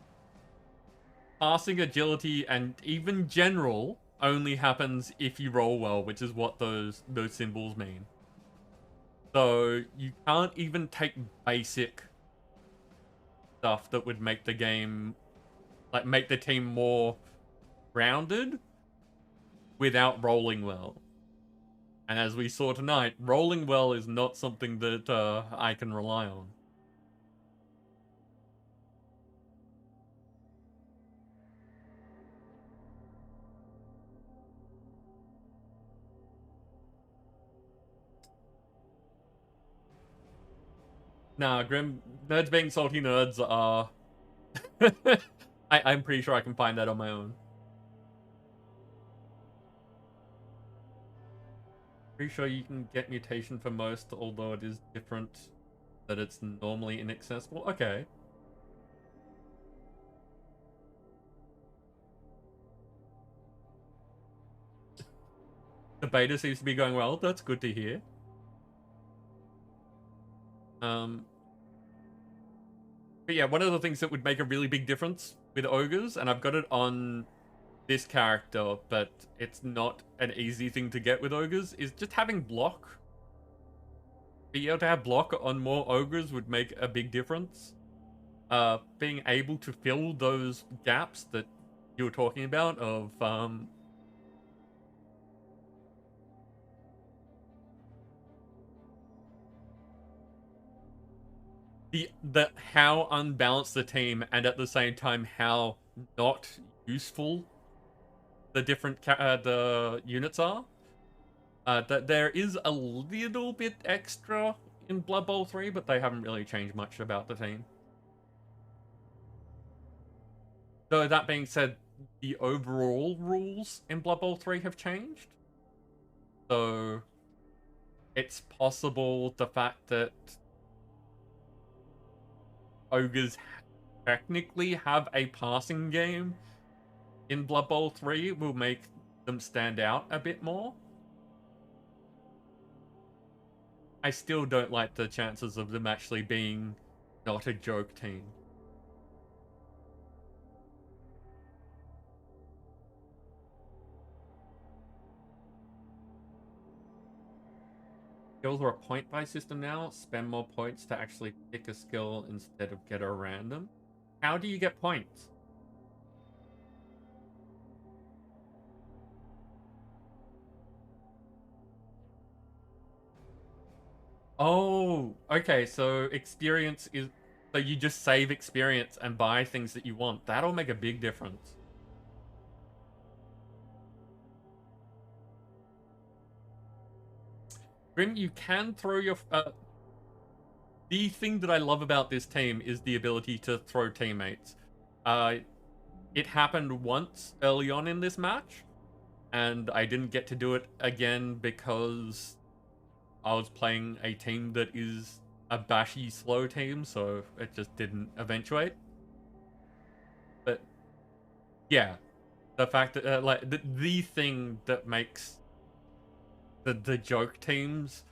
Passing, agility, and even general only happens if you roll well, which is what those symbols mean. So you can't even take basic stuff that would make the game, like, make the team more rounded without rolling well. And as we saw tonight, rolling well is not something that I can rely on. Nah, Grim, nerds being salty nerds are... I'm pretty sure I can find that on my own. Pretty sure you can get mutation for most, although it is different, that it's normally inaccessible. Okay. The beta seems to be going well. That's good to hear. But yeah, one of the things that would make a really big difference with ogres, and I've got it on this character, but it's not an easy thing to get with ogres, is just having block. Being able to have block on more ogres would make a big difference. Being able to fill those gaps that you were talking about of the how unbalanced the team, and at the same time how not useful the different the units are. That there is a little bit extra in Blood Bowl 3, but they haven't really changed much about the team. Though that being said, the overall rules in Blood Bowl 3 have changed. So it's possible the fact that ogres technically have a passing game in Blood Bowl 3 will make them stand out a bit more. I still don't like the chances of them actually being not a joke team. Skills are a point-based system now. Spend more points to actually pick a skill instead of get a random. How do you get points? Oh, okay, so experience is... So you just save experience and buy things that you want. That'll make a big difference. Grim, you can throw your... the thing that I love about this team is the ability to throw teammates. It happened once early on in this match, and I didn't get to do it again because I was playing a team that is a bashy, slow team, so it just didn't eventuate. But yeah, the fact that like the thing that makes the joke teams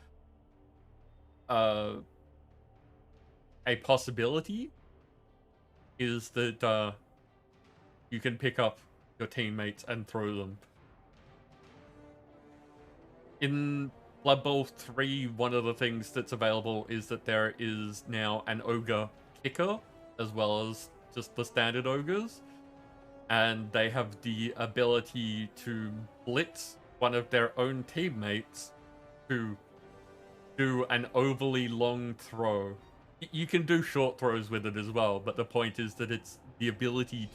a possibility is that you can pick up your teammates and throw them. In Blood Bowl 3, one of the things that's available is that there is now an ogre kicker, as well as just the standard ogres. And they have the ability to blitz one of their own teammates to do an overly long throw. You can do short throws with it as well, but the point is that it's the ability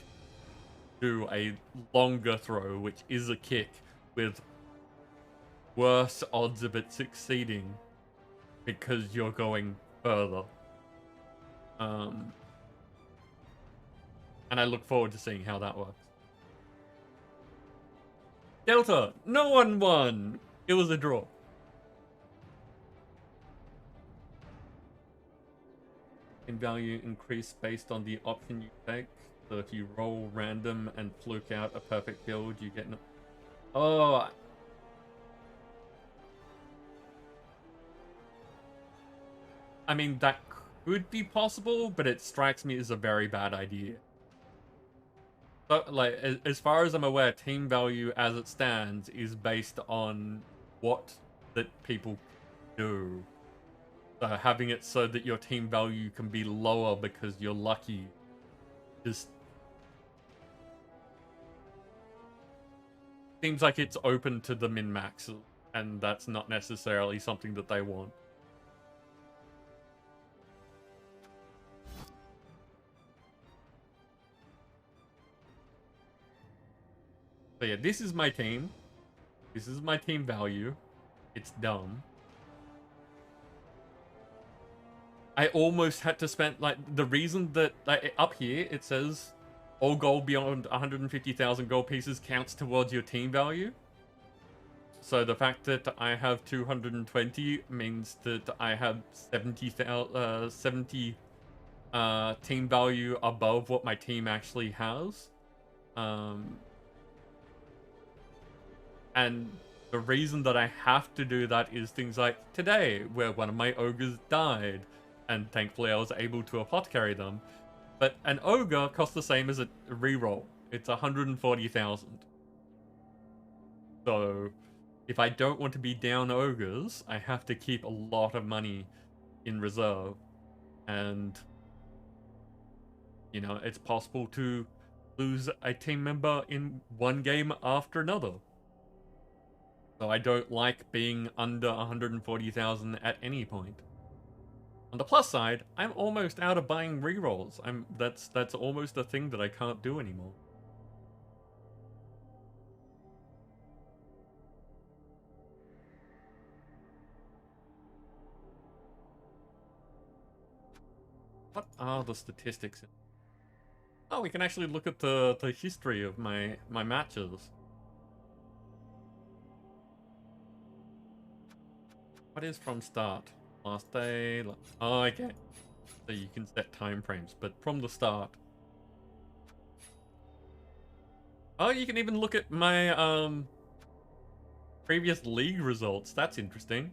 to do a longer throw, which is a kick, with worse odds of it succeeding because you're going further. And I look forward to seeing how that works. Delta, no one won. It was a draw. In value increase based on the option you take. So if you roll random and fluke out a perfect build, you get no... Oh. I mean, that could be possible, but it strikes me as a very bad idea. So, like, as far as I'm aware, team value as it stands is based on what that people do. So having it so that your team value can be lower because you're lucky just seems like it's open to the min-maxes, and that's not necessarily something that they want. So yeah, this is my team. This is my team value. It's dumb. I almost had to spend, like, the reason that, like, up here it says all gold beyond 150,000 gold pieces counts towards your team value. So the fact that I have 220 means that I have 70 team value above what my team actually has. And the reason that I have to do that is things like today, where one of my ogres died, and thankfully I was able to apothecary them. But an ogre costs the same as a reroll. It's 140,000. So if I don't want to be down ogres, I have to keep a lot of money in reserve. And, you know, it's possible to lose a team member in one game after another. So I don't like being under 140,000 at any point. On the plus side, I'm almost out of buying rerolls. That's almost a thing that I can't do anymore. What are the statistics? Oh, we can actually look at the history of my matches. What is from start? Last day. Oh, okay. So you can set time frames, but from the start. Oh, you can even look at my previous league results. That's interesting.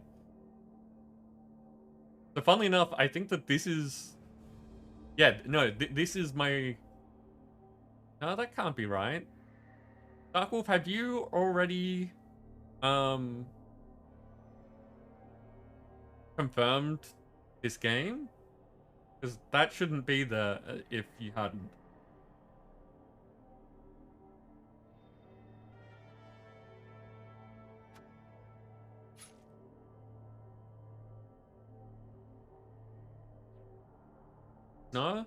So funnily enough, I think that this is... Yeah, no, this is my... No, that can't be right. Darkwolf, have you already confirmed this game? Because that shouldn't be there if you hadn't. No?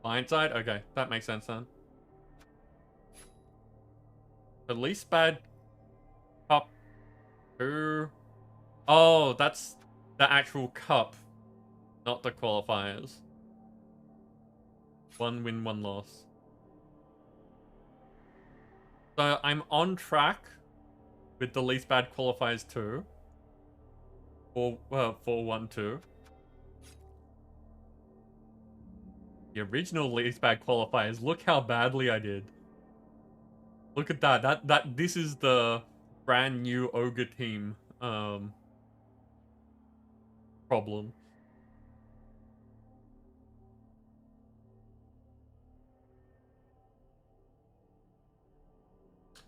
Blindside? Okay, that makes sense then. The least bad top 2. Oh, that's the actual cup, not the qualifiers. 1 win, 1 loss. So I'm on track with the least bad qualifiers 2. 4-1-2. The original least bad qualifiers. Look how badly I did. Look at that. This is the brand new ogre team problem.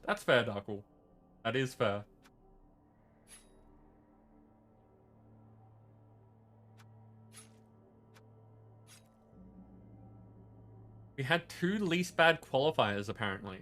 That's fair, Darkle. That is fair. We had 2 least bad qualifiers, apparently.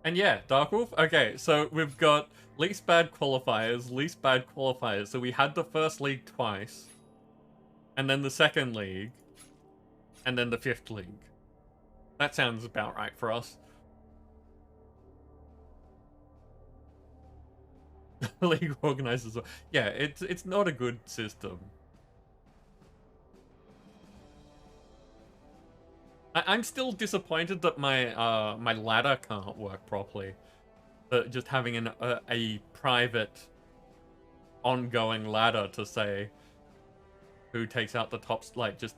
And yeah, Darkwolf. Okay, so we've got least bad qualifiers, least bad qualifiers. So we had the first league twice, and then the second league, and then the 5th league. That sounds about right for us. League organizers. Yeah, it's not a good system. I'm still disappointed that my my ladder can't work properly. Just having a private, ongoing ladder to say who takes out the tops, like just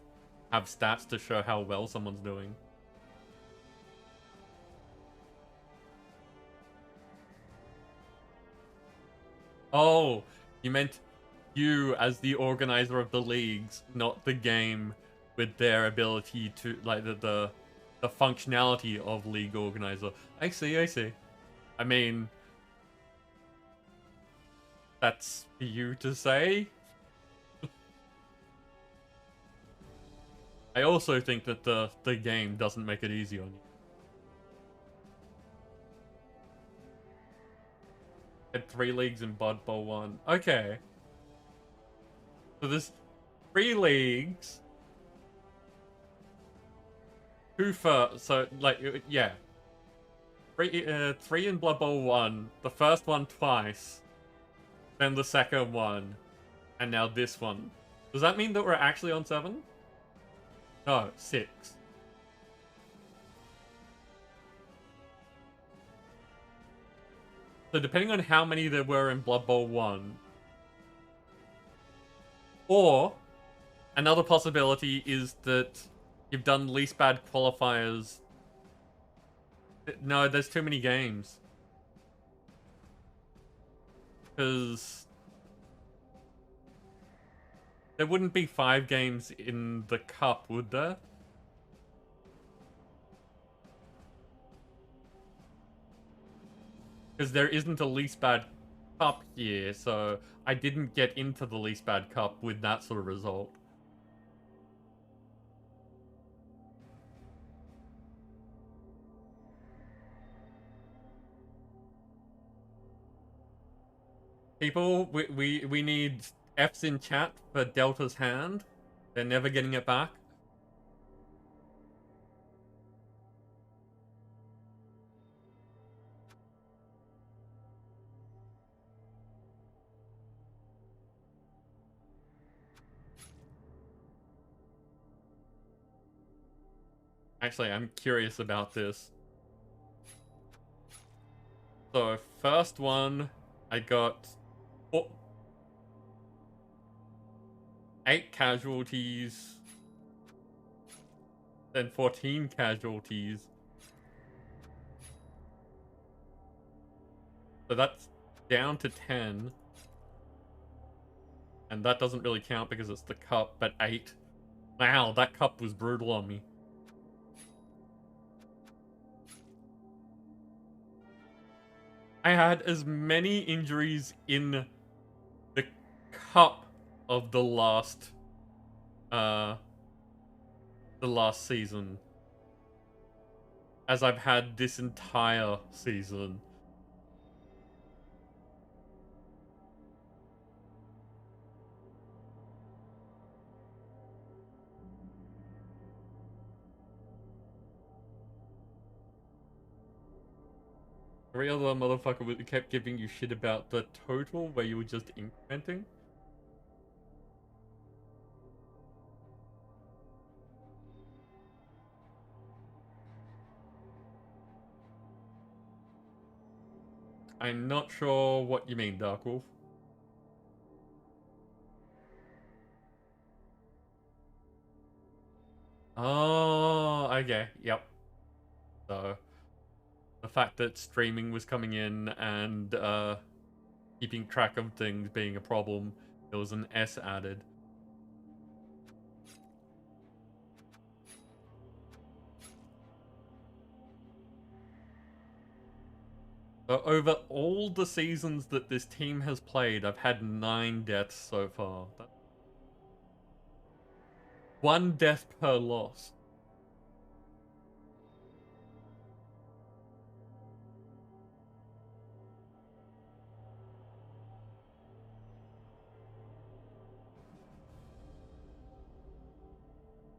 have stats to show how well someone's doing. Oh, you meant you as the organizer of the leagues, not the game with their ability to, like, the functionality of league organizer. I see. I mean, that's for you to say. I also think that the game doesn't make it easy on you. Had 3 leagues in Blood Bowl 1. Okay. So there's 3 leagues. 2 first. So, like, yeah. 3 in Blood Bowl 1. The first one twice. Then the second one. And now this one. Does that mean that we're actually on 7? No, 6. So depending on how many there were in Blood Bowl 1. Or, another possibility is that you've done least bad qualifiers. No, there's too many games. Because there wouldn't be 5 games in the cup, would there? Because there isn't a least bad cup here, so I didn't get into the least bad cup with that sort of result. People, we need F's in chat for Delta's hand. They're never getting it back. Actually, I'm curious about this. So, first one, I got 8 casualties, then 14 casualties. So that's down to 10. And that doesn't really count because it's the cup, but 8. Wow, that cup was brutal on me. I had as many injuries in the cup of the last season as I've had this entire season. Every other motherfucker kept giving you shit about the total where you were just incrementing. I'm not sure what you mean, Dark Wolf. Oh, okay, yep. So, the fact that streaming was coming in and keeping track of things being a problem, there was an S added. So over all the seasons that this team has played, I've had 9 deaths so far. That's 1 death per loss.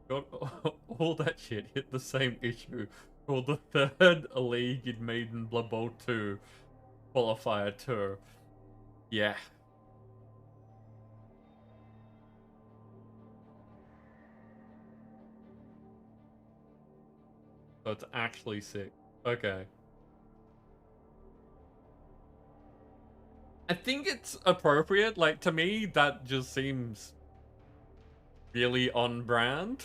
Got all that shit hit the same issue for the 3rd league in Maiden Blood Bowl 2 qualifier tour. Yeah. So it's actually sick. Okay. I think it's appropriate. Like, to me, that just seems really on brand.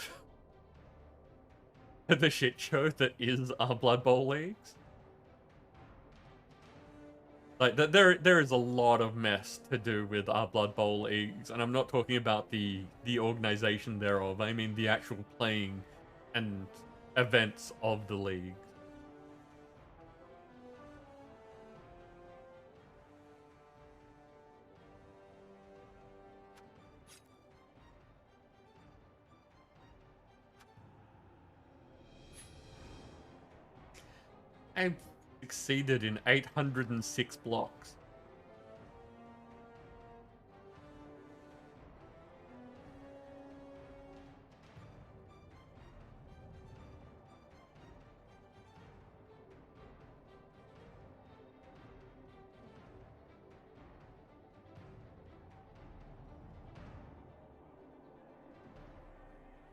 The shit show that is our Blood Bowl leagues. Like, there is a lot of mess to do with our Blood Bowl leagues, and I'm not talking about the organization thereof. I mean the actual playing and events of the league. I've succeeded in 806 blocks.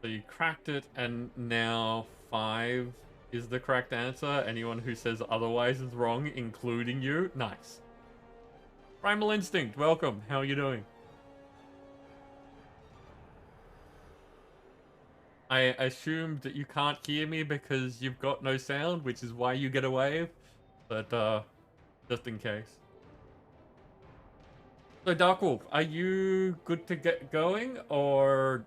So you cracked it, and now 5 is the correct answer. Anyone who says otherwise is wrong, including you. Nice. Primal Instinct, welcome. How are you doing? I assumed that you can't hear me because you've got no sound, which is why you get a wave. But, just in case. So, Dark Wolf, are you good to get going, or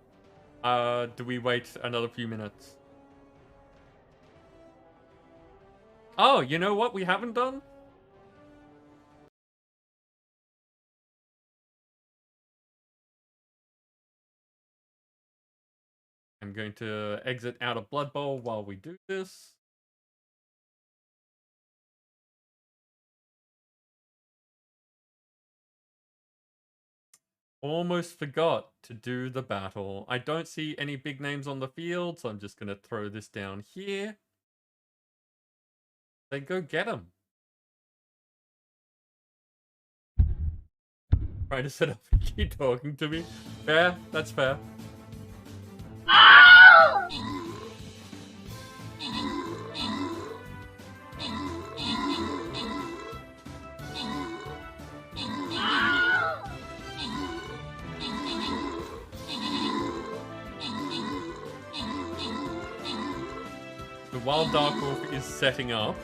do we wait another few minutes? Oh, you know what we haven't done? I'm going to exit out of Blood Bowl while we do this. Almost forgot to do the battle. I don't see any big names on the field, so I'm just going to throw this down here. Then go get them. Trying to set up and keep talking to me. Fair, that's fair. So while Dark Wolf is setting up,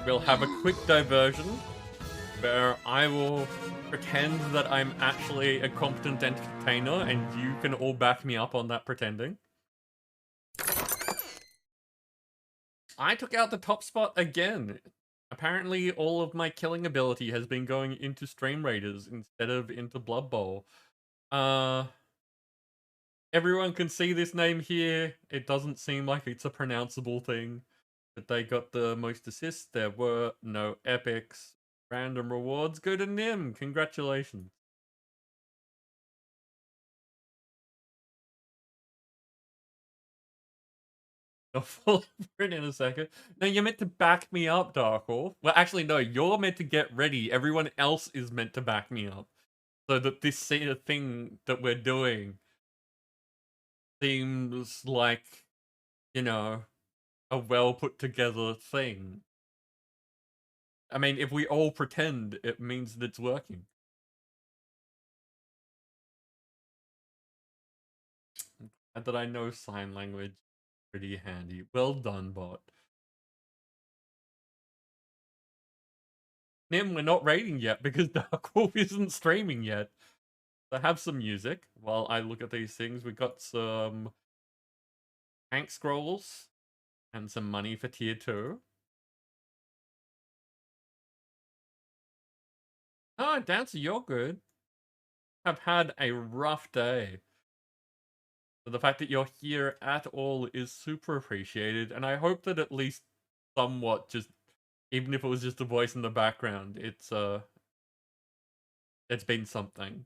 we'll have a quick diversion where I will pretend that I'm actually a competent entertainer and you can all back me up on that pretending. I took out the top spot again. Apparently all of my killing ability has been going into Stream Raiders instead of into Blood Bowl. Everyone can see this name here. It doesn't seem like it's a pronounceable thing. But they got the most assists. There were no epics. Random rewards go to Nim. Congratulations. I'll fall for it in a second. No, you're meant to back me up, Dark Wolf. Well, actually, no, you're meant to get ready. Everyone else is meant to back me up. So that this thing that we're doing seems like, you know, a well put together thing. I mean, if we all pretend, it means that it's working. And that I know sign language pretty handy. Well done, bot. Nim, we're not raiding yet because Dark Wolf isn't streaming yet. So have some music while I look at these things. We got some tank scrolls and some money for tier 2. Oh, Dancer, you're good. I've had a rough day. So the fact that you're here at all is super appreciated, and I hope that at least somewhat, just even if it was just a voice in the background, it's been something.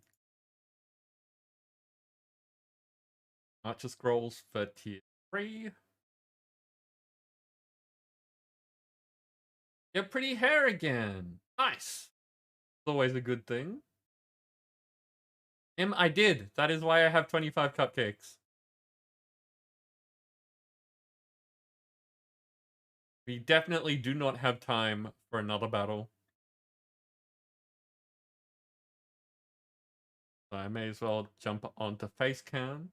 Archer scrolls for tier 3. You have pretty hair again. Nice. It's always a good thing. I did. That is why I have 25 cupcakes. We definitely do not have time for another battle. So I may as well jump onto Facecam.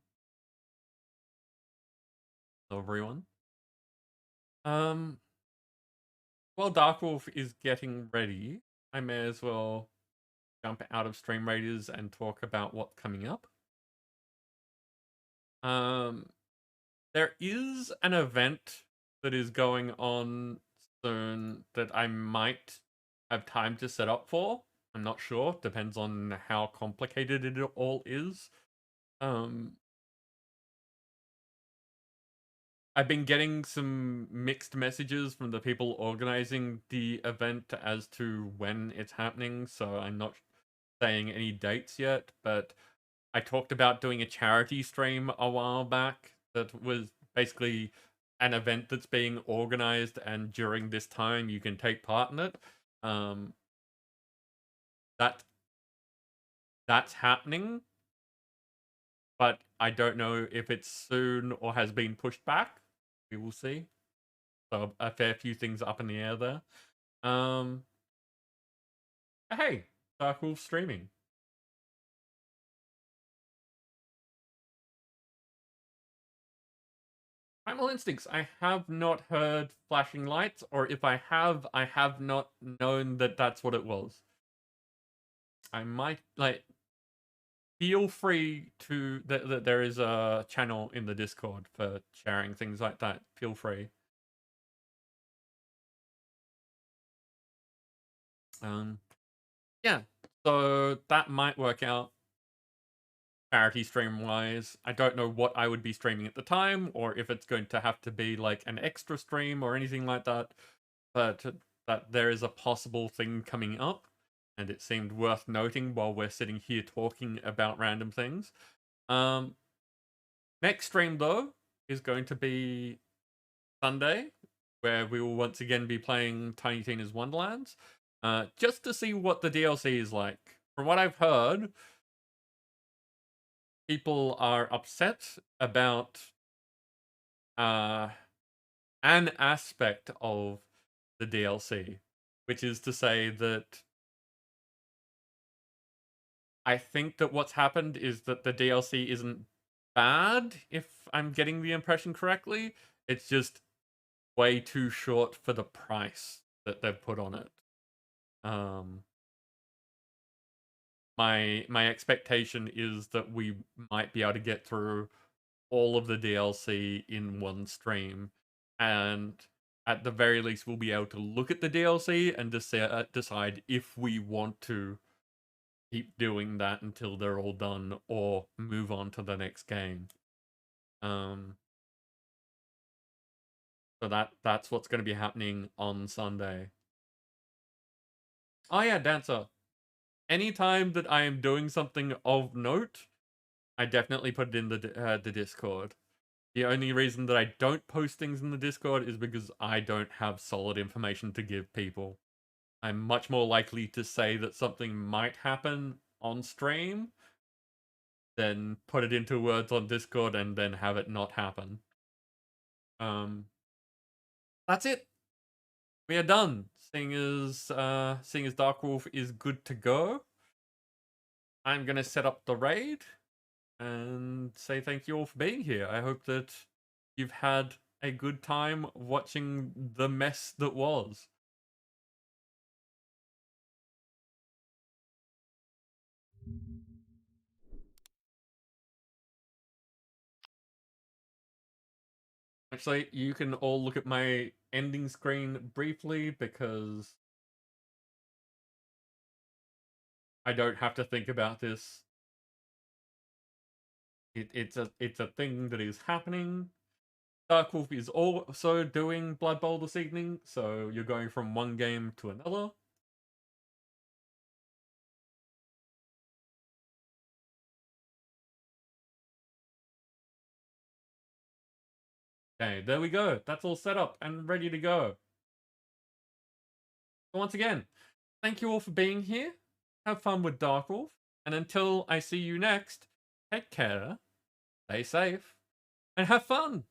Hello, everyone. While Dark Wolf is getting ready, I may as well jump out of Stream Raiders and talk about what's coming up. There is an event that is going on soon that I might have time to set up for. I'm not sure. Depends on how complicated it all is. I've been getting some mixed messages from the people organizing the event as to when it's happening, so I'm not saying any dates yet, but I talked about doing a charity stream a while back that was basically an event that's being organized, and during this time you can take part in it. That's happening, but I don't know if it's soon or has been pushed back. We will see. So a fair few things up in the air there. Hey, Dark Wolf streaming. Primal Instincts, I have not heard flashing lights, or if I have not known that that's what it was. I might, like, feel free to, there is a channel in the Discord for sharing things like that. Feel free. Yeah, so that might work out charity stream wise. I don't know what I would be streaming at the time, or if it's going to have to be like an extra stream or anything like that, but that there is a possible thing coming up, and it seemed worth noting while we're sitting here talking about random things. Next stream though is going to be Sunday, where we will once again be playing Tiny Tina's Wonderlands, just to see what the DLC is like. From what I've heard, people are upset about an aspect of the DLC, which is to say that I think that what's happened is that the DLC isn't bad, if I'm getting the impression correctly. It's just way too short for the price that they've put on it. My expectation is that we might be able to get through all of the DLC in one stream, and at the very least we'll be able to look at the DLC and decide if we want to keep doing that until they're all done or move on to the next game. So that's what's going to be happening on Sunday. Oh yeah, Dancer. Anytime that I am doing something of note, I definitely put it in the Discord. The only reason that I don't post things in the Discord is because I don't have solid information to give people. I'm much more likely to say that something might happen on stream than put it into words on Discord and then have it not happen. That's it. We are done. Seeing as Dark Wolf is good to go, I'm gonna set up the raid and say thank you all for being here. I hope that you've had a good time watching the mess that was. Actually, you can all look at my ending screen briefly because I don't have to think about this. It's a thing that is happening. Dark Wolf is also doing Blood Bowl this evening, so you're going from one game to another. Okay, there we go. That's all set up and ready to go. So once again, thank you all for being here. Have fun with Dark Wolf. And until I see you next, take care, stay safe, and have fun.